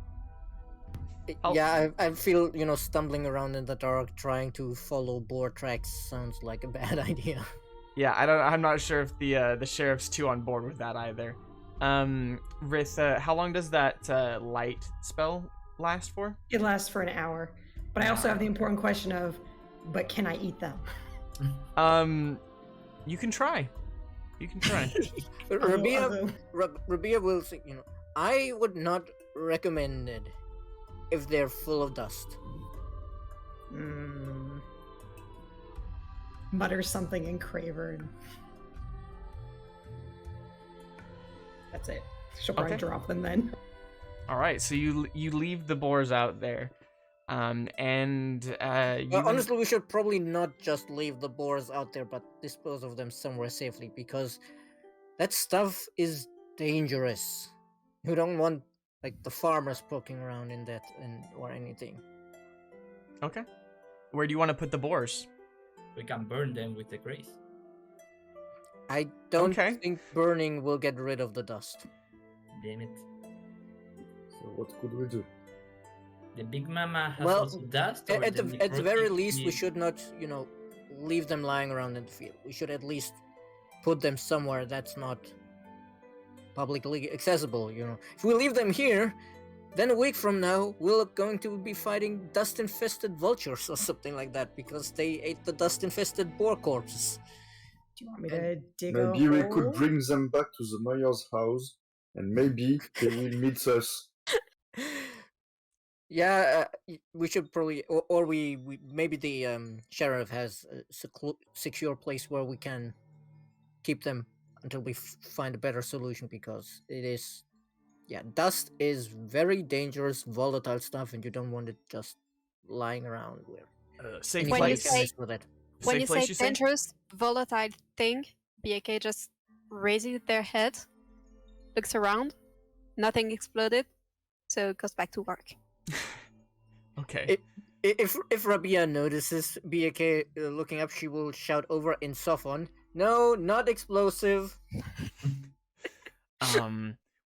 Speaker 4: Yeah, I feel, stumbling around in the dark trying to follow boar tracks sounds like a bad idea.
Speaker 1: Yeah, I'm not sure if the sheriff's too on board with that either. Rith, how long does that light spell last for?
Speaker 3: It lasts for an hour. But I also have the important question of, but can I eat them?
Speaker 1: You can try. You can try.
Speaker 4: Rabia will say, I would not recommend it if they're full of dust.
Speaker 3: Mutters something in Craver. And... That's it. She'll probably drop them then.
Speaker 1: All right, so you leave the boars out there,
Speaker 4: Honestly, we should probably not just leave the boars out there, but dispose of them somewhere safely, because that stuff is dangerous. You don't want the farmers poking around in that or anything.
Speaker 1: Okay. Where do you want to put the boars?
Speaker 5: We can burn them with the grace.
Speaker 4: I don't think burning will get rid of the dust.
Speaker 5: Damn it.
Speaker 6: So what could we do?
Speaker 5: The big mama has also dust? Or
Speaker 4: At the very least, we should not, leave them lying around in the field. We should at least put them somewhere that's not publicly accessible, If we leave them here, then a week from now, we're going to be fighting dust-infested vultures or something like that, because they ate the dust-infested boar corpses.
Speaker 3: Do you want me to dig
Speaker 6: Maybe we
Speaker 3: hole?
Speaker 6: could bring them back to the mayor's house, and maybe they will meet us.
Speaker 4: Yeah, we should probably, or we maybe the sheriff has a secure place where we can keep them until we find a better solution, because it is, dust is very dangerous, volatile stuff, and you don't want it just lying around where.
Speaker 1: Safe
Speaker 2: When
Speaker 1: place.
Speaker 2: When you
Speaker 1: Safe place,
Speaker 2: say dangerous, volatile thing, BAK just raises their head, looks around, nothing exploded, so it goes back to work.
Speaker 1: Okay.
Speaker 4: If Rabia notices BAK looking up, she will shout over in Sophon, "No, not explosive."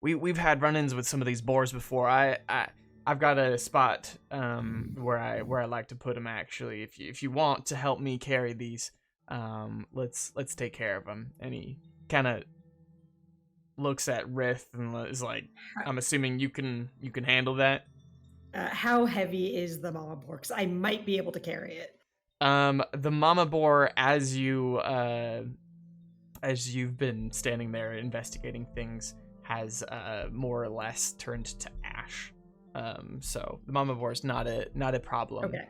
Speaker 1: We've had run-ins with some of these boars before. I've got a spot where I like to put them, actually. If you want to help me carry these, let's take care of them. And he kind of looks at Rith and is like, I'm assuming you can handle that.
Speaker 3: How heavy is the mama boar? Because I might be able to carry it.
Speaker 1: The mama boar, as you've been standing there investigating things, has more or less turned to ash. So the mama boar is not a problem.
Speaker 3: Okay.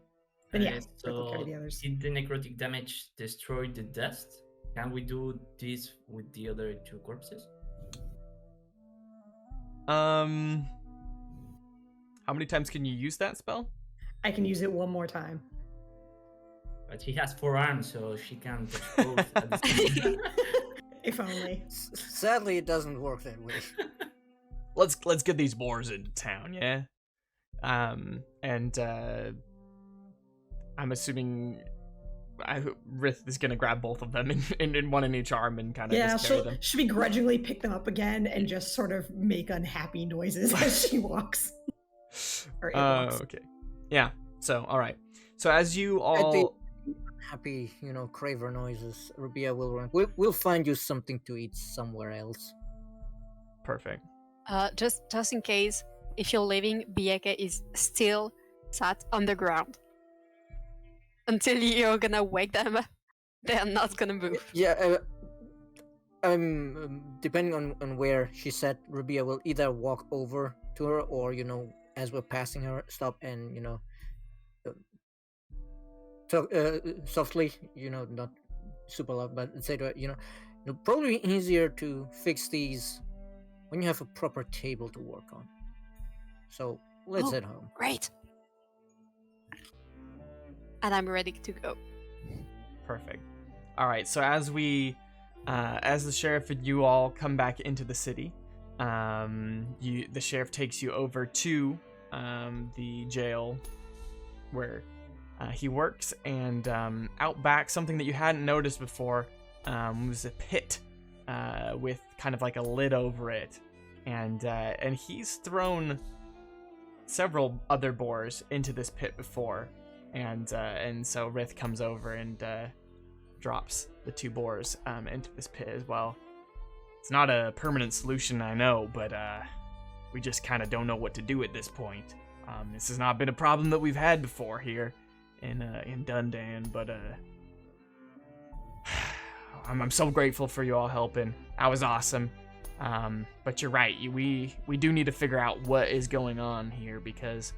Speaker 3: Then yeah,
Speaker 5: so
Speaker 3: carry the others.
Speaker 5: did the necrotic damage destroy the dust? Can we do this with the other two corpses?
Speaker 1: How many times can you use that spell?
Speaker 3: I can use it one more time.
Speaker 5: But she has 4 arms, so she can't expose at the same time.
Speaker 3: If only.
Speaker 4: Sadly, it doesn't work that way.
Speaker 1: Let's get these boars into town, yeah. I'm assuming Rith is gonna grab both of them in one in each arm and kind of just carry them.
Speaker 3: She'll begrudgingly pick them up again and just sort of make unhappy noises as she walks.
Speaker 1: Okay. Yeah. So, all right. So as you all
Speaker 4: happy, craver noises, Rabia will run. We'll find you something to eat somewhere else.
Speaker 1: Perfect.
Speaker 2: Just in case, if you're leaving, Bieke is still sat on the ground. Until you're gonna wake them, they're not gonna move.
Speaker 4: Yeah, depending on where she's at, Rabia will either walk over to her or, as we're passing her, stop and, talk softly, not super loud, but say to her, probably easier to fix these when you have a proper table to work on. So let's head home.
Speaker 2: Great. And I'm ready to go.
Speaker 1: Perfect. All right. So as the sheriff and you all come back into the city, the sheriff takes you over to the jail where he works, and out back, something that you hadn't noticed before was a pit with kind of like a lid over it, and he's thrown several other boars into this pit before, and so Rith comes over and drops the 2 boars into this pit as well. It's not a permanent solution, I know, but we just kind of don't know what to do at this point. This has not been a problem that we've had before here in Dundan, but I'm so grateful for you all helping. That was awesome. But you're right. We do need to figure out what is going on here because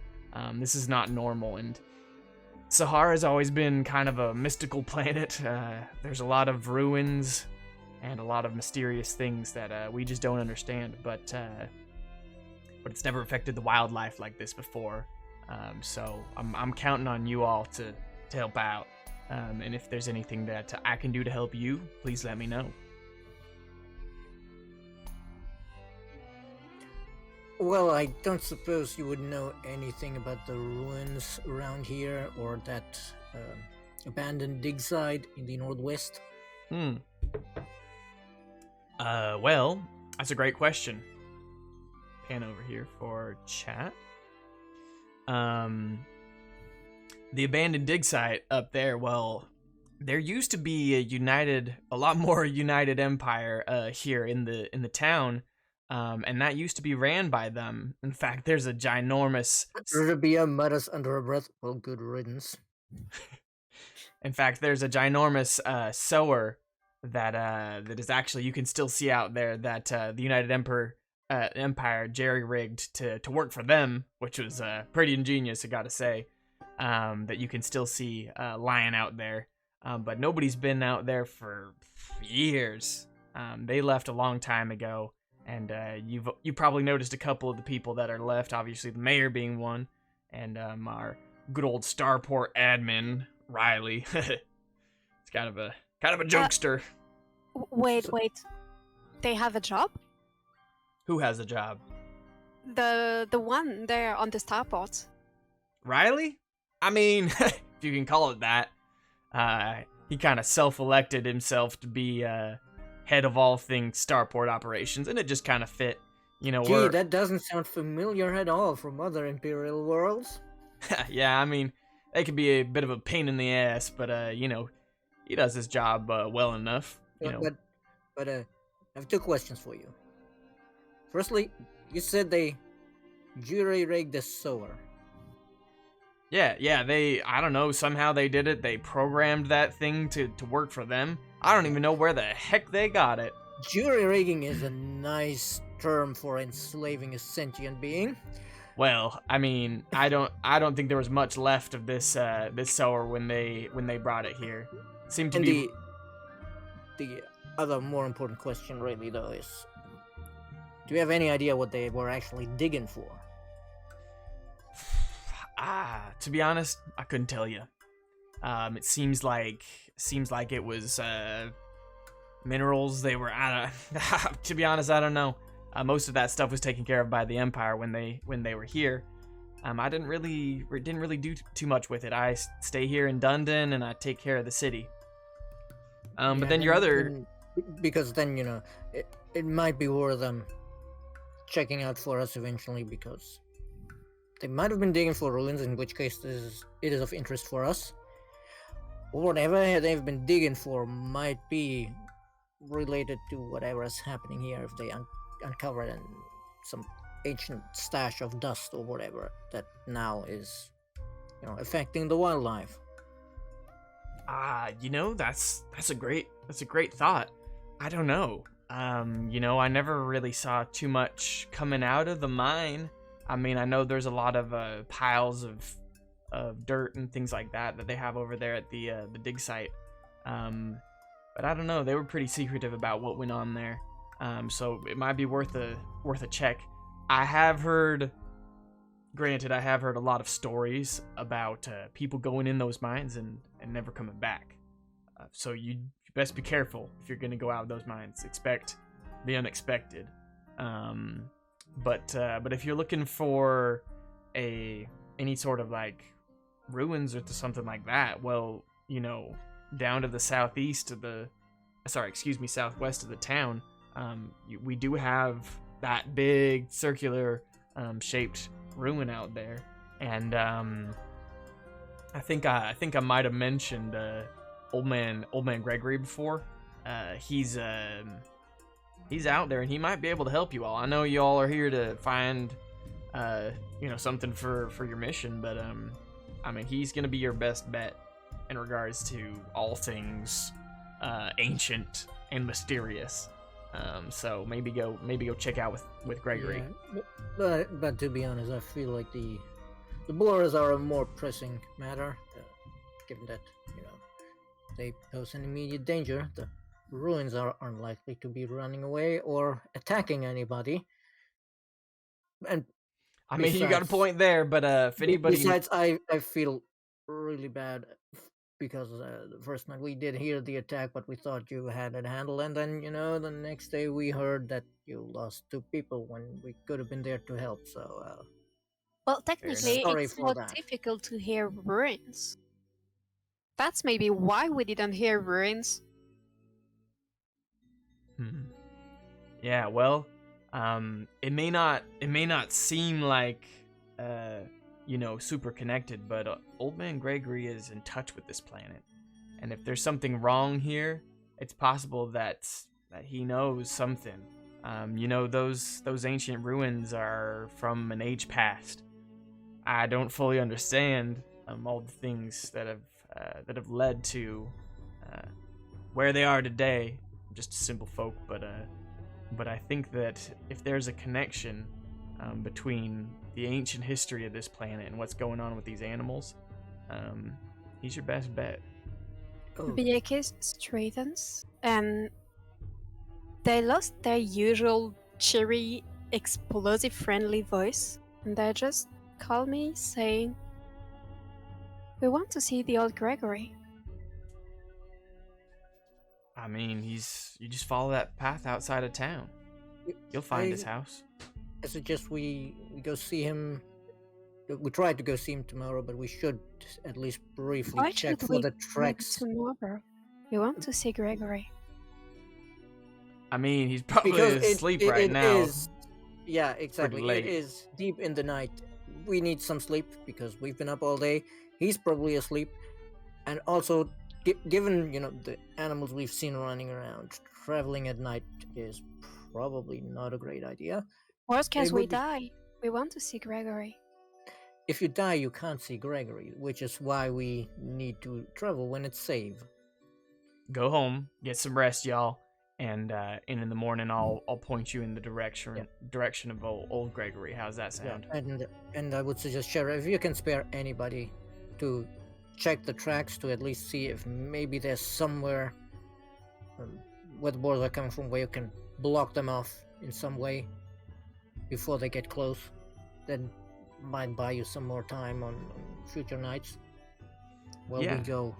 Speaker 1: this is not normal. And Sahara's always been kind of a mystical planet. There's a lot of ruins and a lot of mysterious things that we just don't understand. But it's never affected the wildlife like this before. So I'm counting on you all to help out. And if there's anything that I can do to help you, please let me know.
Speaker 4: Well, I don't suppose you would know anything about the ruins around here or that abandoned dig site in the northwest?
Speaker 1: Well, that's a great question. Pan over here for chat. The abandoned dig site up there, well, there used to be a lot more united empire here in the town, and that used to be ran by them. In fact, there's a ginormous...
Speaker 4: Rabia mutters under her breath, well, good riddance.
Speaker 1: In fact, there's a ginormous sewer that is actually, you can still see out there, that the United Empire jerry-rigged to work for them, which was pretty ingenious, I gotta say. That you can still see lying out there. But nobody's been out there for years. They left a long time ago, and you probably noticed a couple of the people that are left, obviously the mayor being one, and our good old Starport admin, Riley. It's kind of a jokester.
Speaker 2: Wait. They have a job?
Speaker 1: Who has a job?
Speaker 2: The one there on the starport.
Speaker 1: Riley? I mean, if you can call it that. He kind of self-elected himself to be head of all things starport operations, and it just kind of fit. You know,
Speaker 4: Gee, that doesn't sound familiar at all from other Imperial worlds.
Speaker 1: Yeah, I mean, they could be a bit of a pain in the ass, but he does his job well enough. You know.
Speaker 4: But I have two questions for you. Firstly, you said they jury-rigged the sewer.
Speaker 1: Yeah, I don't know, somehow they did it. They programmed that thing to work for them. I don't even know where the heck they got it.
Speaker 4: Jury-rigging is a nice term for enslaving a sentient being.
Speaker 1: Well, I mean, I don't think there was much left of this sewer when they brought it here. It seemed to be...
Speaker 4: The other more important question really, though, is... Do you have any idea what they were actually digging for?
Speaker 1: To be honest, I couldn't tell you. It seems like it was minerals. They were to be honest, I don't know. Most of that stuff was taken care of by the Empire when they were here. I didn't really do too much with it. I stay here in Dundan and I take care of the city. But then your other...
Speaker 4: Because then, it might be worth them checking out for us eventually, because they might have been digging for ruins, in which case it is of interest for us. Or whatever they've been digging for might be related to whatever is happening here if they uncover some ancient stash of dust or whatever that now is, affecting the wildlife.
Speaker 1: That's a great thought. I don't know. I never really saw too much coming out of the mine. I mean, I know there's a lot of piles of dirt and things like that they have over there at the dig site. But I don't know. They were pretty secretive about what went on there. So it might be worth a check. I have heard a lot of stories about people going in those mines and never coming back. So you best be careful if you're going to go out of those mines. Expect the unexpected. But if you're looking for any sort of like ruins or something like that, well, down to the southwest of the town, we do have that big circular shaped ruin out there, and I think I might have mentioned old man Gregory before. He's out there and he might be able to help you all. I know you all are here to find something for your mission, but I mean, he's gonna be your best bet in regards to all things ancient and mysterious. So maybe go check out with Gregory.
Speaker 4: Yeah, but to be honest, I feel like the boars are a more pressing matter, given that they pose an immediate danger. The ruins are unlikely to be running away or attacking anybody. And
Speaker 1: I mean, you got a point there, but if anybody,
Speaker 4: besides, I feel really bad because the first night we did hear the attack, but we thought you had it handled, and then the next day we heard that you lost 2 people when we could have been there to help. So
Speaker 2: Well, technically,
Speaker 4: Sorry
Speaker 2: it's
Speaker 4: for
Speaker 2: more
Speaker 4: that.
Speaker 2: difficult to hear ruins. That's maybe why we didn't hear ruins.
Speaker 1: Yeah, well, it may not seem like super connected, but Old Man Gregory is in touch with this planet, and if there's something wrong here, it's possible that he knows something. Those ancient ruins are from an age past. I don't fully understand all the things that have led to where they are today. Just simple folk, but I think that if there's a connection between the ancient history of this planet and what's going on with these animals, he's your best bet.
Speaker 2: Bieke straightens, and they lost their usual cheery, explosive, friendly voice, and they just call me, saying, "We want to see the old Gregory."
Speaker 1: I mean, you just follow that path outside of town. You'll find his house.
Speaker 4: I suggest we go see him. We tried to go see him tomorrow, but we should at least briefly
Speaker 2: Why
Speaker 4: check
Speaker 2: should
Speaker 4: for
Speaker 2: we
Speaker 4: the
Speaker 2: go
Speaker 4: tracks.
Speaker 2: tomorrow? We want to see Gregory.
Speaker 1: I mean, he's probably
Speaker 4: Because
Speaker 1: asleep right now.
Speaker 4: Yeah, exactly.
Speaker 1: late.
Speaker 4: It is deep in the night. We need some sleep because we've been up all day. He's probably asleep, and also, given the animals we've seen running around, traveling at night is probably not a great idea.
Speaker 2: Worst case,
Speaker 4: It
Speaker 2: we
Speaker 4: would be-
Speaker 2: die. We want to see Gregory.
Speaker 4: If you die, you can't see Gregory, which is why we need to travel when it's safe.
Speaker 1: Go home, get some rest, y'all, and in the morning I'll point you in the direction of old Gregory. How's that sound?
Speaker 4: And I would suggest, Sheriff, if you can spare anybody to check the tracks to at least see if maybe there's somewhere where the boars are coming from, where you can block them off in some way before they get close, then might buy you some more time on future nights while we go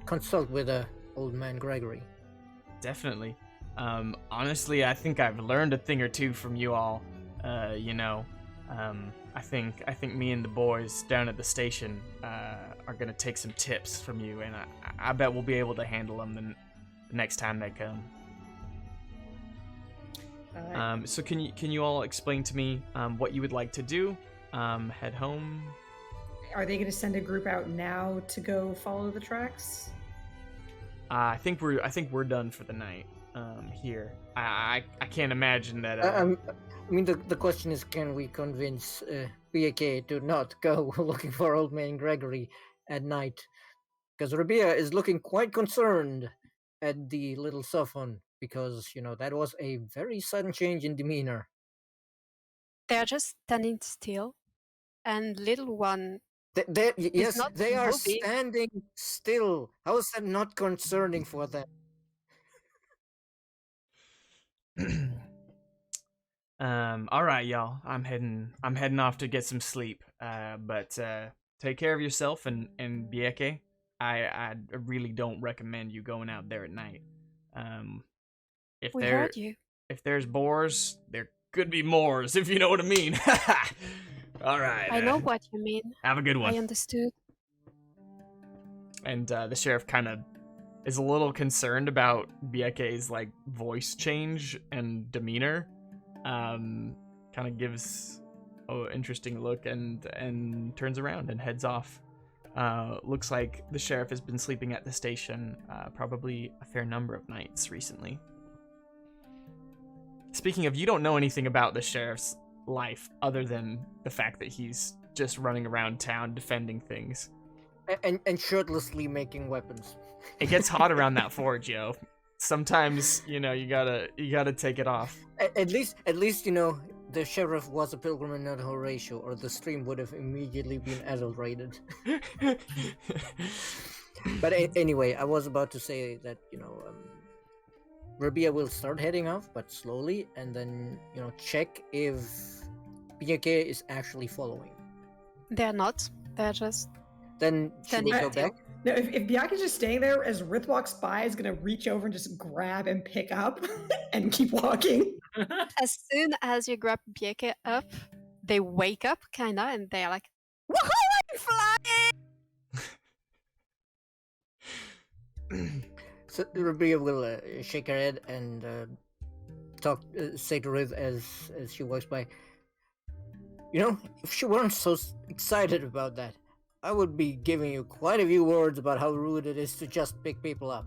Speaker 4: consult with old man Gregory.
Speaker 1: Definitely. Honestly, I think I've learned a thing or two from you all. I think me and the boys down at the station are gonna take some tips from you, and I bet we'll be able to handle them the next time they come. So can you all explain to me what you would like to do? Head home?
Speaker 3: Are they going to send a group out now to go follow the tracks?
Speaker 1: I think we're done for the night here. I can't imagine that.
Speaker 4: I mean, the question is, can we convince BAK to not go looking for old man Gregory at night? Because Rabia is looking quite concerned at the little Sophon, because that was a very sudden change in demeanor.
Speaker 2: They're just standing still, and little one.
Speaker 4: Yes,
Speaker 2: not
Speaker 4: they are
Speaker 2: moving.
Speaker 4: standing still. How is that not concerning for them?
Speaker 1: All right, y'all. I'm heading off to get some sleep. But take care of yourself and Bieke. I really don't recommend you going out there at night.
Speaker 2: We heard you.
Speaker 1: If there's boars, there could be mores, if you know what I mean. All right.
Speaker 2: I know what you mean.
Speaker 1: Have a good one.
Speaker 2: I understood.
Speaker 1: And the sheriff kind of is a little concerned about Bieke's voice change and demeanor. Kind of gives an interesting look and turns around and heads off. Looks like the sheriff has been sleeping at the station probably a fair number of nights recently. Speaking of, you don't know anything about the sheriff's life other than the fact that he's just running around town defending things.
Speaker 4: And shirtlessly making weapons.
Speaker 1: It gets hot around that forge, yo. Sometimes, you gotta take it off.
Speaker 4: At least, the sheriff was a pilgrim and not Horatio, or the stream would have immediately been adulterated. But anyway, I was about to say that, Rabia will start heading off, but slowly, and then, check if Biake is actually following.
Speaker 2: They're not. They're just
Speaker 4: Then should we go
Speaker 2: standing
Speaker 4: back?
Speaker 3: Now, if Bianca's just staying there, as Rith walks by, is gonna reach over and just grab and pick up and keep walking.
Speaker 2: As soon as you grab Bieke up, they wake up, kinda, and they're like, "Woohoo! I'm flying!"
Speaker 4: So Rabia will shake her head and say to Riz as she walks by, if she weren't so excited about that, I would be giving you quite a few words about how rude it is to just pick people up.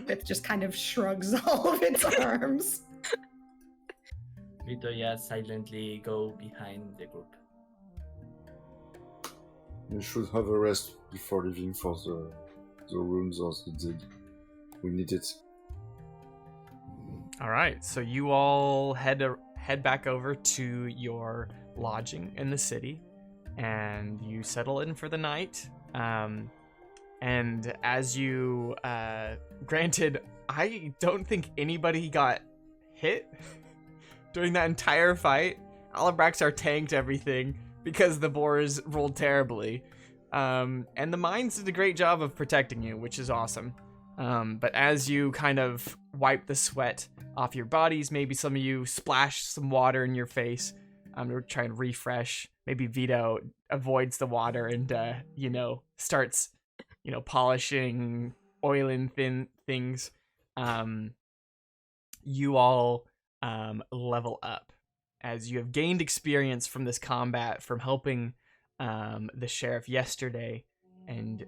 Speaker 3: It just kind of shrugs all of its arms.
Speaker 5: Vito silently go behind the group.
Speaker 6: We should have a rest before leaving for the rooms or the dig. We need it.
Speaker 1: All right, so you all head back over to your lodging in the city, and you settle in for the night. And as you, granted, I don't think anybody got hit during that entire fight. Alabraxar tanked everything because the boars rolled terribly. And the mines did a great job of protecting you, which is awesome. But as you kind of wipe the sweat off your bodies, maybe some of you splash some water in your face to try and refresh. Maybe Vito avoids the water and, starts, polishing, oiling thin things. You all level up as you have gained experience from this combat, from helping the sheriff yesterday, and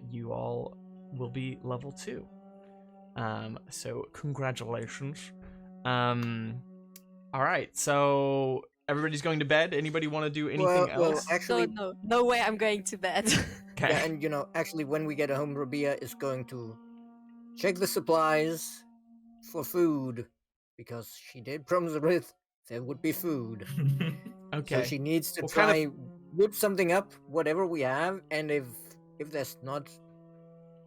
Speaker 1: you all will be level 2. So congratulations. All right, so everybody's going to bed. Anybody want to do anything else?
Speaker 4: Actually,
Speaker 2: No way I'm going to bed.
Speaker 1: Okay.
Speaker 4: yeah, and actually, when we get home, Rabia is going to check the supplies for food, because she did promise Rith there would be food.
Speaker 1: Okay.
Speaker 4: So she needs to
Speaker 1: What
Speaker 4: try
Speaker 1: kind of-
Speaker 4: whip something up, whatever we have, and if there's not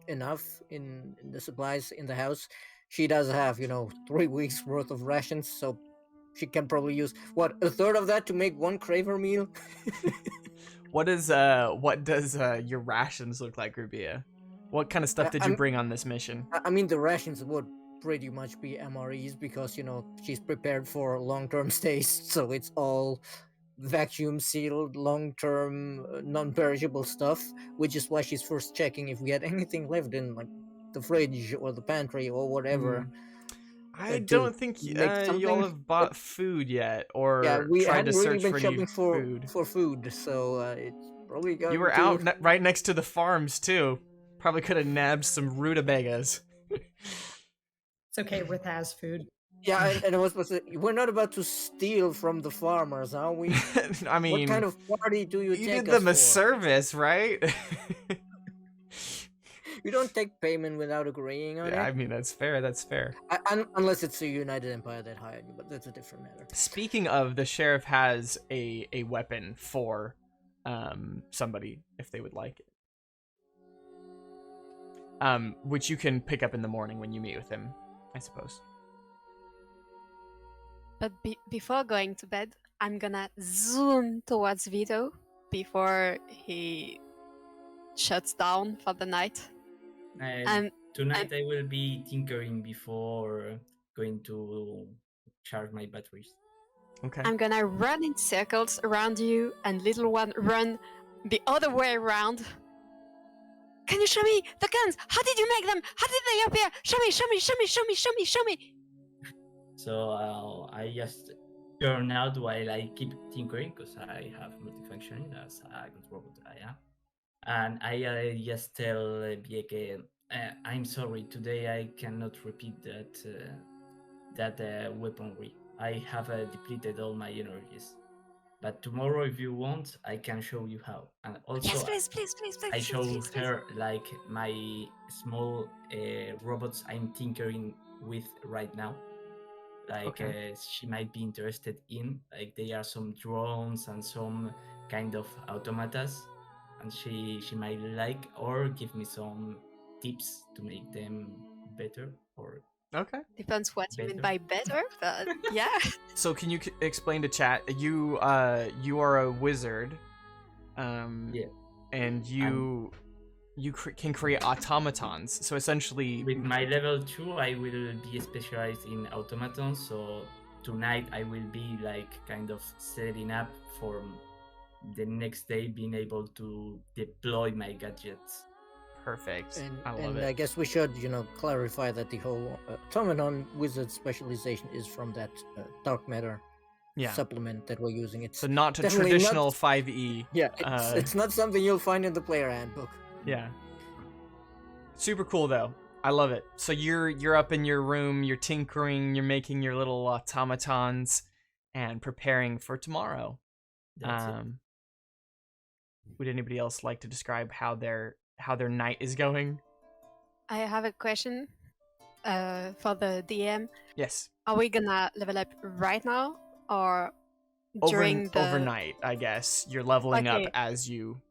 Speaker 4: enough in the supplies in the house, she does have 3 weeks worth of rations, so she can probably use a third of that to make one craver meal.
Speaker 1: What does your rations look like, Rubia? What kind of stuff did you bring on this mission?
Speaker 4: I mean, the rations would pretty much be MREs because she's prepared for long-term stays, so it's all vacuum sealed, long-term, non-perishable stuff, which is why she's first checking if we had anything left in like the fridge or the pantry or whatever.
Speaker 1: I don't think y'all have bought food yet, or
Speaker 4: we
Speaker 1: tried to
Speaker 4: hadn't really
Speaker 1: search
Speaker 4: been
Speaker 1: for
Speaker 4: shopping
Speaker 1: any
Speaker 4: for
Speaker 1: food.
Speaker 4: food, so it's probably going
Speaker 1: You were
Speaker 4: to...
Speaker 1: out right next to the farms too. Probably could have nabbed some rutabagas.
Speaker 3: It's okay, Rith has food.
Speaker 4: Yeah, and I was supposed to... We're not about to steal from the farmers, are we?
Speaker 1: I mean,
Speaker 4: what kind of party do you take
Speaker 1: did
Speaker 4: us
Speaker 1: them a
Speaker 4: for?
Speaker 1: service, right?
Speaker 4: You don't take payment without agreeing on it.
Speaker 1: I mean, that's fair. That's fair.
Speaker 4: Unless it's the United Empire that hired you, but that's a different matter.
Speaker 1: Speaking of, the sheriff has a weapon for somebody if they would like it. Which you can pick up in the morning when you meet with him, I suppose.
Speaker 2: But before going to bed, I'm gonna zoom towards Vito before he shuts down for the night.
Speaker 5: And tonight I will be tinkering before going to charge my batteries.
Speaker 1: Okay.
Speaker 2: I'm gonna run in circles around you, and little one run the other way around. Can you show me the guns? How did you make them? How did they appear? Show me, show me, show me, show me, show me, show me.
Speaker 5: So I just turn out while I keep tinkering because I have multifunction as a good robot I am. And I just tell Bieke, I'm sorry, today I cannot repeat that weaponry. I have depleted all my energies. But tomorrow, if you want, I can show you how. And also,
Speaker 2: Yes, please,
Speaker 5: I show
Speaker 2: please.
Speaker 5: her like my small robots I'm tinkering with right now. Like
Speaker 1: Okay.
Speaker 5: she might be interested in. Like they are some drones and some kind of automatas, and she might like or give me some tips to make them better or
Speaker 1: Okay.
Speaker 2: Depends what you mean
Speaker 5: better.
Speaker 2: by better, but yeah.
Speaker 1: So can you explain to chat? You are a wizard,
Speaker 5: Yeah.
Speaker 1: and you can create automatons. So essentially,
Speaker 5: With my level 2, I will be specialized in automatons. So tonight I will be like kind of setting up for the next day, being able to deploy my gadgets.
Speaker 1: perfect.
Speaker 4: And
Speaker 1: I love
Speaker 4: and
Speaker 1: it.
Speaker 4: I guess we should, clarify that the whole automaton wizard specialization is from that dark matter
Speaker 1: Yeah.
Speaker 4: supplement that we're using. It's
Speaker 1: So not to
Speaker 4: definitely
Speaker 1: traditional
Speaker 4: not-
Speaker 1: 5e.
Speaker 4: yeah, it's not something you'll find in the player handbook.
Speaker 1: Yeah. Super cool though. I love it. So you're up in your room, you're tinkering, you're making your little automatons and preparing for tomorrow.
Speaker 5: That's it.
Speaker 1: Would anybody else like to describe how their night is going?
Speaker 2: I have a question for the DM.
Speaker 1: Yes.
Speaker 2: Are we gonna level up right now or during the
Speaker 1: Overnight, I guess. You're leveling up
Speaker 2: Okay.
Speaker 1: as you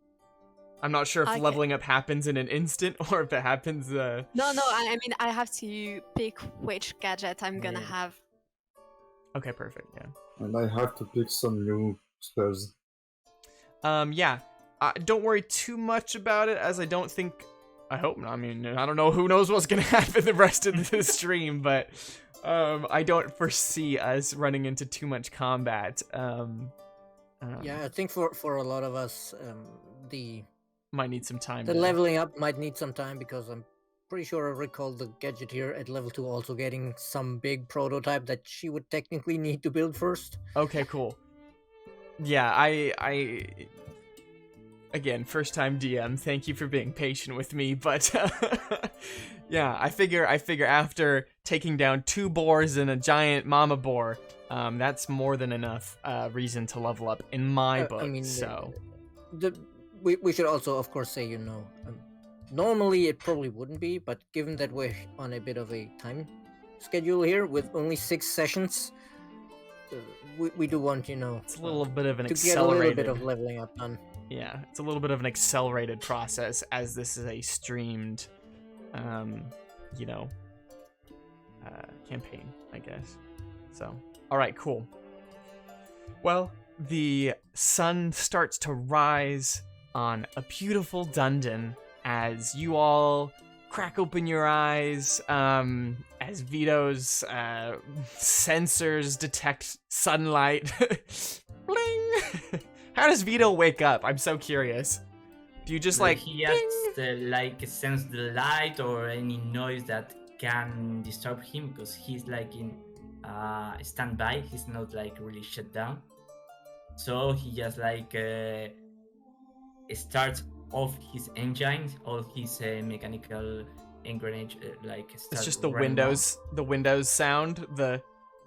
Speaker 1: I'm not sure if
Speaker 2: Okay.
Speaker 1: leveling up happens in an instant or if it happens
Speaker 2: No, I mean I have to pick which gadget I'm gonna
Speaker 5: Yeah.
Speaker 2: have.
Speaker 1: Okay, perfect. Yeah.
Speaker 6: And I have to pick some new spells.
Speaker 1: Yeah. Don't worry too much about it, as I hope not. I mean, I don't know. Who knows what's gonna happen the rest of the stream, but I don't foresee us running into too much combat.
Speaker 4: Yeah, I think for a lot of us, the
Speaker 1: might need some time.
Speaker 4: the
Speaker 1: to-
Speaker 4: leveling up might need some time because I'm pretty sure I recall the gadget here at level 2 also getting some big prototype that she would technically need to build first.
Speaker 1: Okay, cool. Yeah, I again, first time DM. Thank you for being patient with me, but yeah, I figure after taking down 2 boars and a giant mama boar, that's more than enough reason to level up in my book.
Speaker 4: I mean,
Speaker 1: so
Speaker 4: we should also, of course, say, normally it probably wouldn't be, but given that we're on a bit of a time schedule here with only 6 sessions, we do want,
Speaker 1: it's a little bit of an
Speaker 4: to get a
Speaker 1: accelerated.
Speaker 4: little bit of leveling up done.
Speaker 1: Yeah, it's a little bit of an accelerated process as this is a streamed, campaign, I guess. So, all right, cool. Well, the sun starts to rise on a beautiful Dundan as you all crack open your eyes, as Vito's sensors detect sunlight. Bling! How does Vito wake up? I'm so curious. Do you just like
Speaker 5: he has sense the light or any noise that can disturb him because he's like in standby. He's not like really shut down. So he just like starts off his engines, all his mechanical engrenage
Speaker 1: it's just the
Speaker 5: running
Speaker 1: Windows sound, the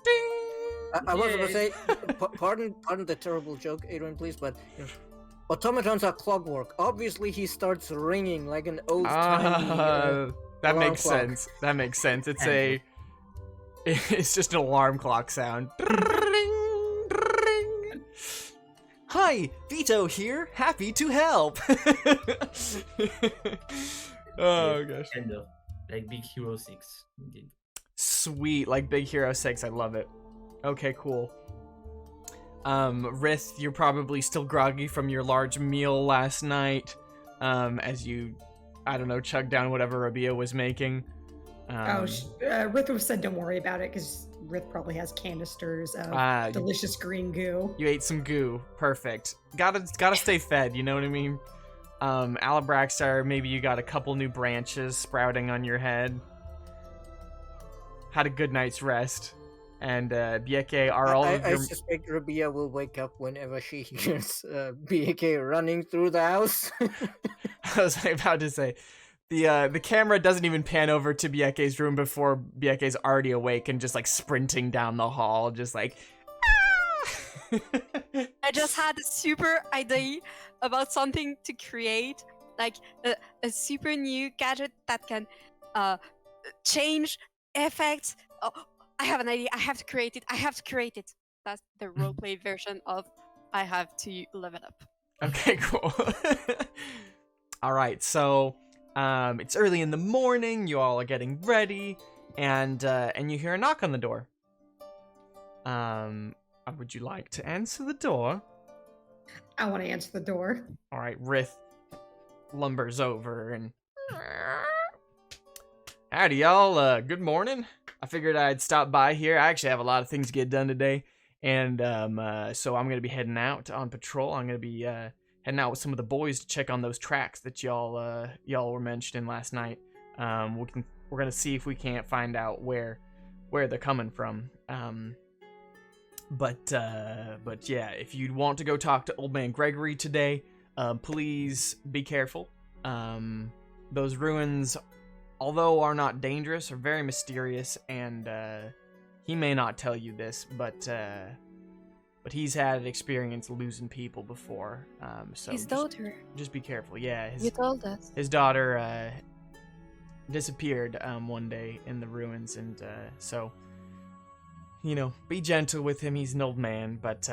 Speaker 1: ding.
Speaker 4: I was about to
Speaker 5: Yeah.
Speaker 4: say, pardon the terrible joke, Adrian, please, but automatons are clockwork. Obviously, he starts ringing like an old-timey.
Speaker 1: That
Speaker 4: alarm
Speaker 1: makes
Speaker 4: clock.
Speaker 1: sense. That makes sense. It's
Speaker 5: Thank
Speaker 1: it's just an alarm clock sound. Hi, Vito here. Happy to help. Oh gosh.
Speaker 5: Kind of like Big Hero 6 indeed.
Speaker 1: Sweet, like Big Hero 6. I love it. Okay, cool. Rith, you're probably still groggy from your large meal last night. As you, I don't know, chug down whatever Rabia was making.
Speaker 3: Rith said don't worry about it because Rith probably has canisters of delicious green goo.
Speaker 1: You ate some goo. Perfect. Gotta stay fed, you know what I mean? Alabraxar, maybe you got a couple new branches sprouting on your head. Had a good night's rest. And Bieke, are all of
Speaker 4: I
Speaker 1: your...
Speaker 4: suspect Rabia will wake up whenever she hears BK running through the house.
Speaker 1: I was about to say, The camera doesn't even pan over to Bieke's room before Bieke's already awake and just like sprinting down the hall, just like.
Speaker 2: I just had a super idea about something to create, like a super new gadget that can change effects. Oh, I have an idea. I have to create it. That's the roleplay version of I have to level up.
Speaker 1: Okay, cool. All right, so it's early in the morning. You all are getting ready, and you hear a knock on the door. Would you like to answer the door?
Speaker 3: I want to answer the door.
Speaker 1: All right, Rith lumbers over and. Howdy, y'all. Good morning. I figured I'd stop by here. I actually have a lot of things to get done today, and so I'm gonna be heading out on patrol. I'm gonna be heading out with some of the boys to check on those tracks that y'all were mentioning last night. We're gonna see if we can't find out where they're coming from. But yeah, if you'd want to go talk to Old Man Gregory today, please be careful. Those ruins, although are not dangerous, are very mysterious, and he may not tell you this, but he's had experience losing people before. So
Speaker 2: His daughter.
Speaker 1: just be careful. Yeah,
Speaker 2: You told us.
Speaker 1: his daughter disappeared one day in the ruins, and so be gentle with him. He's an old man, but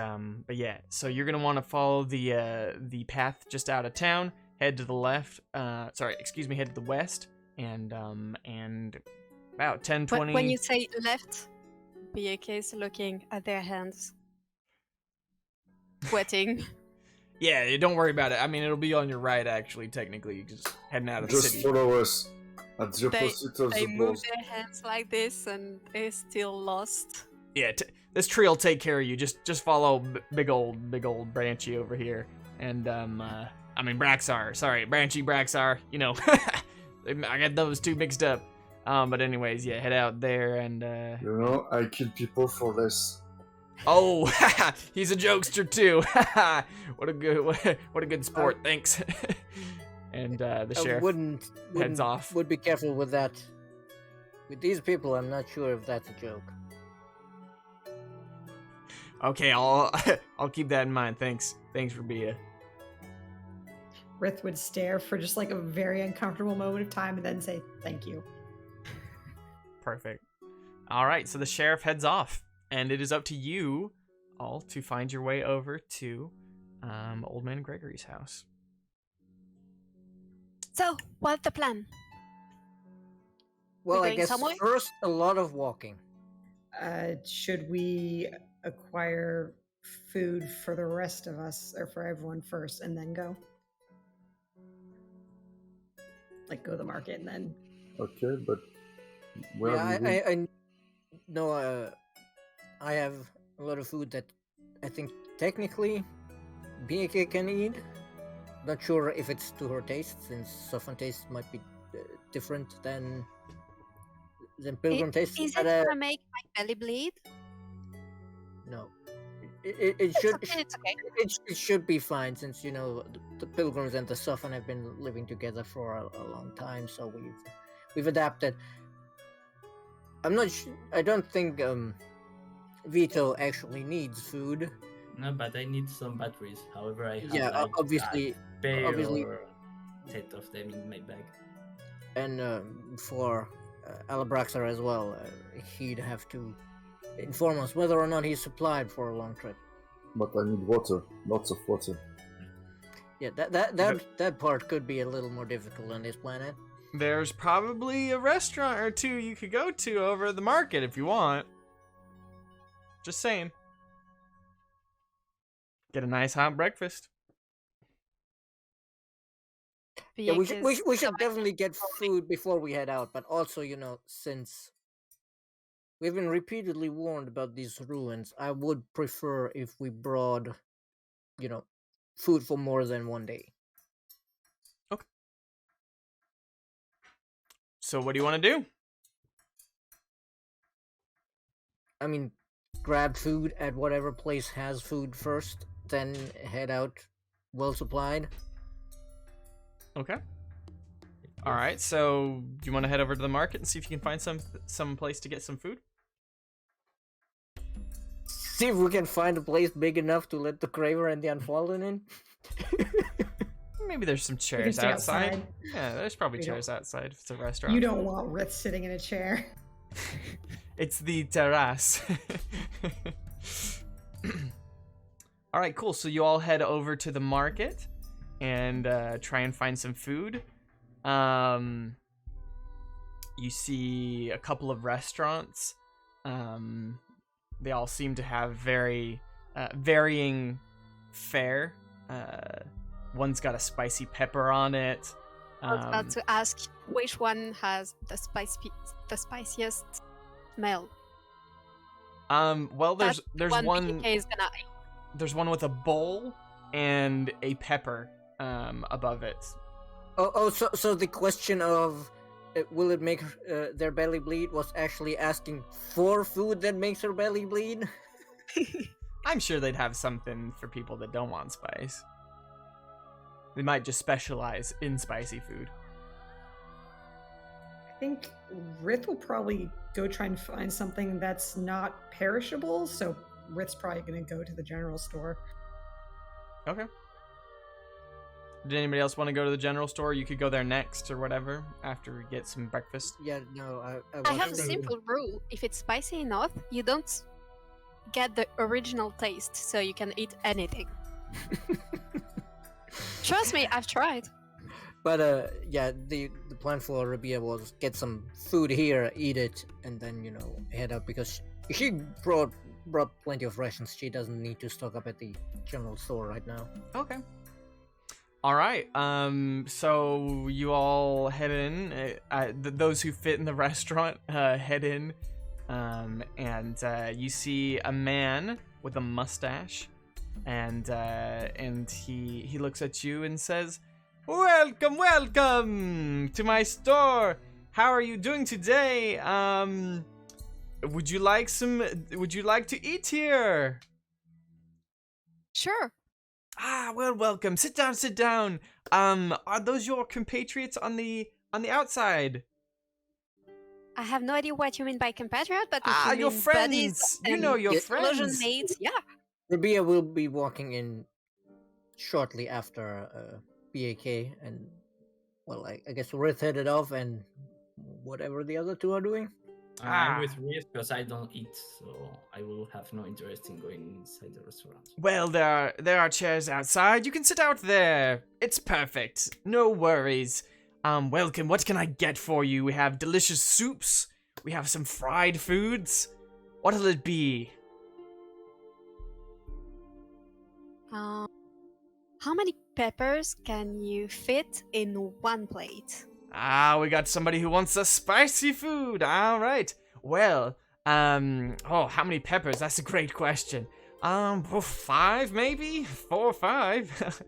Speaker 1: yeah. So you're gonna want to follow the path just out of town. Head to the left. Head to the west, and about 10-20.
Speaker 2: When you say left, BAK is looking at their hands, sweating.
Speaker 1: Yeah, don't worry about it. I mean, it'll be on your right, actually. Technically, just heading out of the
Speaker 6: Just
Speaker 1: city.
Speaker 6: follow us at the
Speaker 2: They-
Speaker 6: opposite of
Speaker 2: They
Speaker 6: the
Speaker 2: move
Speaker 6: boars.
Speaker 2: their hands like this, and they're still lost.
Speaker 1: Yeah, this tree will take care of you. Just follow big old Branchy over here, and I mean Braxar. Sorry, Branchy Braxar. I got those two mixed up. But anyways, yeah, head out there and.
Speaker 6: I kill people for less.
Speaker 1: Oh, he's a jokester too. what a good sport. Thanks. And the sheriff heads off.
Speaker 4: Would be careful with that. With these people, I'm not sure if that's a joke.
Speaker 1: Okay, I'll keep that in mind. Thanks for being.
Speaker 3: Rith would stare for just like a very uncomfortable moment of time and then say, "Thank you."
Speaker 1: Perfect. All right, so the sheriff heads off, and it is up to you all to find your way over to Old Man Gregory's house.
Speaker 2: So, what's the plan?
Speaker 4: Well, I
Speaker 2: going
Speaker 4: guess
Speaker 2: somewhere?
Speaker 4: first a lot of walking.
Speaker 3: Should we acquire food for the rest of us or for everyone first and then go? Like go to the market and then.
Speaker 6: Okay, but where
Speaker 4: Yeah,
Speaker 6: are we?
Speaker 4: I know. I have a lot of food that I think technically BK can eat. Not sure if it's to her taste, since Sofan taste might be different than Pilgrim taste.
Speaker 2: Is
Speaker 4: but,
Speaker 2: it gonna make my belly bleed?
Speaker 4: no, it
Speaker 2: It's
Speaker 4: should.
Speaker 2: okay, it's okay.
Speaker 4: It should be fine, since the Pilgrims and the Sofan have been living together for a long time, so we've adapted. I'm not. I don't think Vito actually needs food.
Speaker 5: No, but I need some batteries. However, I have
Speaker 4: Yeah,
Speaker 5: like,
Speaker 4: obviously,
Speaker 5: a pair
Speaker 4: obviously.
Speaker 5: or 10 of them in my bag.
Speaker 4: And for Alabraxar as well, he'd have to inform us whether or not he's supplied for a long trip.
Speaker 6: But I need water, lots of water.
Speaker 4: Yeah, that part could be a little more difficult on this planet.
Speaker 1: There's probably a restaurant or two you could go to over at the market if you want. Just saying. Get a nice hot breakfast.
Speaker 4: Yeah, we
Speaker 2: Because
Speaker 4: should
Speaker 2: somebody-
Speaker 4: definitely get food before we head out. But also, since we've been repeatedly warned about these ruins, I would prefer if we brought, food for more than one day.
Speaker 1: So what do you want to do?
Speaker 4: I mean, grab food at whatever place has food first, then head out well supplied.
Speaker 1: Okay. All right, so do you want to head over to the market and see if you can find some place to get some food?
Speaker 4: See if we can find a place big enough to let the Craver and the Unfallen in.
Speaker 1: Maybe there's some
Speaker 3: We can
Speaker 1: chairs
Speaker 3: stay
Speaker 1: outside. Yeah, there's probably
Speaker 3: We don't-
Speaker 1: chairs outside if it's a restaurant.
Speaker 3: You don't want Rith sitting in a chair.
Speaker 1: It's the terrace. All right, cool. So you all head over to the market and try and find some food. You see a couple of restaurants. They all seem to have very varying fare. One's got a spicy pepper on it.
Speaker 2: I was about to ask which one has the spiciest smell.
Speaker 1: Well, there's one.
Speaker 2: BK is gonna.
Speaker 1: There's one with a bowl and a pepper above it.
Speaker 4: So the question of will it make their belly bleed was actually asking for food that makes her belly bleed?
Speaker 1: I'm sure they'd have something for people that don't want spice. They might just specialize in spicy food.
Speaker 3: I think Rith will probably go try and find something that's not perishable, so Rith's probably going to go to the general store.
Speaker 1: Okay. Did anybody else want to go to the general store? You could go there next or whatever after we get some breakfast.
Speaker 4: Yeah, no,
Speaker 2: I have a
Speaker 4: was thinking-
Speaker 2: simple rule: if it's spicy enough, you don't get the original taste, so you can eat anything. Trust me, I've tried.
Speaker 4: But yeah, the plan for Rabia was get some food here, eat it, and then head up because she brought plenty of rations. She doesn't need to stock up at the general store right now.
Speaker 1: Okay. All right. So you all head in. Those who fit in the restaurant head in, and you see a man with a mustache, and he looks at you and says, "Welcome, welcome to my store. How are you doing today? Would you like to eat here?"
Speaker 2: Sure.
Speaker 1: Ah, well, welcome. Sit down, sit down. Are those your compatriots on the outside?
Speaker 2: I have no idea what you mean by compatriot, but if
Speaker 1: Ah,
Speaker 2: you
Speaker 1: your
Speaker 2: mean
Speaker 1: friends.
Speaker 2: buddies
Speaker 1: You
Speaker 2: and
Speaker 1: know your
Speaker 2: illusion
Speaker 1: friends.
Speaker 2: mates, yeah.
Speaker 4: Rabia will be walking in shortly after BAK, and well, I guess Rith headed off, and whatever the other two are doing.
Speaker 5: I'm with Riz because I don't eat, so I will have no interest in going inside the restaurant.
Speaker 1: Well, there are chairs outside. You can sit out there. It's perfect. No worries. Welcome. What can I get for you? We have delicious soups. We have some fried foods. What'll it be?
Speaker 2: How many peppers can you fit in one plate?
Speaker 1: Ah, we got somebody who wants a spicy food. All right. Well, how many peppers? That's a great question. 5 maybe? 4 or 5.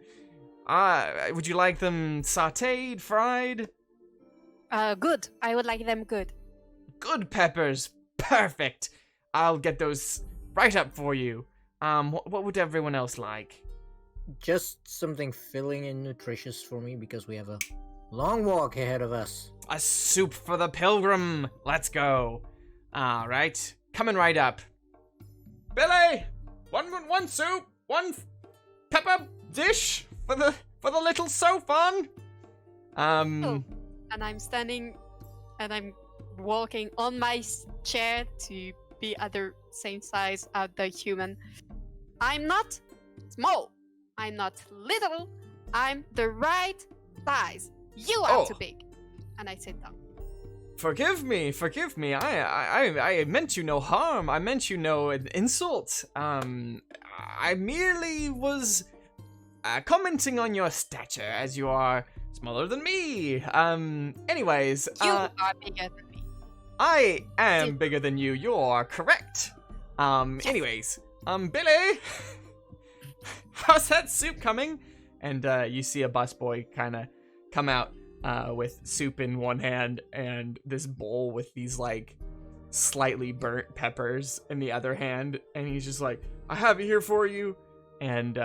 Speaker 1: Would you like them sautéed, fried?
Speaker 2: Good. I would like them good.
Speaker 1: Good peppers. Perfect. I'll get those right up for you. What would everyone else like?
Speaker 4: Just something filling and nutritious for me because we have a long walk ahead of us.
Speaker 1: A soup for the pilgrim. Let's go. All right. Coming right up. Billy, one soup, one pepper dish for the little Sophon.
Speaker 2: Oh, and I'm standing, and I'm walking on my chair to be at the same size as the human. I'm not small. I'm not little. I'm the right size. You are too big. And I sit down.
Speaker 1: Forgive me. I meant you no harm. I meant you no insult. I merely was commenting on your stature, as you are smaller than me. Anyways,
Speaker 2: You are bigger than me.
Speaker 1: I am bigger than you. You're correct. Anyways, Billy, how's that soup coming? And you see a busboy kind of come out with soup in one hand and this bowl with these like slightly burnt peppers in the other hand, and he's just like, "I have it here for you." And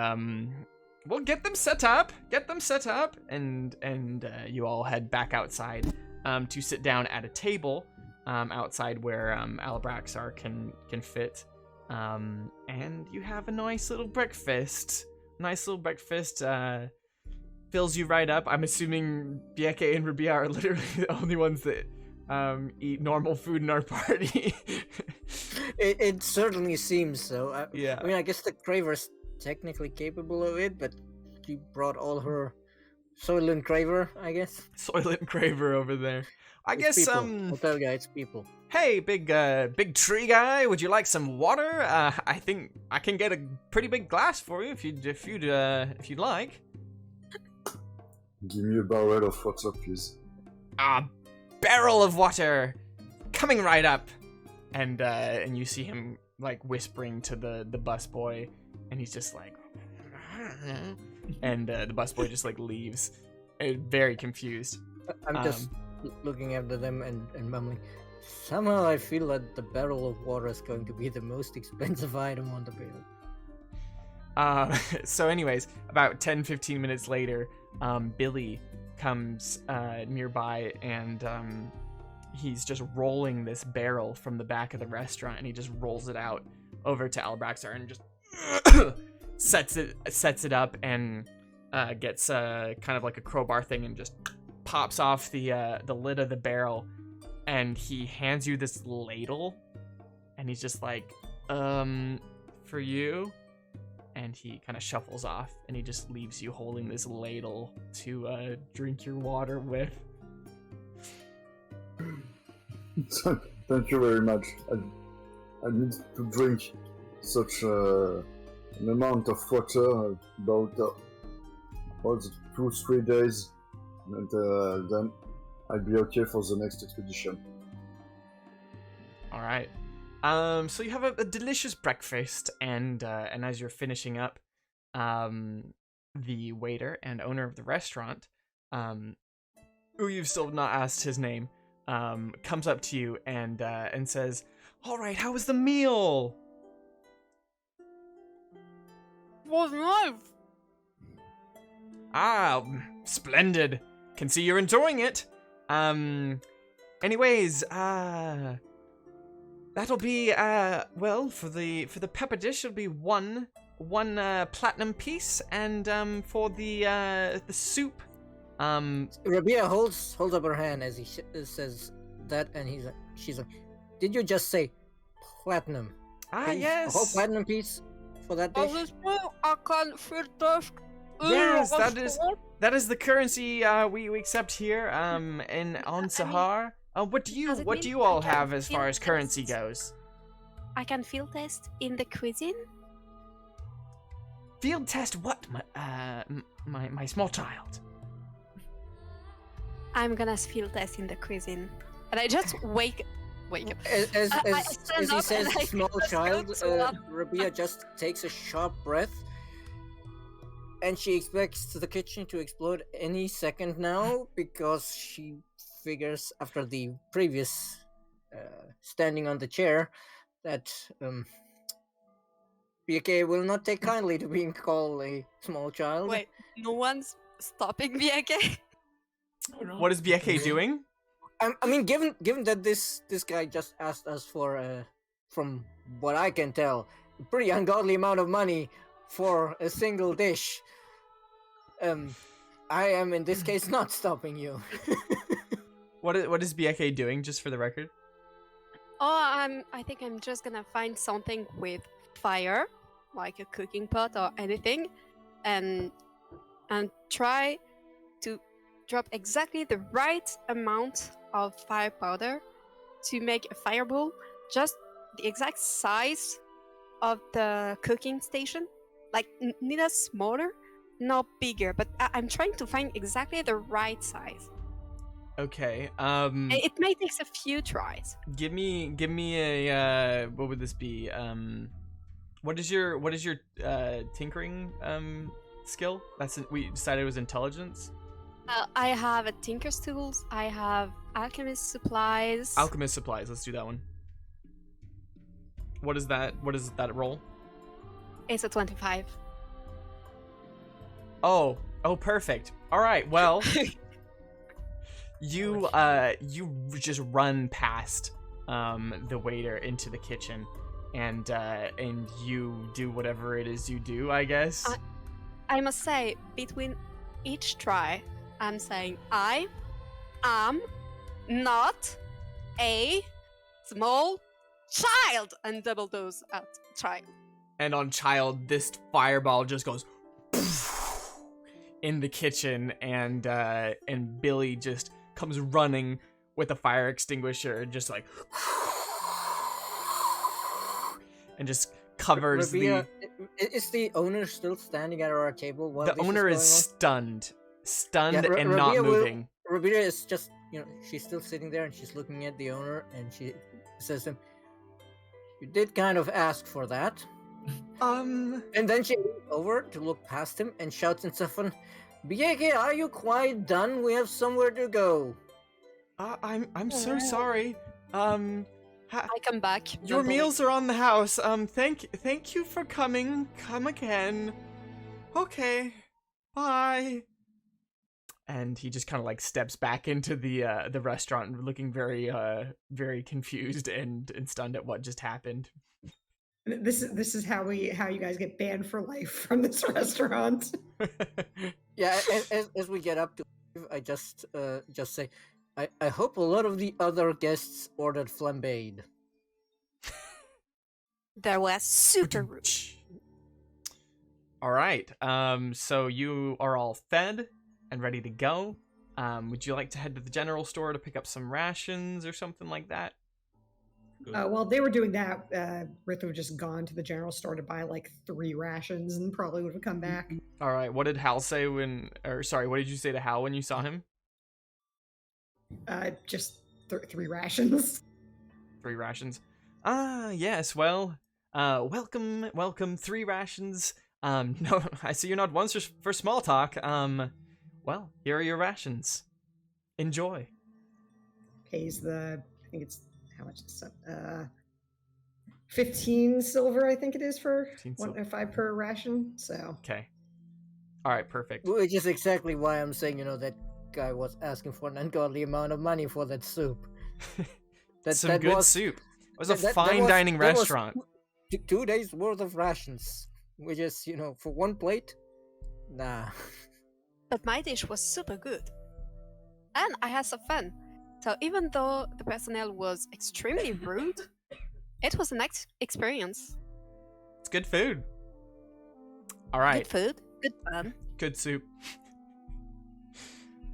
Speaker 1: Well, get them set up. And you all head back outside to sit down at a table outside where Alabraxar can fit. And you have a nice little breakfast. Fills you right up. I'm assuming Bieke and Rabia are literally the only ones that eat normal food in our party.
Speaker 4: It certainly seems so.
Speaker 1: Yeah.
Speaker 4: I mean, I guess the Craver's technically capable of it, but she brought all her Soylent Craver, I guess.
Speaker 1: Soylent Craver over there. I
Speaker 4: It's
Speaker 1: guess
Speaker 4: people. I'll tell you, it's people.
Speaker 1: Hey, big tree guy, would you like some water? I think I can get a pretty big glass for you if you'd like.
Speaker 6: Give me a barrel of water, please.
Speaker 1: A barrel of water, coming right up. And you see him like whispering to the busboy, and he's just like, and the busboy just like leaves, very confused.
Speaker 4: I'm just looking after them and mumbling. Somehow I feel that the barrel of water is going to be the most expensive item on the bill.
Speaker 1: So anyways, about 10-15 minutes later, Billy comes nearby, and he's just rolling this barrel from the back of the restaurant, and he just rolls it out over to Alabraxar and just sets it up, and gets kind of like a crowbar thing and just pops off the lid of the barrel, and he hands you this ladle, and he's just like, for you. And he kind of shuffles off, and he just leaves you holding this ladle to drink your water with.
Speaker 6: Thank you very much. I need to drink such an amount of water, about 2-3 days, and then I'll be okay for the next expedition.
Speaker 1: All right. So you have a delicious breakfast, and as you're finishing up, the waiter and owner of the restaurant, who you've still not asked his name, comes up to you and says, "All right, how was the meal?"
Speaker 2: Was nice.
Speaker 1: Ah, splendid. Can see you're enjoying it. Anyways, that'll be well, for the pepper dish it'll be one platinum piece, and for the soup,
Speaker 4: Rabia holds up her hand as he says that, and she's like, "Did you just say platinum? Please,
Speaker 1: yes.
Speaker 4: a whole platinum piece for that dish?"
Speaker 2: I can't feel thirst.
Speaker 1: Yes, that is the currency we accept here on Sahar. What do you all have as far as currency goes?
Speaker 2: I can field test in the cuisine.
Speaker 1: Field test what, my small child?
Speaker 2: I'm gonna field test in the cuisine, and I just wake up.
Speaker 4: As
Speaker 2: stand
Speaker 4: he
Speaker 2: up
Speaker 4: says
Speaker 2: and I
Speaker 4: small
Speaker 2: just
Speaker 4: child,
Speaker 2: go to up.
Speaker 4: Rabia just takes a sharp breath, and she expects the kitchen to explode any second now, because she figures after the previous standing on the chair that BK will not take kindly to being called a small child.
Speaker 2: Wait, no one's stopping me again.
Speaker 1: What is Bieke doing?
Speaker 4: I mean, given that this guy just asked us for, from what I can tell, a pretty ungodly amount of money for a single dish, I am in this case not stopping you.
Speaker 1: What is Bieke doing, just for the record?
Speaker 2: Oh, I think I'm just gonna find something with fire, like a cooking pot or anything, and try to drop exactly the right amount of fire powder to make a fireball, just the exact size of the cooking station, like neither smaller nor bigger, but I'm trying to find exactly the right size.
Speaker 1: Okay.
Speaker 2: It may take a few tries.
Speaker 1: Give me a what would this be? What is your tinkering skill? We decided it was intelligence.
Speaker 2: I have a tinker's tools. I have alchemist supplies.
Speaker 1: Alchemist supplies. Let's do that one. What is that? What is that roll?
Speaker 2: It's a 25.
Speaker 1: Oh, perfect. All right. Well, you just run past the waiter into the kitchen, and you do whatever it is you do, I guess.
Speaker 2: I must say, between each try, I'm saying I am not a small child, and double those at child.
Speaker 1: And on child, this fireball just goes in the kitchen, and Billy just comes running with a fire extinguisher, just like, and just covers
Speaker 4: Rabia, is the owner still standing at our table? While
Speaker 1: the
Speaker 4: this
Speaker 1: owner is
Speaker 4: going
Speaker 1: stunned
Speaker 4: Yeah,
Speaker 1: and not
Speaker 4: Rabia
Speaker 1: moving.
Speaker 4: Rabia is just, she's still sitting there and she's looking at the owner and she says to him, "You did kind of ask for that." And then she leans over to look past him and shouts in Saffron, "Bieke, are you quite done? We have somewhere to go."
Speaker 1: I'm so sorry.
Speaker 2: I come back.
Speaker 1: Your
Speaker 2: don't believe-
Speaker 1: meals are on the house. Thank you for coming. Come again. Okay. Bye. And he just kind of like steps back into the restaurant, looking very confused and stunned at what just happened.
Speaker 3: This is how you guys get banned for life from this restaurant.
Speaker 4: Yeah, as we get up to, I just say, I hope a lot of the other guests ordered flambéed.
Speaker 2: There was super rude.
Speaker 1: All right. So you are all fed and ready to go. Would you like to head to the general store to pick up some rations or something like that?
Speaker 3: While they were doing that, Rith would have just gone to the general store to buy like 3 rations and probably would have come back.
Speaker 1: All right. What did Hal say what did you say to Hal when you saw him?
Speaker 3: Just 3 rations.
Speaker 1: 3 rations. Yes. Well, welcome. 3 rations. No, I see you're not one for small talk. Well, here are your rations. Enjoy.
Speaker 3: Pays I think it's, how much is it? 15 silver, I think it is, for 5 per ration. So.
Speaker 1: Okay. All right. Perfect.
Speaker 4: Which is exactly why I'm saying, that guy was asking for an ungodly amount of money for that soup.
Speaker 1: Some good soup. It was a fine dining restaurant.
Speaker 4: 2 days worth of rations, which is, for 1 plate. Nah.
Speaker 2: But my dish was super good. And I had some fun. So even though the personnel was extremely rude, it was an experience.
Speaker 1: It's good food. All right.
Speaker 2: Good food, good fun.
Speaker 1: Good soup.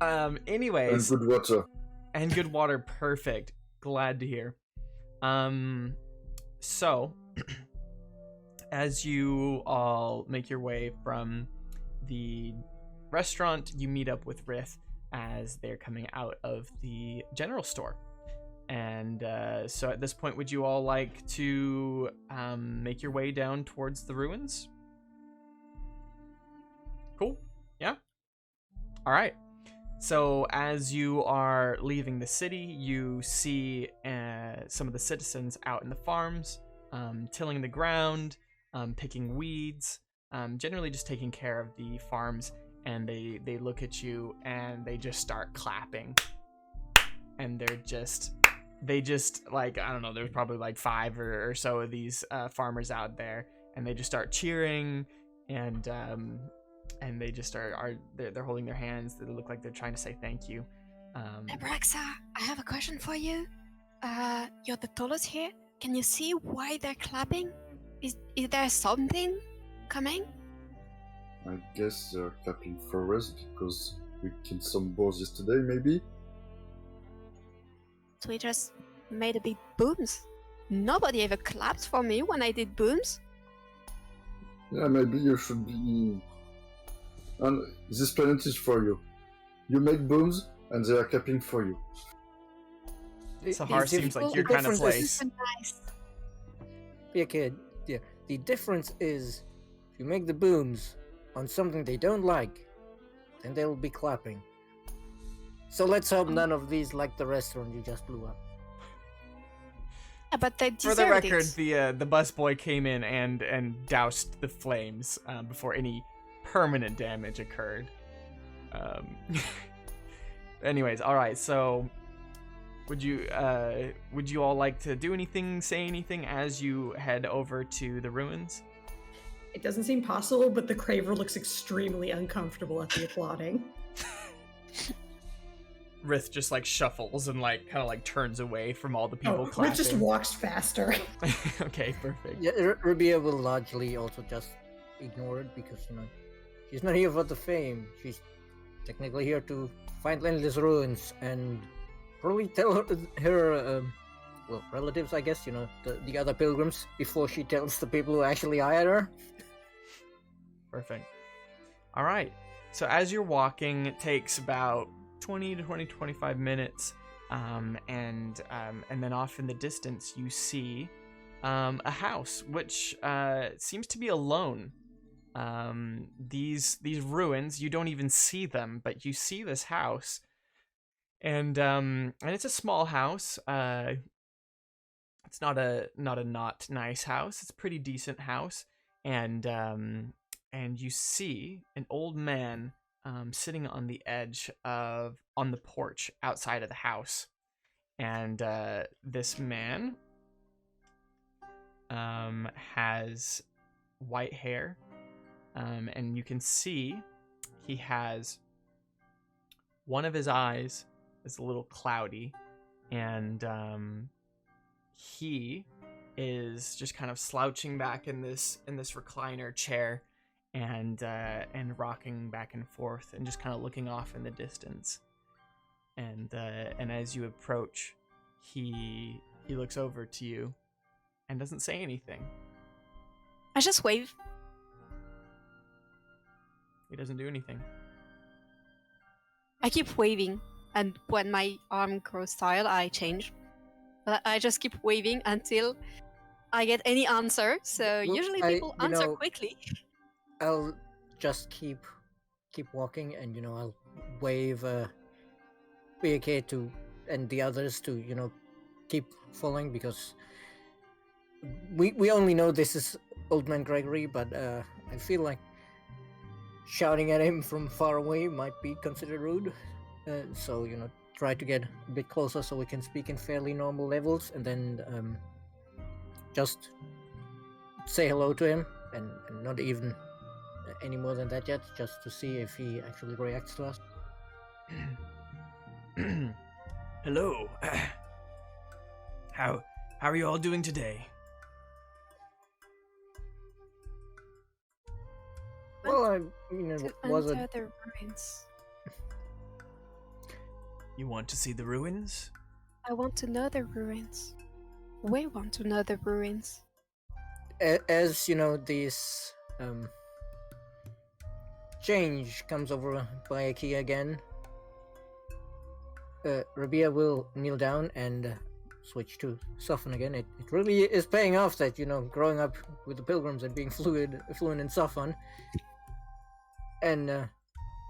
Speaker 1: Anyways.
Speaker 6: And good water.
Speaker 1: And good water. Perfect. Glad to hear. So, as you all make your way from the restaurant, you meet up with Rith as they're coming out of the general store. And so at this point, would you all like to make your way down towards the ruins? Cool. Yeah? All right. So as you are leaving the city, you see some of the citizens out in the farms, tilling the ground, picking weeds, generally just taking care of the farms. And they look at you and they just start clapping. And they just like, I don't know, there's probably like 5 or so of these farmers out there, and they just start cheering, and they just they're holding their hands. They look like they're trying to say thank you.
Speaker 2: Abraxa, I have a question for you. You're the tallest here. Can you see why they're clapping? Is there something coming?
Speaker 6: I guess they're clapping for us because we killed some boars yesterday, maybe?
Speaker 2: So we just made a big booms. Nobody ever clapped for me when I did booms.
Speaker 6: Yeah, maybe you should be... And this planet is for you. You make booms, and they are clapping for you.
Speaker 1: Sahar seems like your kind of place.
Speaker 2: Nice.
Speaker 4: Be a kid. Yeah. The difference is, if you make the booms on something they don't like, then they'll be clapping. So let's hope none of these like the restaurant you just blew up.
Speaker 2: Yeah, but they
Speaker 1: For
Speaker 2: deserved
Speaker 1: the record,
Speaker 2: it.
Speaker 1: the busboy came in and doused the flames before any permanent damage occurred. Anyways, all right. So, would you all like to do anything, say anything as you head over to the ruins?
Speaker 3: It doesn't seem possible, but the Craver looks extremely uncomfortable at the applauding.
Speaker 1: Rith just like shuffles and like kind of like turns away from all the people clapping.
Speaker 3: Rith just walks faster.
Speaker 1: Okay, perfect.
Speaker 4: Yeah, Rabia will largely also just ignore it because, you know, she's not here for the fame. She's technically here to find endless ruins and probably tell her well, relatives, I guess, you know, the other pilgrims before she tells the people who actually hired her.
Speaker 1: Perfect. All right. So as you're walking, it takes about 20 to 25 minutes, and then off in the distance you see a house which seems to be alone. These ruins, you don't even see them, but you see this house, and it's a small house. It's not a not nice house. It's a pretty decent house, and you see an old man sitting on the edge on the porch outside of the house, and this man has white hair, and you can see he has one of his eyes is a little cloudy, and he is just kind of slouching back in this recliner chair, and rocking back and forth and just kind of looking off in the distance. And as you approach, he looks over to you and doesn't say anything.
Speaker 2: I just wave.
Speaker 1: He doesn't do anything.
Speaker 2: I keep waving, and when my arm grows tired, I change. But I just keep waving until I get any answer. So
Speaker 4: Well,
Speaker 2: usually
Speaker 4: I-
Speaker 2: people
Speaker 4: you
Speaker 2: answer
Speaker 4: know-
Speaker 2: quickly.
Speaker 4: I'll just keep walking, and you know, I'll wave BK to and the others to, you know, keep following, because we only know this is Old Man Gregory, but I feel like shouting at him from far away might be considered rude. So, you know, try to get a bit closer so we can speak in fairly normal levels, and then just say hello to him, and not even any more than that yet, just to see if he actually reacts to us.
Speaker 1: Hello. How are you all doing today?
Speaker 4: Well, I mean, it
Speaker 2: To
Speaker 4: was
Speaker 2: enter
Speaker 4: a
Speaker 2: the ruins.
Speaker 1: You want to see the ruins?
Speaker 2: I want to know the ruins. We want to know the ruins.
Speaker 4: as you know, this change comes over Bayaki again. Rabia will kneel down and switch to soften again. It really is paying off that, you know, growing up with the pilgrims and being fluent in soften, and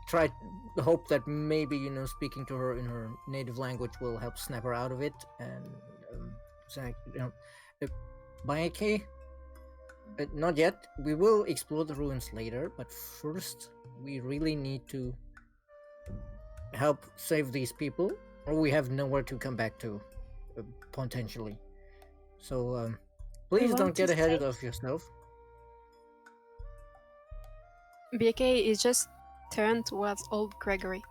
Speaker 4: try to hope that maybe, you know, speaking to her in her native language will help snap her out of it. And say, you know, Bayaki, not yet. We will explore the ruins later, but first we really need to help save these people, or we have nowhere to come back to, potentially. So please
Speaker 2: want
Speaker 4: don't get
Speaker 2: to
Speaker 4: ahead
Speaker 2: save-
Speaker 4: of yourself.
Speaker 2: BK is just turned towards old Gregory,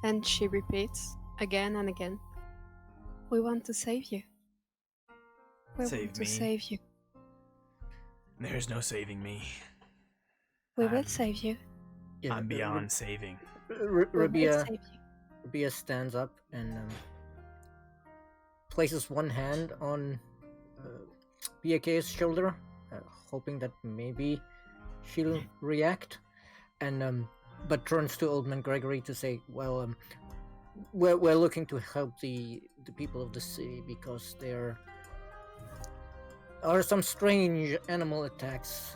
Speaker 2: and she repeats again and again, "We want to save you. We
Speaker 1: Save
Speaker 2: want to
Speaker 1: me?
Speaker 2: save you.
Speaker 1: There's no saving me.
Speaker 2: We will
Speaker 1: I'm-
Speaker 2: save you.
Speaker 4: Yeah,
Speaker 1: I'm beyond saving.
Speaker 2: We will
Speaker 4: Rabia
Speaker 2: save you."
Speaker 4: Rabia stands up and places one hand on BK's shoulder, hoping that maybe she'll react, and but turns to Old Man Gregory to say, "Well, we're looking to help the people of the city because there are some strange animal attacks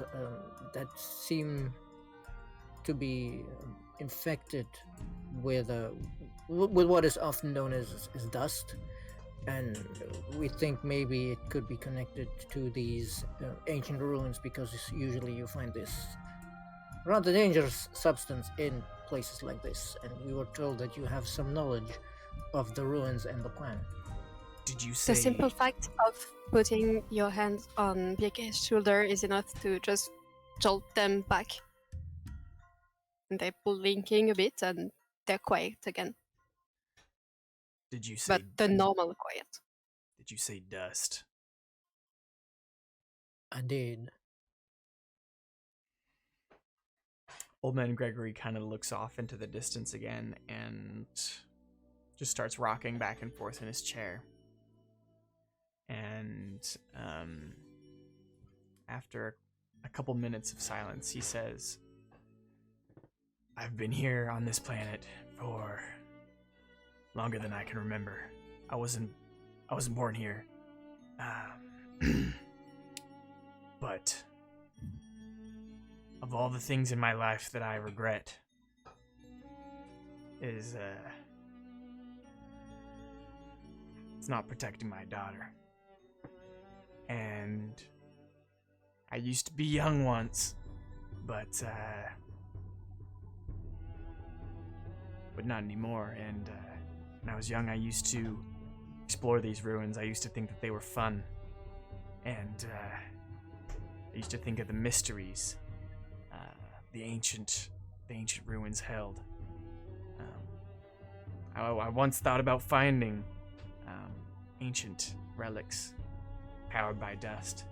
Speaker 4: that seem to be infected with what is often known as dust, and we think maybe it could be connected to these ancient ruins, because usually you find this rather dangerous substance in places like this, and we were told that you have some knowledge of the ruins and the plan.
Speaker 1: Did you say
Speaker 2: The simple fact of putting your hand on BK's shoulder is enough to just jolt them back. And they're blinking a bit and they're quiet again.
Speaker 1: Did you say
Speaker 2: But the normal quiet.
Speaker 1: Did you say dust?
Speaker 4: I did.
Speaker 1: Old man Gregory kind of looks off into the distance again and just starts rocking back and forth in his chair. And after a couple minutes of silence, he says, I've been here on this planet for longer than I can remember. I wasn't born here. But of all the things in my life that I regret is it's not protecting my daughter. And I used to be young once, but not anymore. And when I was young, I used to explore these ruins. I used to think that they were fun, and I used to think of the mysteries the ancient ruins held. I once thought about finding ancient relics powered by dust,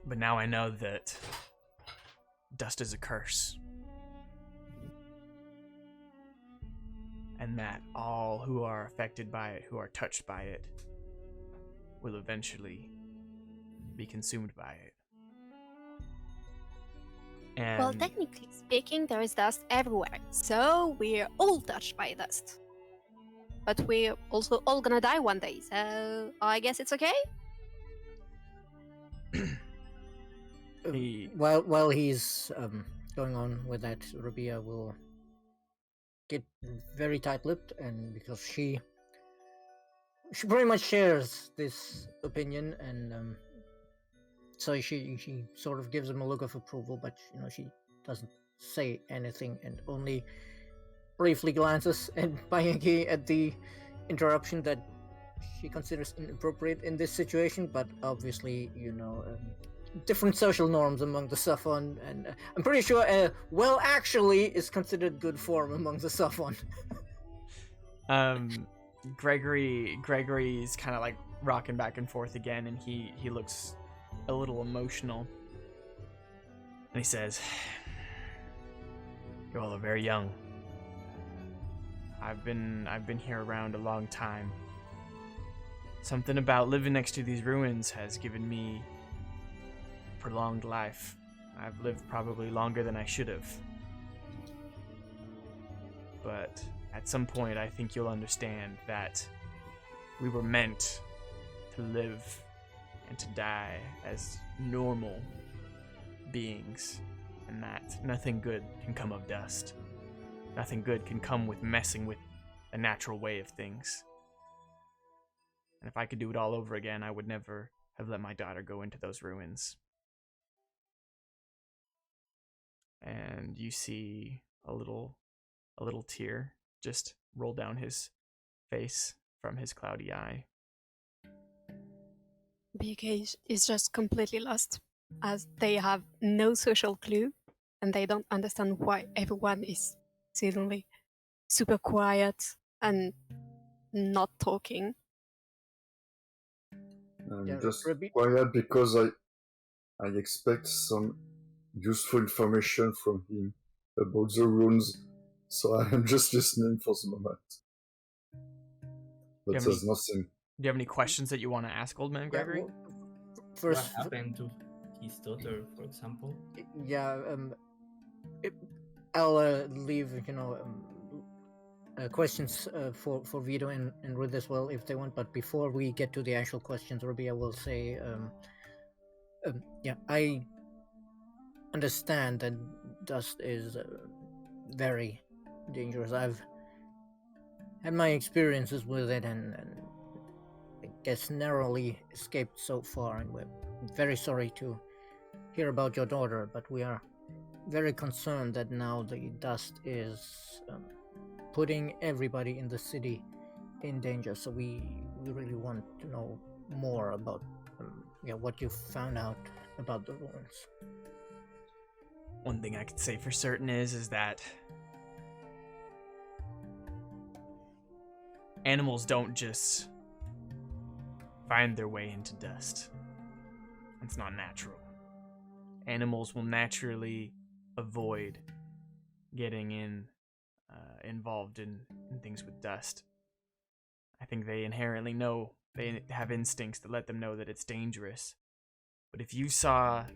Speaker 1: but now I know that dust is a curse, and that all who are affected by it, who are touched by it, will eventually be consumed by it. And
Speaker 2: Well, technically speaking, there is dust everywhere, so we're all touched by dust. But we're also all gonna die one day, so I guess it's okay?
Speaker 1: he,
Speaker 4: While he's going on with that, Rabia will get very tight-lipped, and because she pretty much shares this opinion, and so she sort of gives him a look of approval, but she doesn't say anything and only briefly glances at Bayaki at the interruption that she considers inappropriate in this situation, but obviously different social norms among the Saffon, and I'm pretty sure well actually is considered good form among the Saffon.
Speaker 1: Gregory's kind of like rocking back and forth again, and he looks a little emotional, and he says, you all are very young. I've been here around a long time. Something about living next to these ruins has given me prolonged life. I've lived probably longer than I should have. But at some point, I think you'll understand that we were meant to live and to die as normal beings, and that nothing good can come of dust. Nothing good can come with messing with the natural way of things. And if I could do it all over again, I would never have let my daughter go into those ruins. And you see a little tear just roll down his face from his cloudy eye.
Speaker 2: BK is just completely lost, as they have no social clue, and they don't understand why everyone is suddenly super quiet and not talking.
Speaker 6: I'm
Speaker 4: Yeah,
Speaker 6: just
Speaker 4: Rabbi-
Speaker 6: quiet because I expect some useful information from him about the runes, so I'm just listening for the moment. But
Speaker 1: Yeah,
Speaker 6: there's nothing.
Speaker 1: Do you have any questions that you want to ask Old Man Gregory?
Speaker 4: Yeah, first,
Speaker 5: What happened to his daughter, for example?
Speaker 4: yeah, I'll leave questions for Vito and Ruth as well if they want. But before we get to the actual questions, Rabia will say, yeah, I understand that dust is very dangerous. I've had my experiences with it, and I guess narrowly escaped so far, and we're very sorry to hear about your daughter, but we are very concerned that now the dust is putting everybody in the city in danger. So we really want to know more about what you found out about the ruins.
Speaker 1: One thing I could say for certain is that animals don't just find their way into dust. It's not natural. Animals will naturally avoid getting involved in things with dust. I think they inherently know, they have instincts that let them know that it's dangerous. But if you said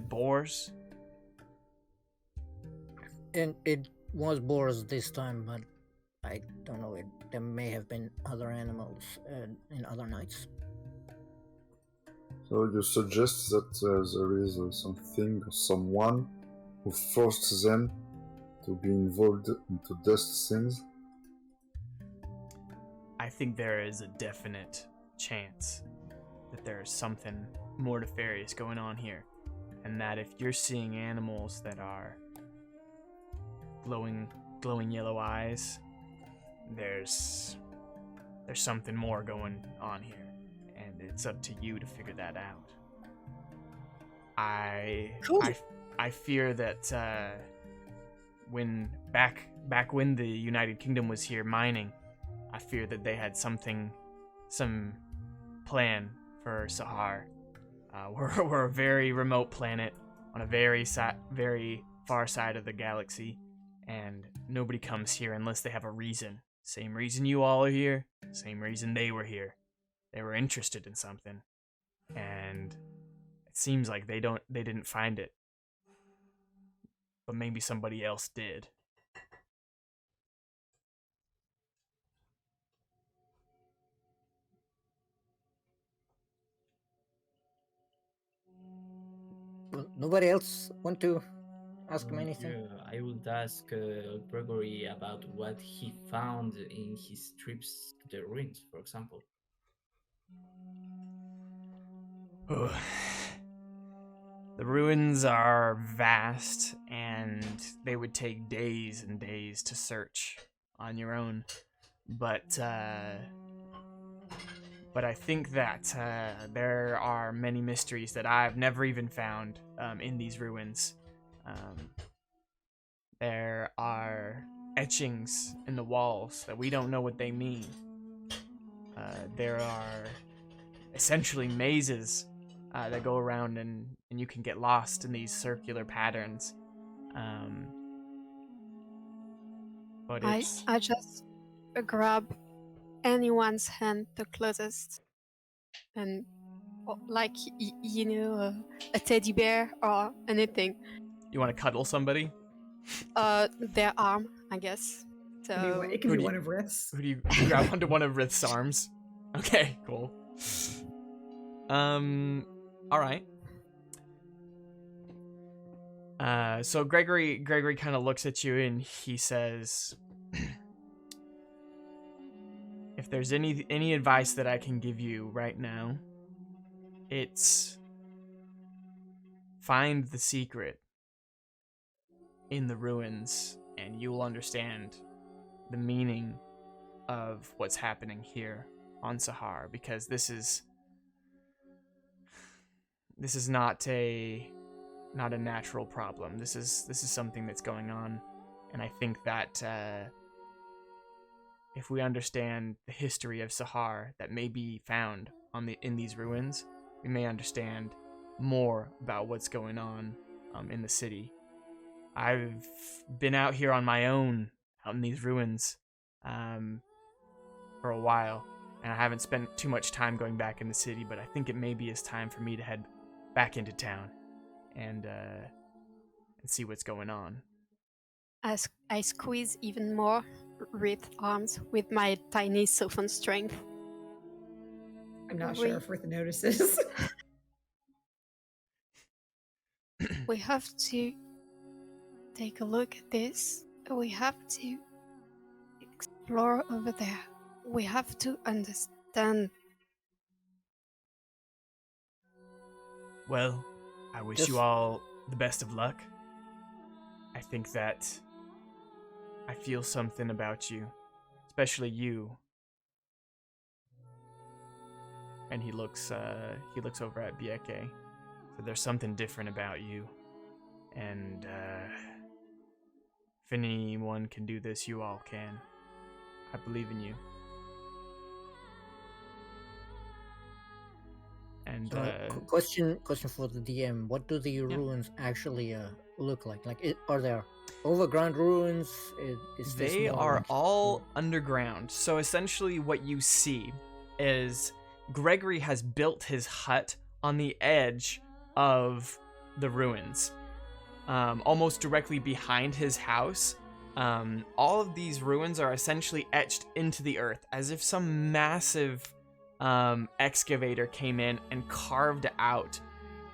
Speaker 1: boars?
Speaker 4: And it was boars this time, but I don't know. There may have been other animals in other nights.
Speaker 6: So you suggest that there is something or someone who forced them to be involved into dust things?
Speaker 1: I think there is a definite chance that there is something more nefarious going on here. And that if you're seeing animals that are glowing yellow eyes, there's something more going on here, and it's up to you to figure that out. I fear that when back when the United Kingdom was here mining, I fear that they had some plan for Sahar. We're a very remote planet on a very far side of the galaxy, and nobody comes here unless they have a reason. Same reason you all are here, same reason they were here. They were interested in something, and it seems like they didn't find it. But maybe somebody else did.
Speaker 4: Well, nobody else want to ask him anything?
Speaker 5: Yeah, I would ask Gregory about what he found in his trips to the ruins, for example.
Speaker 1: The ruins are vast, and they would take days and days to search on your own. But I think that there are many mysteries that I've never even found in these ruins. There are etchings in the walls that we don't know what they mean. There are essentially mazes that go around, and you can get lost in these circular patterns. But it's...
Speaker 2: I just grab anyone's hand the closest, and like a teddy bear or anything.
Speaker 1: You want to cuddle somebody?
Speaker 2: Their arm, I guess. So
Speaker 3: It can
Speaker 1: Who
Speaker 3: be
Speaker 1: do
Speaker 3: one of Rith's.
Speaker 1: Who do you grab onto one of Rith's arms? Okay, cool. All right. So Gregory kind of looks at you and he says, if there's any advice that I can give you right now, it's find the secret in the ruins and you'll understand the meaning of what's happening here on Sahar, because this is not a natural problem. This is something that's going on, and I think that if we understand the history of Sahar that may be found in these ruins, we may understand more about what's going on in the city. I've been out here on my own out in these ruins for a while, and I haven't spent too much time going back in the city, but I think it maybe is time for me to head back into town and see what's going on.
Speaker 2: I squeeze even more Rith's arms with my tiny softened strength.
Speaker 3: I'm not sure if Rith notices.
Speaker 2: We have to take a look at this. We have to explore over there. We have to understand.
Speaker 1: Well, I wish
Speaker 4: Just-
Speaker 1: you all the best of luck. I think that I feel something about you, especially you. And he looks over at Bieke. So there's something different about you. And if anyone can do this, you all can. I believe in you. And
Speaker 4: So, question for the DM: what do the ruins actually look like? Like, are there overground ruins? Is this
Speaker 1: they
Speaker 4: more
Speaker 1: are
Speaker 4: like-
Speaker 1: all underground. So essentially what you see is Gregory has built his hut on the edge of the ruins, almost directly behind his house. All of these ruins are essentially etched into the earth, as if some massive excavator came in and carved out.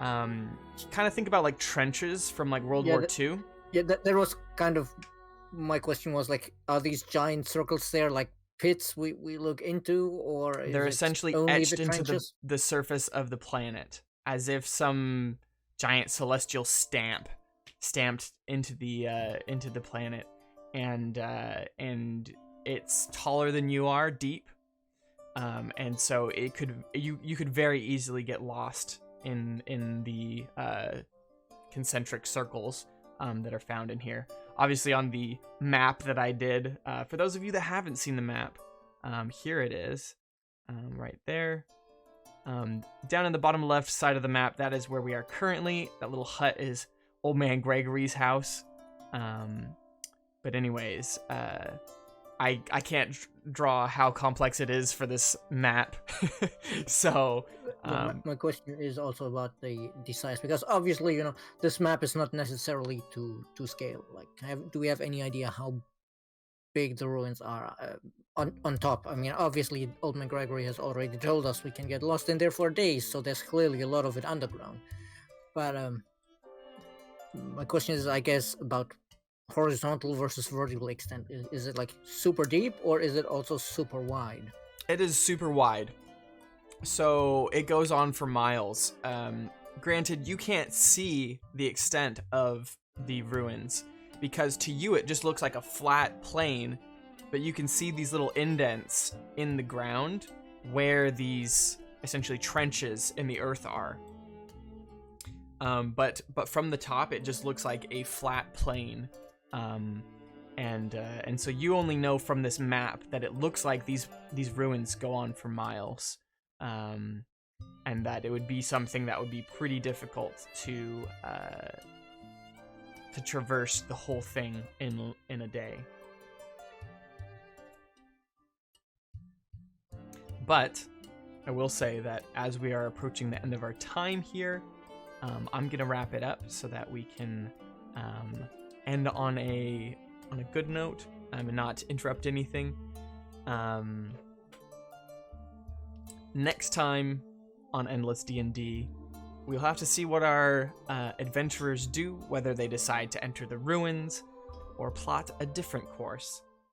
Speaker 1: Kind of think about like trenches from like World
Speaker 4: Yeah,
Speaker 1: War II.
Speaker 4: Yeah, that was kind of my question. Was like, are these giant circles there like pits we look into, or is
Speaker 1: They're
Speaker 4: it
Speaker 1: essentially
Speaker 4: only
Speaker 1: etched
Speaker 4: the
Speaker 1: into
Speaker 4: trenches?
Speaker 1: the surface of the planet, as if some giant celestial stamped into the planet, and it's taller than you are, deep, and so it could you could very easily get lost in the concentric circles that are found in here. Obviously, on the map that I did, for those of you that haven't seen the map, here it is, right there. Down in the bottom left side of the map, that is where we are currently. That little hut is old man Gregory's house. But anyways, I can't draw how complex it is for this map. So
Speaker 4: My question is also about the size, because obviously, you know, this map is not necessarily to scale. Like, do we have any idea how big the ruins are on top? I mean, obviously, Old Man Gregory has already told us we can get lost in there for days, so there's clearly a lot of it underground. But my question is, I guess, about horizontal versus vertical extent. Is it like super deep, or is it also super wide?
Speaker 1: it is super wide. So it goes on for miles. Granted, you can't see the extent of the ruins, because to you it just looks like a flat plane, but you can see these little indents in the ground where these essentially trenches in the earth are. But from the top it just looks like a flat plane, and so you only know from this map that it looks like these ruins go on for miles, and that it would be something that would be pretty difficult to traverse the whole thing in a day. But I will say that as we are approaching the end of our time here, I'm gonna wrap it up so that we can end on a good note, and not interrupt anything. Next time on Endless D&D, we'll have to see what our adventurers do, whether they decide to enter the ruins or plot a different course.